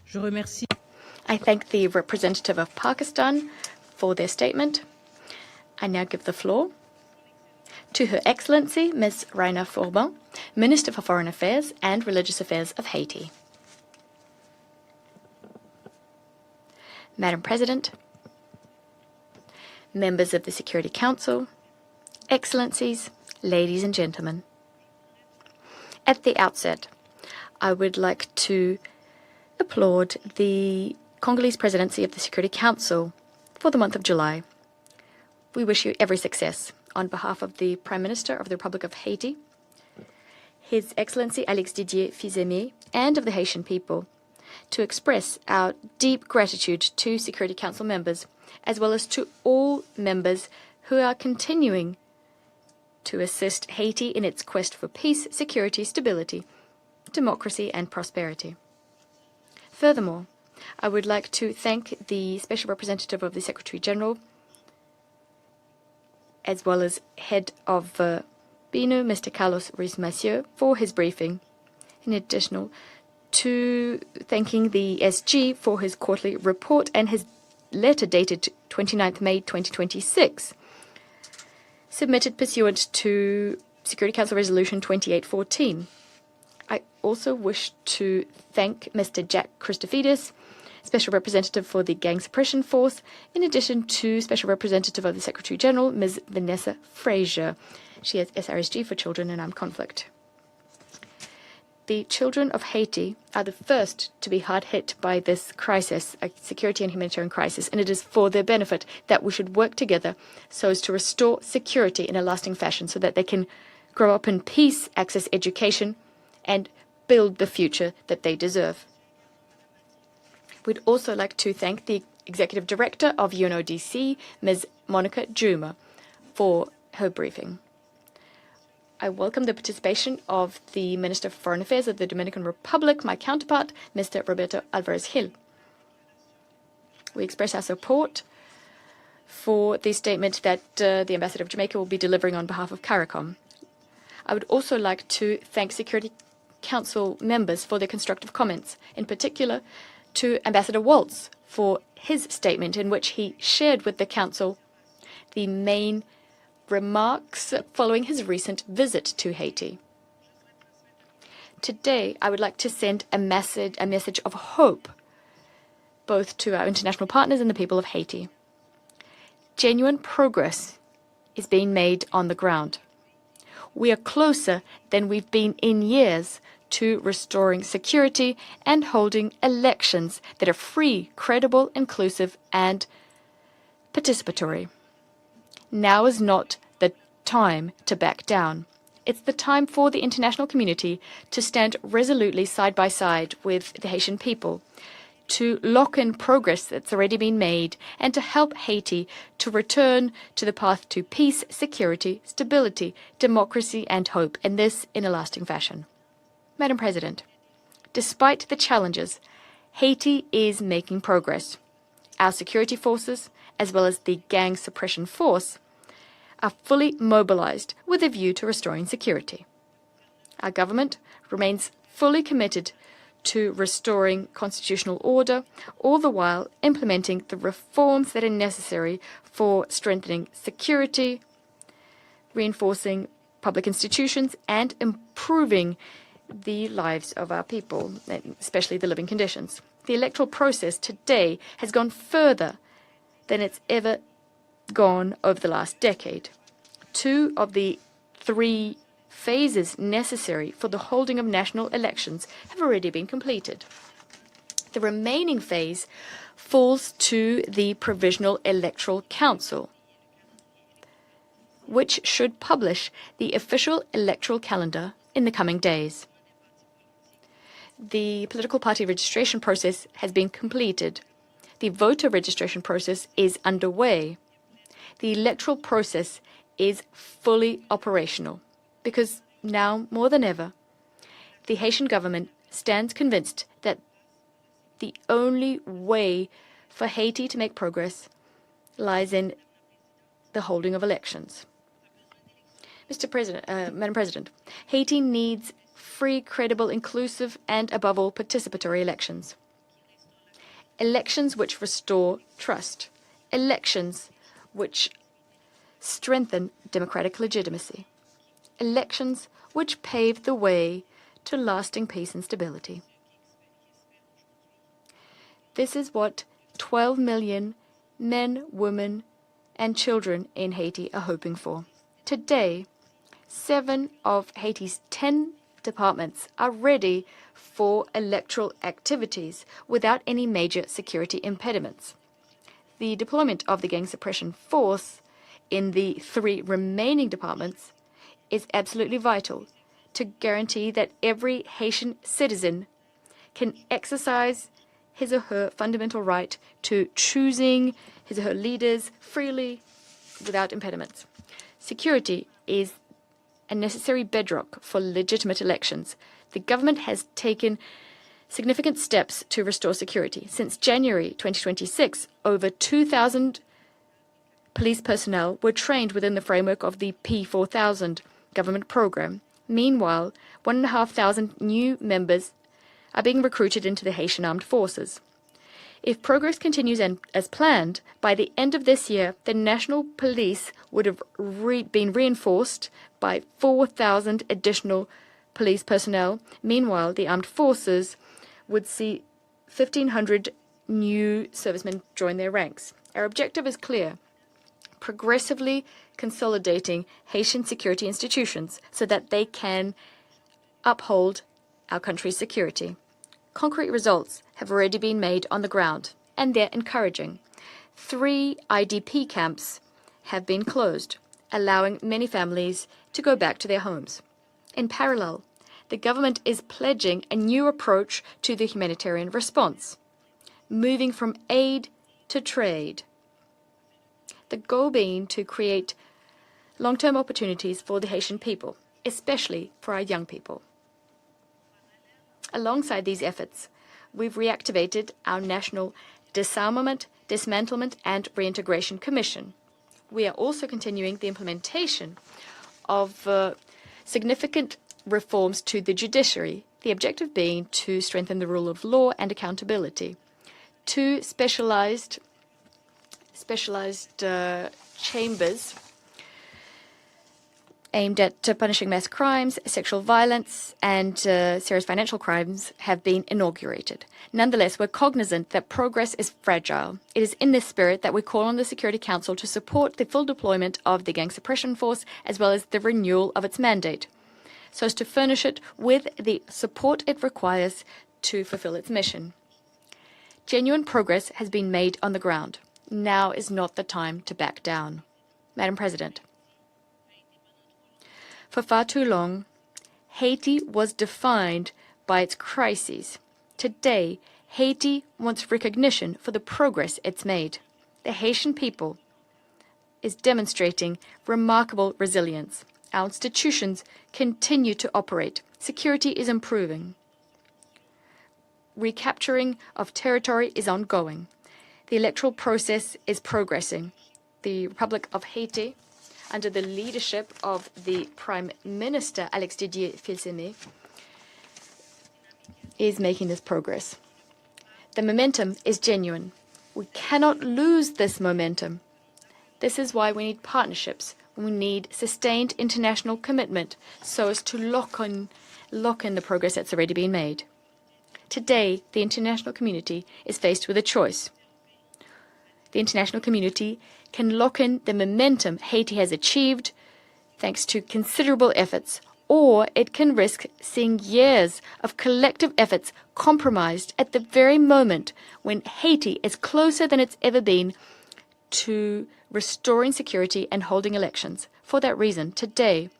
Je remercie. I thank the representative of Pakistan for their statement. I now give the floor to Her Excellency Ms. Raina Fourbin, Minister for Foreign Affairs and Religious Affairs of Haiti. Madam President, members of the Security Council, Excellencies, ladies and gentlemen. At the outset, I would like to applaud the Congolese presidency of the Security Council for the month of July. We wish you every success on behalf of the Prime Minister of the Republic of Haiti, His Excellency Alex Didier Fils-Aimé, and of the Haitian people, to express our deep gratitude to Security Council members, as well as to all members who are continuing to assist Haiti in its quest for peace, security, stability, democracy, and prosperity. Furthermore, I would like to thank the Special Representative of the Secretary General, as well as Head of BINUH, Mr. Carlos Ruiz-Massieu, for his briefing, in addition to thanking the SG for his quarterly report and his letter dated 29th May 2026, submitted pursuant to Security Council Resolution 2814. I also wish to thank Mr. Jack Christophidis, Special Representative for the Gang Suppression Force, in addition to Special Representative of the Secretary General, Ms. Vanessa Frazier. She is SRSG for Children in Armed Conflict. The children of Haiti are the first to be hard hit by this crisis, a security and humanitarian crisis, and it is for their benefit that we should work together so as to restore security in a lasting fashion so that they can grow up in peace, access education, and build the future that they deserve. We'd also like to thank the Executive Director of UNODC, Ms. Monica Juma, for her briefing. I welcome the participation of the Minister for Foreign Affairs of the Dominican Republic, my counterpart, Mr. Roberto Alvarez-Gil. We express our support for the statement that the Ambassador of Jamaica will be delivering on behalf of CARICOM. I would also like to thank Security Council members for their constructive comments, in particular to Ambassador Waltz for his statement in which he shared with the Council the main remarks following his recent visit to Haiti. Today, I would like to send a message of hope, both to our international partners and the people of Haiti. Genuine progress is being made on the ground. We are closer than we've been in years to restoring security and holding elections that are free, credible, inclusive, and participatory. Now is not the time to back down. It's the time for the international community to stand resolutely side by side with the Haitian people, to lock in progress that's already been made, and to help Haiti to return to the path to peace, security, stability, democracy, and hope, and this in a lasting fashion. Madam President, despite the challenges, Haiti is making progress. Our security forces, as well as the Gang Suppression Force, are fully mobilized with a view to restoring security. Our government remains fully committed to restoring constitutional order, all the while implementing the reforms that are necessary for strengthening security, reinforcing public institutions, and improving the lives of our people, especially the living conditions. The electoral process today has gone further than it's ever gone over the last decade. 2 of the 3 phases necessary for the holding of national elections have already been completed. The remaining phase falls to the Provisional Electoral Council, which should publish the official electoral calendar in the coming days. The political party registration process has been completed. The voter registration process is underway. The electoral process is fully operational because now, more than ever, the Haitian government stands convinced that the only way for Haiti to make progress lies in the holding of elections. Madam President, Haiti needs free, credible, inclusive, and above all, participatory elections. Elections which restore trust. Elections which strengthen democratic legitimacy. Elections which pave the way to lasting peace and stability. This is what 12 million men, women, and children in Haiti are hoping for. Today, 7 of Haiti's 10 departments are ready for electoral activities without any major security impediments. The deployment of the Gang Suppression Force in the 3 remaining departments is absolutely vital to guarantee that every Haitian citizen can exercise his or her fundamental right to choosing his or her leaders freely without impediments. Security is a necessary bedrock for legitimate elections. The government has taken significant steps to restore security. Since January 2026, over 2,000 police personnel were trained within the framework of the P4000 government program. Meanwhile, 1,500 new members are being recruited into the Haitian Armed Forces. If progress continues as planned, by the end of this year, the National Police would have been reinforced by 4,000 additional police personnel. Meanwhile, the armed forces would see 1,500 new servicemen join their ranks. Our objective is clear: progressively consolidating Haitian security institutions so that they can uphold our country's security. Concrete results have already been made on the ground, and they're encouraging. 3 IDP camps have been closed, allowing many families to go back to their homes. In parallel, the government is pledging a new approach to the humanitarian response, moving from aid to trade. The goal being to create long-term opportunities for the Haitian people, especially for our young people. Alongside these efforts, we've reactivated our National Disarmament, Dismantlement, and Reintegration Commission. We are also continuing the implementation of significant reforms to the judiciary, the objective being to strengthen the rule of law and accountability. 2 specialized chambers aimed at punishing mass crimes, sexual violence, and serious financial crimes have been inaugurated. Nonetheless, we're cognizant that progress is fragile. It is in this spirit that we call on the Security Council to support the full deployment of the Gang Suppression Force, as well as the renewal of its mandate, so as to furnish it with the support it requires to fulfill its mission. Genuine progress has been made on the ground. Now is not the time to back down. Madam President, for far too long, Haiti was defined by its crises. Today, Haiti wants recognition for the progress it's made. The Haitian people is demonstrating remarkable resilience. Our institutions continue to operate. Security is improving. Recapturing of territory is ongoing. The electoral process is progressing. The Republic of Haiti, under the leadership of the Prime Minister Alex Didier Filsemé, is making this progress. The momentum is genuine. We cannot lose this momentum. This is why we need partnerships. We need sustained international commitment so as to lock in the progress that's already been made. Today, the international community is faced with a choice. The international community can lock in the momentum Haiti has achieved thanks to considerable efforts, or it can risk seeing years of collective efforts compromised at the very moment when Haiti is closer than it's ever been to restoring security and holding elections. For that reason, today,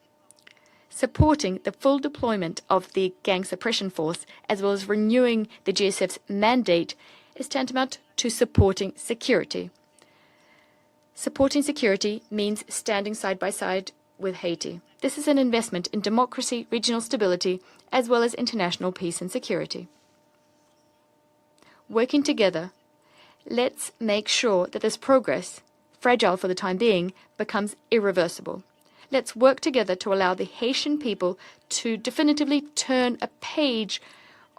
supporting the full deployment of the Gang Suppression Force, as well as renewing the GSF's mandate, is tantamount to supporting security. Supporting security means standing side by side with Haiti. This is an investment in democracy, regional stability, as well as international peace and security. Working together, let's make sure that this progress, fragile for the time being, becomes irreversible. Let's work together to allow the Haitian people to definitively turn a page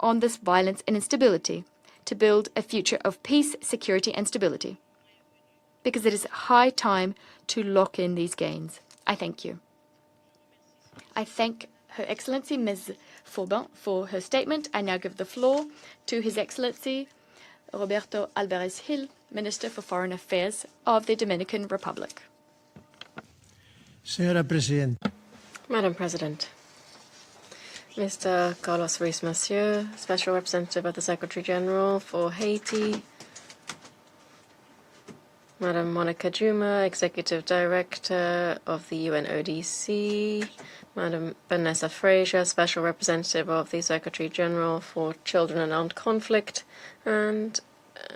on this violence and instability, to build a future of peace, security, and stability. Because it is high time to lock in these gains. I thank you. I thank Her Excellency Ms. Faubin for her statement. I now give the floor to His Excellency Roberto Alvarez Gil, Minister for Foreign Affairs of the Dominican Republic. Señora Presidenta. Madam President, Mr. Carlos Ruiz Massieu, Special Representative of the Secretary General for Haiti, Madam Monica Juma, Executive Director of the UNODC, Madam Vanessa Frazier, Special Representative of the Secretary General for Children and Armed Conflict, and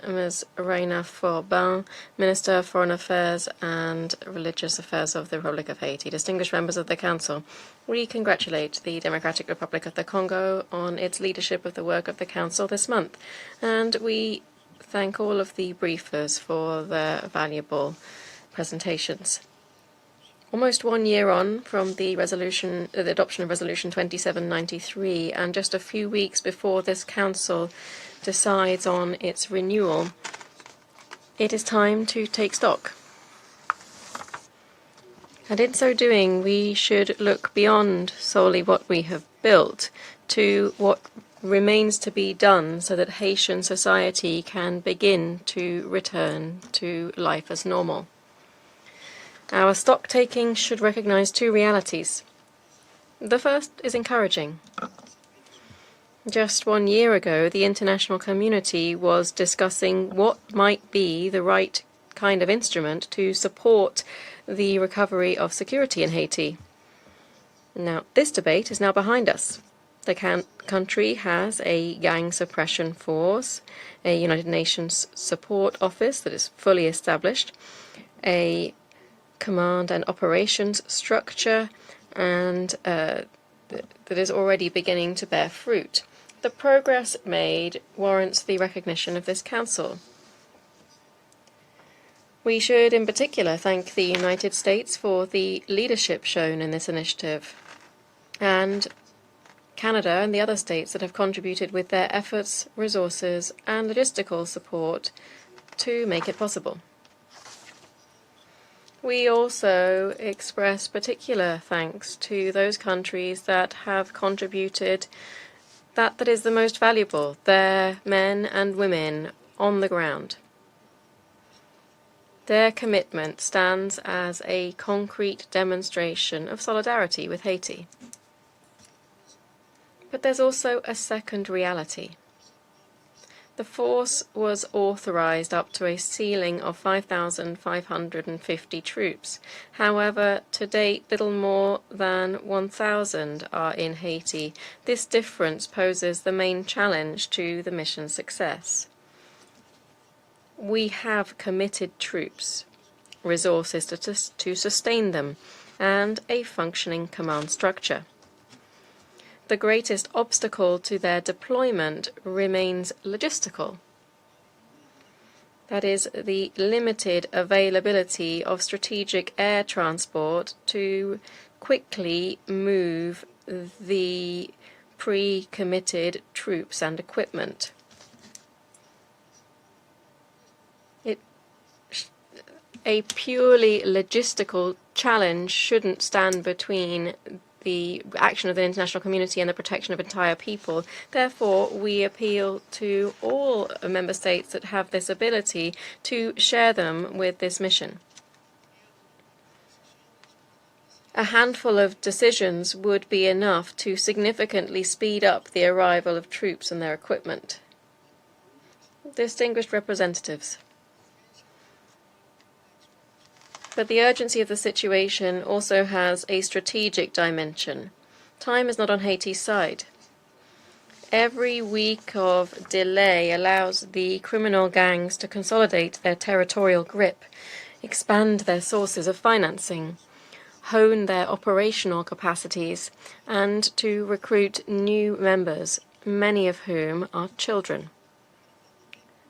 Ms. Reina Faubin, Minister of Foreign Affairs and Religious Affairs of the Republic of Haiti. Distinguished members of the Council, we congratulate the Democratic Republic of the Congo on its leadership of the work of the Council this month, and we thank all of the briefers for their valuable presentations. Almost 1 year on from the adoption of Resolution 2793, and just a few weeks before this Council decides on its renewal, it is time to take stock. And in so doing, we should look beyond solely what we have built to what remains to be done so that Haitian society can begin to return to life as normal. Our stock taking should recognize two realities. The first is encouraging. Just 1 year ago, the international community was discussing what might be the right kind of instrument to support the recovery of security in Haiti. Now, this debate is now behind us. The country has a gang suppression force, a United Nations support office that is fully established, a command and operations structure, and that is already beginning to bear fruit. The progress made warrants the recognition of this Council. We should in particular thank the United States for the leadership shown in this initiative, and Canada and the other states that have contributed with their efforts, resources, and logistical support to make it possible. We also express particular thanks to those countries that have contributed that is the most valuable, their men and women on the ground. Their commitment stands as a concrete demonstration of solidarity with Haiti. But there's also a second reality. The force was authorized up to a ceiling of 5,550 troops. However, to date, little more than 1,000 are in Haiti. This difference poses the main challenge to the mission's success. We have committed troops, resources to sustain them, and a functioning command structure. The greatest obstacle to their deployment remains logistical. That is, the limited availability of strategic air transport to quickly move the pre-committed troops and equipment. A purely logistical challenge shouldn't stand between the action of the international community and the protection of entire people. Therefore, we appeal to all member states that have this ability to share them with this mission. A handful of decisions would be enough to significantly speed up the arrival of troops and their equipment. Distinguished representatives, but the urgency of the situation also has a strategic dimension. Time is not on Haiti's side. Every week of delay allows the criminal gangs to consolidate their territorial grip, expand their sources of financing, hone their operational capacities, and to recruit new members, many of whom are children,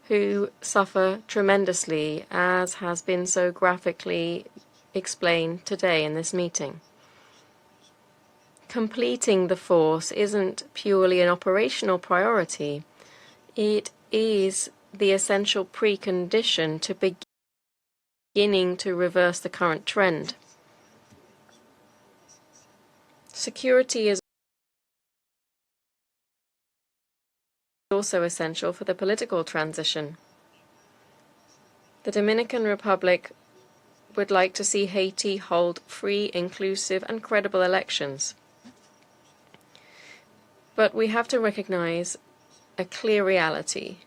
who suffer tremendously, as has been so graphically explained today in this meeting. Completing the force isn't purely an operational priority. It is the essential precondition to beginning to reverse the current trend. Security is also essential for the political transition. The Dominican Republic would like to see Haiti hold free, inclusive, and credible elections. But we have to recognize a clear reality.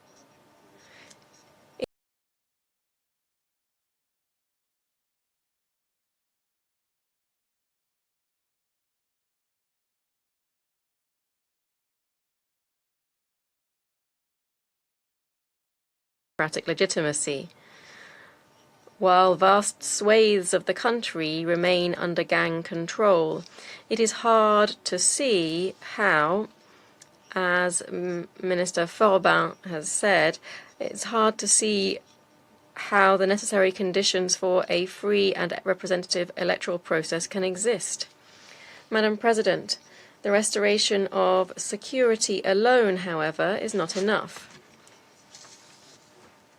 Democratic legitimacy. While vast swathes of the country remain under gang control, it is hard to see how, as Minister Forbin has said, it's hard to see how the necessary conditions for a free and representative electoral process can exist. Madam President, the restoration of security alone, however, is not enough.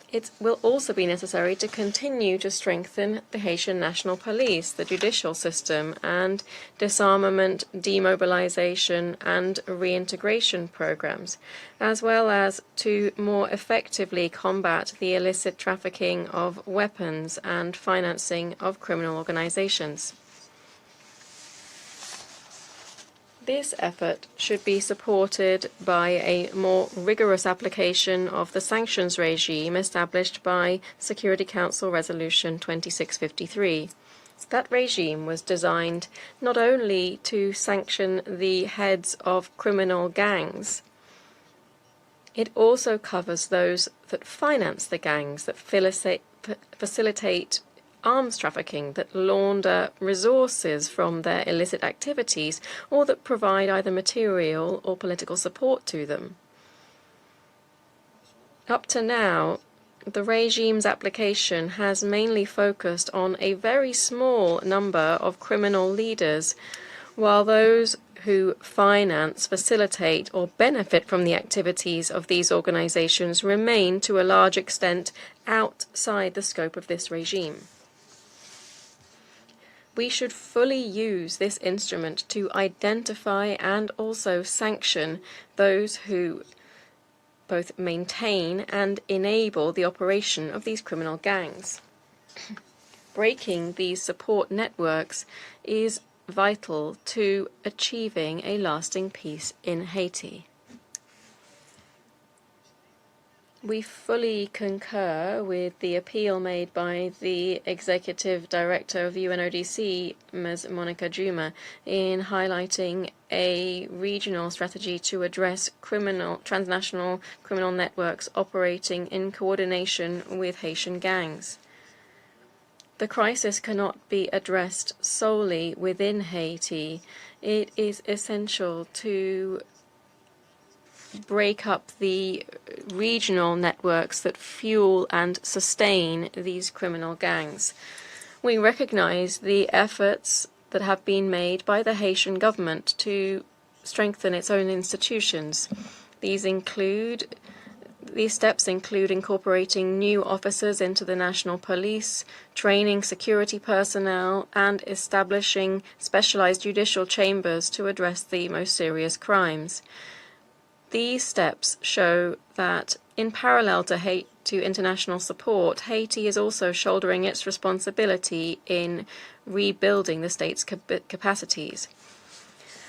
It will also be necessary to continue to strengthen the Haitian National Police, the judicial system, and disarmament, demobilization, and reintegration programs, as well as to more effectively combat the illicit trafficking of weapons and financing of criminal organizations. This effort should be supported by a more rigorous application of the sanctions regime established by Security Council Resolution 2653. That regime was designed not only to sanction the heads of criminal gangs, it also covers those that finance the gangs, that facilitate arms trafficking, that launder resources from their illicit activities, or that provide either material or political support to them. Up to now, the regime's application has mainly focused on a very small number of criminal leaders, while those who finance, facilitate, or benefit from the activities of these organizations remain to a large extent outside the scope of this regime. We should fully use this instrument to identify and also sanction those who both maintain and enable the operation of these criminal gangs. Breaking these support networks is vital to achieving a lasting peace in Haiti. We fully concur with the appeal made by the Executive Director of UNODC, Ms. Monica Juma, in highlighting a regional strategy to address transnational criminal networks operating in coordination with Haitian gangs. The crisis cannot be addressed solely within Haiti. It is essential to break up the regional networks that fuel and sustain these criminal gangs. We recognize the efforts that have been made by the Haitian government to strengthen its own institutions. These steps include incorporating new officers into the national police, training security personnel, and establishing specialized judicial chambers to address the most serious crimes. These steps show that, in parallel to international support, Haiti is also shouldering its responsibility in rebuilding the state's capacities.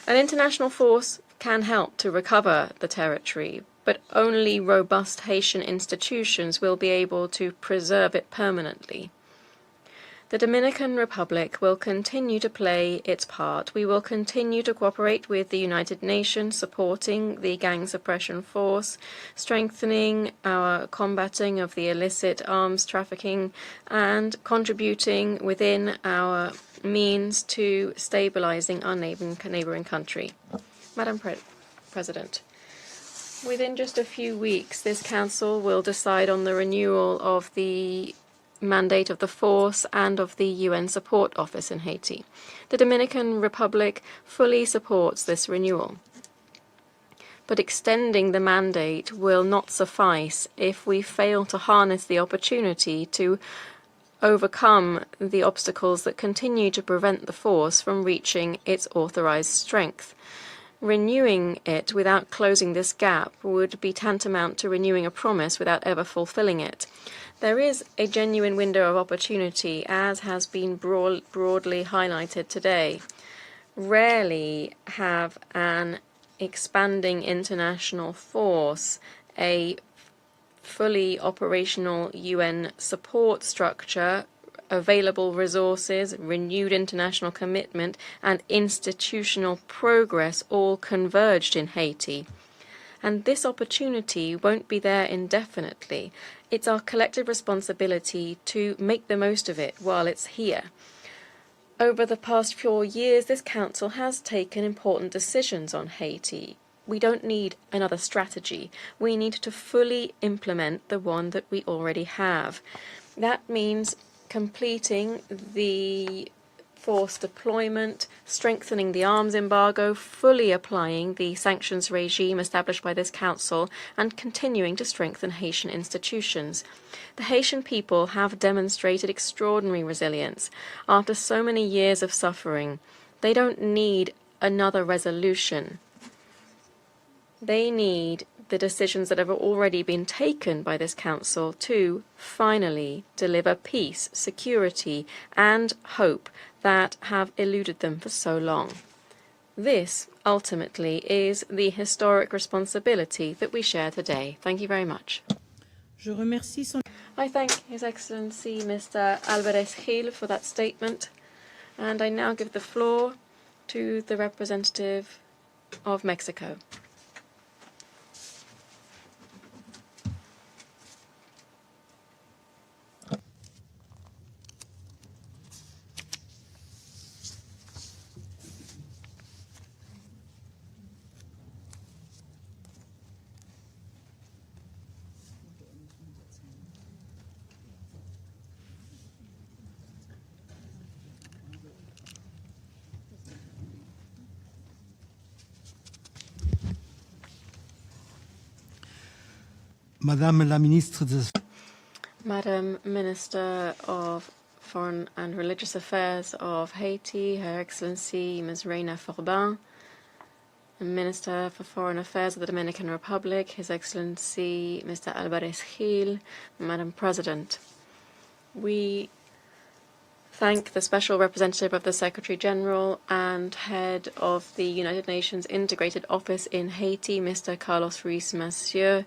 An international force can help to recover the territory, but only robust Haitian institutions will be able to preserve it permanently. The Dominican Republic will continue to play its part. We will continue to cooperate with the United Nations, supporting the Gang Suppression Force, strengthening our combating of the illicit arms trafficking, and contributing within our means to stabilizing our neighboring country. Madam President, within just a few weeks, this Council will decide on the renewal of the mandate of the force and of the UN Support Office in Haiti. The Dominican Republic fully supports this renewal. But extending the mandate will not suffice if we fail to harness the opportunity to overcome the obstacles that continue to prevent the force from reaching its authorized strength. Renewing it without closing this gap would be tantamount to renewing a promise without ever fulfilling it. There is a genuine window of opportunity, as has been broadly highlighted today. Rarely have an expanding international force, a fully operational UN support structure, available resources, renewed international commitment, and institutional progress all converged in Haiti. And this opportunity won't be there indefinitely. It's our collective responsibility to make the most of it while it's here. Over the past 4 years, this Council has taken important decisions on Haiti. We don't need another strategy. We need to fully implement the one that we already have. That means completing the force deployment, strengthening the arms embargo, fully applying the sanctions regime established by this Council, and continuing to strengthen Haitian institutions. The Haitian people have demonstrated extraordinary resilience. After so many years of suffering, they don't need another resolution. They need the decisions that have already been taken by this Council to finally deliver peace, security, and hope that have eluded them for so long. This, ultimately, is the historic responsibility that we share today. Thank you very much. I thank His Excellency Mr. Alvarez Gil for that statement, and I now give the floor to the representative of Mexico. Madame la Ministre Madam Minister of Foreign and Religious Affairs of Haiti, Her Excellency Ms. Reina Forbin, the Minister for Foreign Affairs of the Dominican Republic, His Excellency Mr. Alvarez Gil, Madam President. We thank the Special Representative of the Secretary General and Head of the United Nations Integrated Office in Haiti, Mr. Carlos Ruiz-Massieu,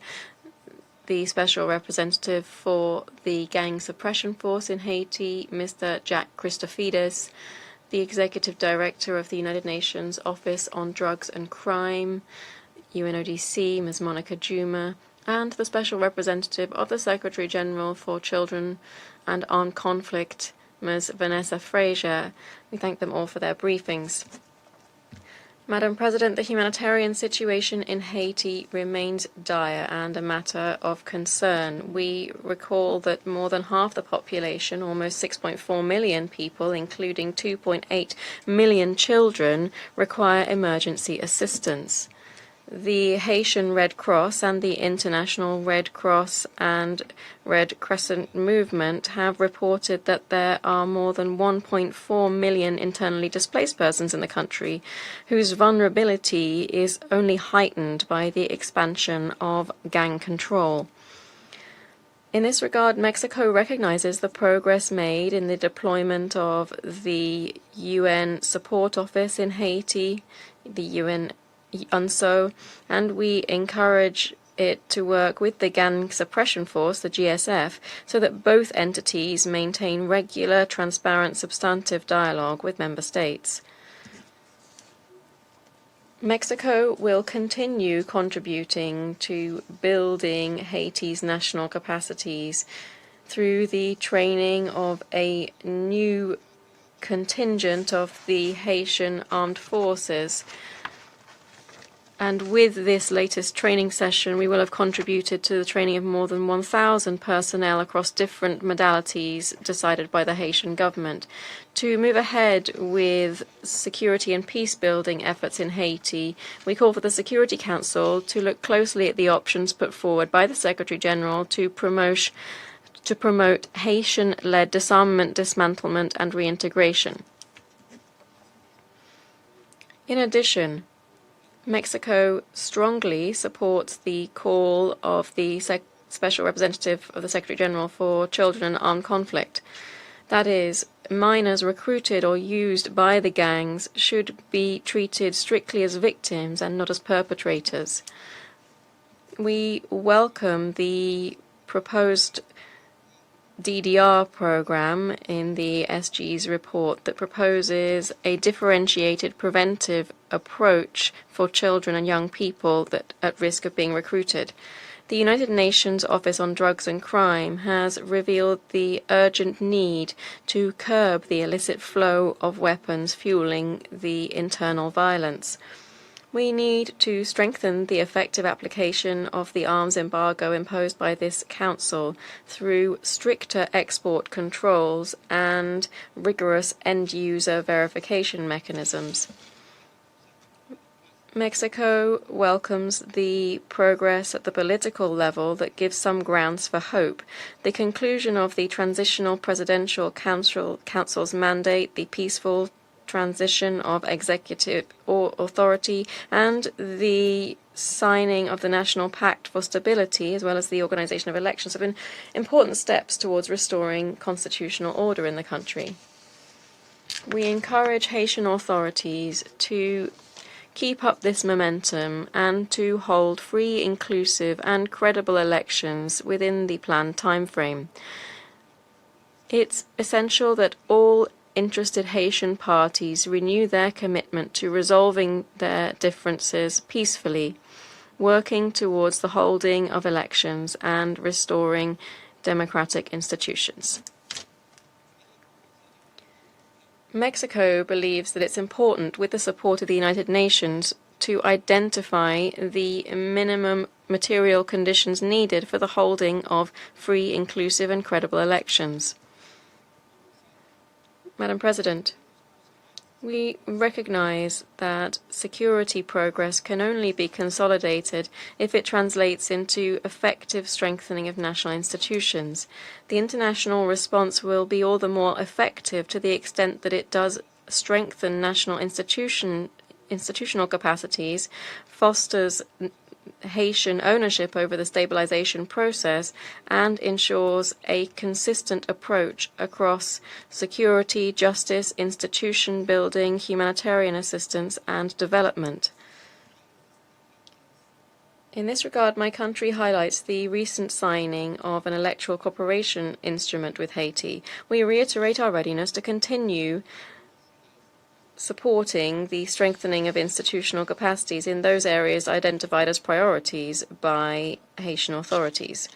the Special Representative for the Gang Suppression Force in Haiti, Mr. Jack Christofides, the Executive Director of the United Nations Office on Drugs and Crime, UNODC, Ms. Monica Juma, and the Special Representative of the Secretary General for Children and Armed Conflict, Ms. Vanessa Frazier. We thank them all for their briefings. Madam President, the humanitarian situation in Haiti remains dire and a matter of concern. We recall that more than half the population, almost 6.4 million people, including 2.8 million children, require emergency assistance. The Haitian Red Cross and the International Red Cross and Red Crescent Movement have reported that there are more than 1.4 million internally displaced persons in the country, whose vulnerability is only heightened by the expansion of gang control. In this regard, Mexico recognizes the progress made in the deployment of the UN Support Office in Haiti, the UNSO, and we encourage it to work with the Gang Suppression Force, the GSF, so that both entities maintain regular, transparent, substantive dialogue with member states. Mexico will continue contributing to building Haiti's national capacities through the training of a new contingent of the Haitian Armed Forces. And with this latest training session, we will have contributed to the training of more than 1,000 personnel across different modalities decided by the Haitian government. To move ahead with security and peace-building efforts in Haiti, we call for the Security Council to look closely at the options put forward by the Secretary General to promote Haitian-led disarmament, dismantlement, and reintegration. In addition, Mexico strongly supports the call of the Special Representative of the Secretary General for Children and Armed Conflict. That is, minors recruited or used by the gangs should be treated strictly as victims and not as perpetrators. We welcome the proposed DDR program in the SG's report that proposes a differentiated preventive approach for children and young people that at risk of being recruited. The United Nations Office on Drugs and Crime has revealed the urgent need to curb the illicit flow of weapons fueling the internal violence. We need to strengthen the effective application of the arms embargo imposed by this Council through stricter export controls and rigorous end-user verification mechanisms. Mexico welcomes the progress at the political level that gives some grounds for hope. The conclusion of the Transitional Presidential Council's mandate, the peaceful transition of executive authority, and the signing of the National Pact for Stability, as well as the organization of elections, have been important steps towards restoring constitutional order in the country. We encourage Haitian authorities to keep up this momentum and to hold free, inclusive, and credible elections within the planned timeframe. It's essential that all interested Haitian parties renew their commitment to resolving their differences peacefully, working towards the holding of elections and restoring democratic institutions. Mexico believes that it's important, with the support of the United Nations, to identify the minimum material conditions needed for the holding of free, inclusive, and credible elections. Madam President, We recognize that security progress can only be consolidated if it translates into effective strengthening of national institutions. The international response will be all the more effective to the extent that it does strengthen national institutional capacities, fosters Haitian ownership over the stabilization process, and ensures a consistent approach across security, justice, institution building, humanitarian assistance, and development. In this regard, my country highlights the recent signing of an electoral cooperation instrument with Haiti. We reiterate our readiness to continue supporting the strengthening of institutional capacities in those areas identified as priorities by Haitian authorities.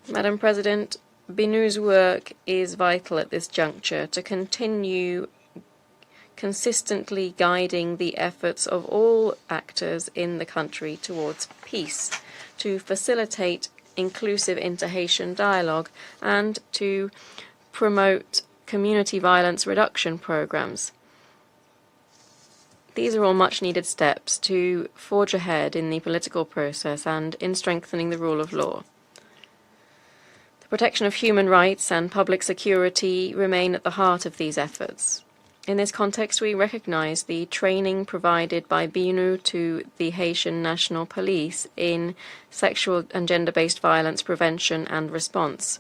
Madam President, BINUH's work is vital at this juncture to continue consistently guiding the efforts of all actors in the country towards peace, to facilitate inclusive inter-Haitian dialogue, and to promote community violence reduction programs. These are all much-needed steps to forge ahead in the political process and in strengthening the rule of law. The protection of human rights and public security remain at the heart of these efforts. In this context, we recognize the training provided by BINUH to the Haitian National Police in sexual and gender-based violence prevention and response.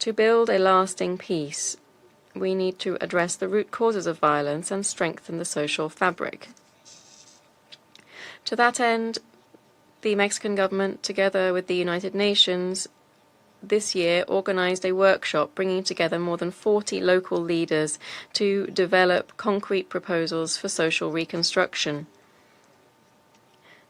To build a lasting peace, we need to address the root causes of violence and strengthen the social fabric. To that end, the Mexican government, together with the United Nations, this year organized a workshop bringing together more than 40 local leaders to develop concrete proposals for social reconstruction.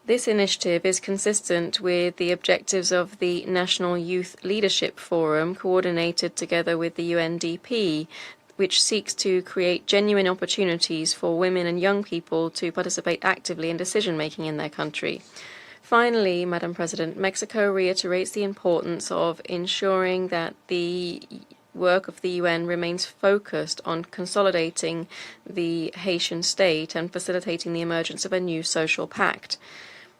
This initiative is consistent with the objectives of the National Youth Leadership Forum, coordinated together with the UNDP, which seeks to create genuine opportunities for women and young people to participate actively in decision-making in their country. Finally, Madam President, Mexico reiterates the importance of ensuring that the work of the UN remains focused on consolidating the Haitian state and facilitating the emergence of a new social pact,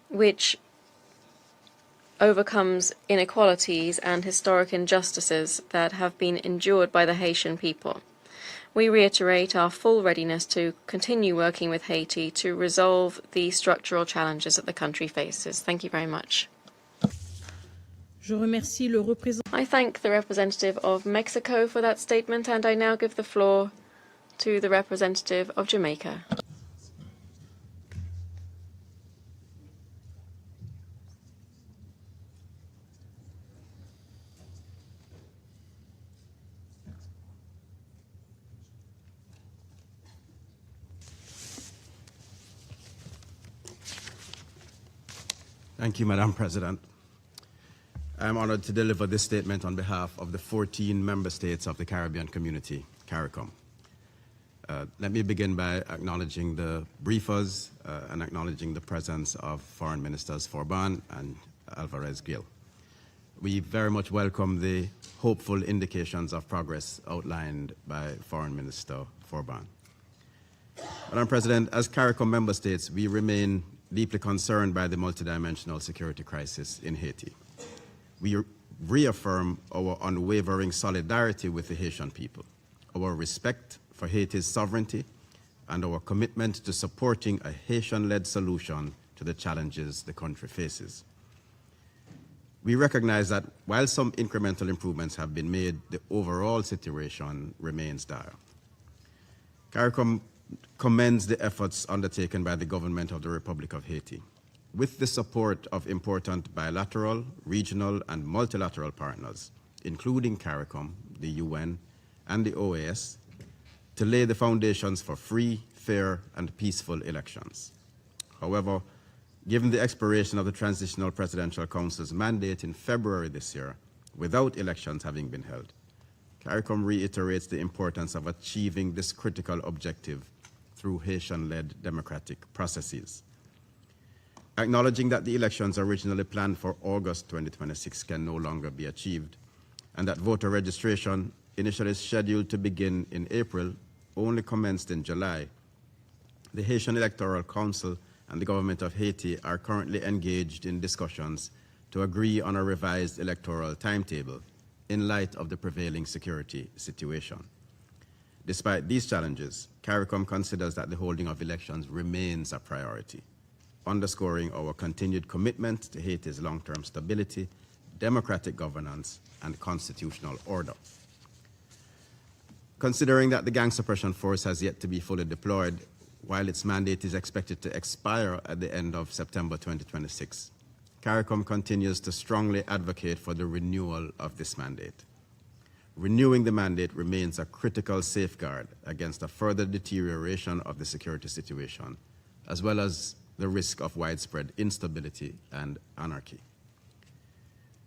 which overcomes inequalities and historic injustices that have been endured by the Haitian people. We reiterate our full readiness to continue working with Haiti to resolve the structural challenges that the country faces. Thank you very much. I thank the representative of Mexico for that statement, and I now give the floor to the representative of Jamaica. Thank you, Madam President. I am honored to deliver this statement on behalf of the 14 member states of the Caribbean Community, CARICOM. Let me begin by acknowledging the briefers and acknowledging the presence of Foreign Ministers Forban and Alvarez-Gil. We very much welcome the hopeful indications of progress outlined by Foreign Minister Forban. Madam President, as CARICOM member states, we remain deeply concerned by the multidimensional security crisis in Haiti. We reaffirm our unwavering solidarity with the Haitian people, our respect for Haiti's sovereignty, and our commitment to supporting a Haitian-led solution to the challenges the country faces. We recognize that while some incremental improvements have been made, the overall situation remains dire. CARICOM commends the efforts undertaken by the government of the Republic of Haiti, with the support of important bilateral, regional, and multilateral partners, including CARICOM, the UN, and the OAS, to lay the foundations for free, fair, and peaceful elections. However, given the expiration of the Transitional Presidential Council's mandate in February this year, without elections having been held, CARICOM reiterates the importance of achieving this critical objective through Haitian-led democratic processes. Acknowledging that the elections originally planned for August 2026 can no longer be achieved, and that voter registration initially scheduled to begin in April, only commenced in July. The Haitian Electoral Council and the government of Haiti are currently engaged in discussions to agree on a revised electoral timetable in light of the prevailing security situation. Despite these challenges, CARICOM considers that the holding of elections remains a priority, underscoring our continued commitment to Haiti's long-term stability, democratic governance, and constitutional order. Considering that the Gang Suppression Force has yet to be fully deployed, while its mandate is expected to expire at the end of September 2026, CARICOM continues to strongly advocate for the renewal of this mandate. Renewing the mandate remains a critical safeguard against a further deterioration of the security situation, as well as the risk of widespread instability and anarchy.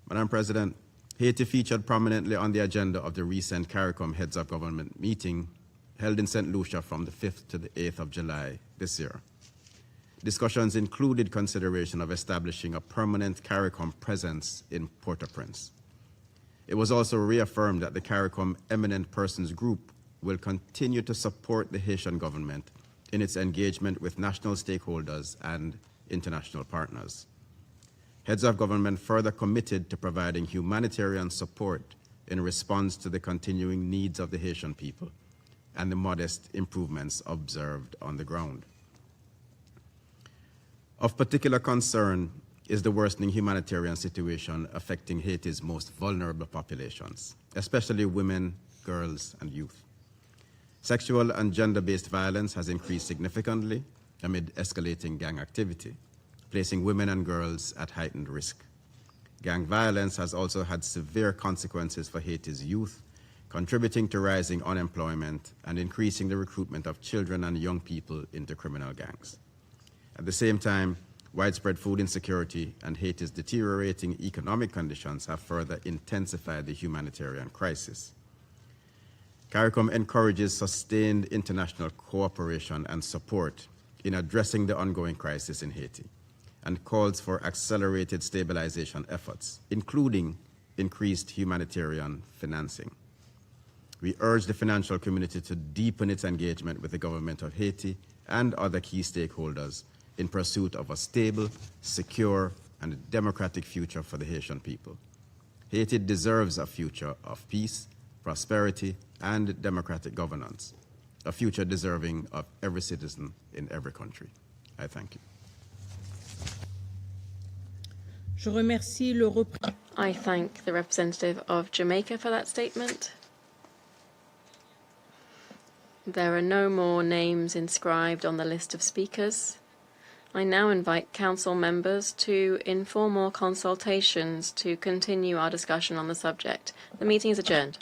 Madam President, Haiti featured prominently on the agenda of the recent CARICOM Heads of Government meeting held in St. Lucia from the 5th to the 8th of July this year. Discussions included consideration of establishing a permanent CARICOM presence in Port-au-Prince. It was also reaffirmed that the CARICOM Eminent Persons Group will continue to support the Haitian government in its engagement with national stakeholders and international partners. Heads of government further committed to providing humanitarian support in response to the continuing needs of the Haitian people and the modest improvements observed on the ground. Of particular concern is the worsening humanitarian situation affecting Haiti's most vulnerable populations, especially women, girls, and youth. Sexual and gender-based violence has increased significantly amid escalating gang activity, placing women and girls at heightened risk. Gang violence has also had severe consequences for Haiti's youth, contributing to rising unemployment and increasing the recruitment of children and young people into criminal gangs. At the same time, widespread food insecurity and Haiti's deteriorating economic conditions have further intensified the humanitarian crisis. CARICOM encourages sustained international cooperation and support in addressing the ongoing crisis in Haiti and calls for accelerated stabilization efforts, including increased humanitarian financing. We urge the financial community to deepen its engagement with the government of Haiti and other key stakeholders in pursuit of a stable, secure, and democratic future for the Haitian people. Haiti deserves a future of peace, prosperity, and democratic governance, a future deserving of every citizen in every country. I thank you. I thank the representative of Jamaica for that statement. There are no more names inscribed on the list of speakers. I now invite Council members to informal consultations to continue our discussion on the subject. The meeting is adjourned.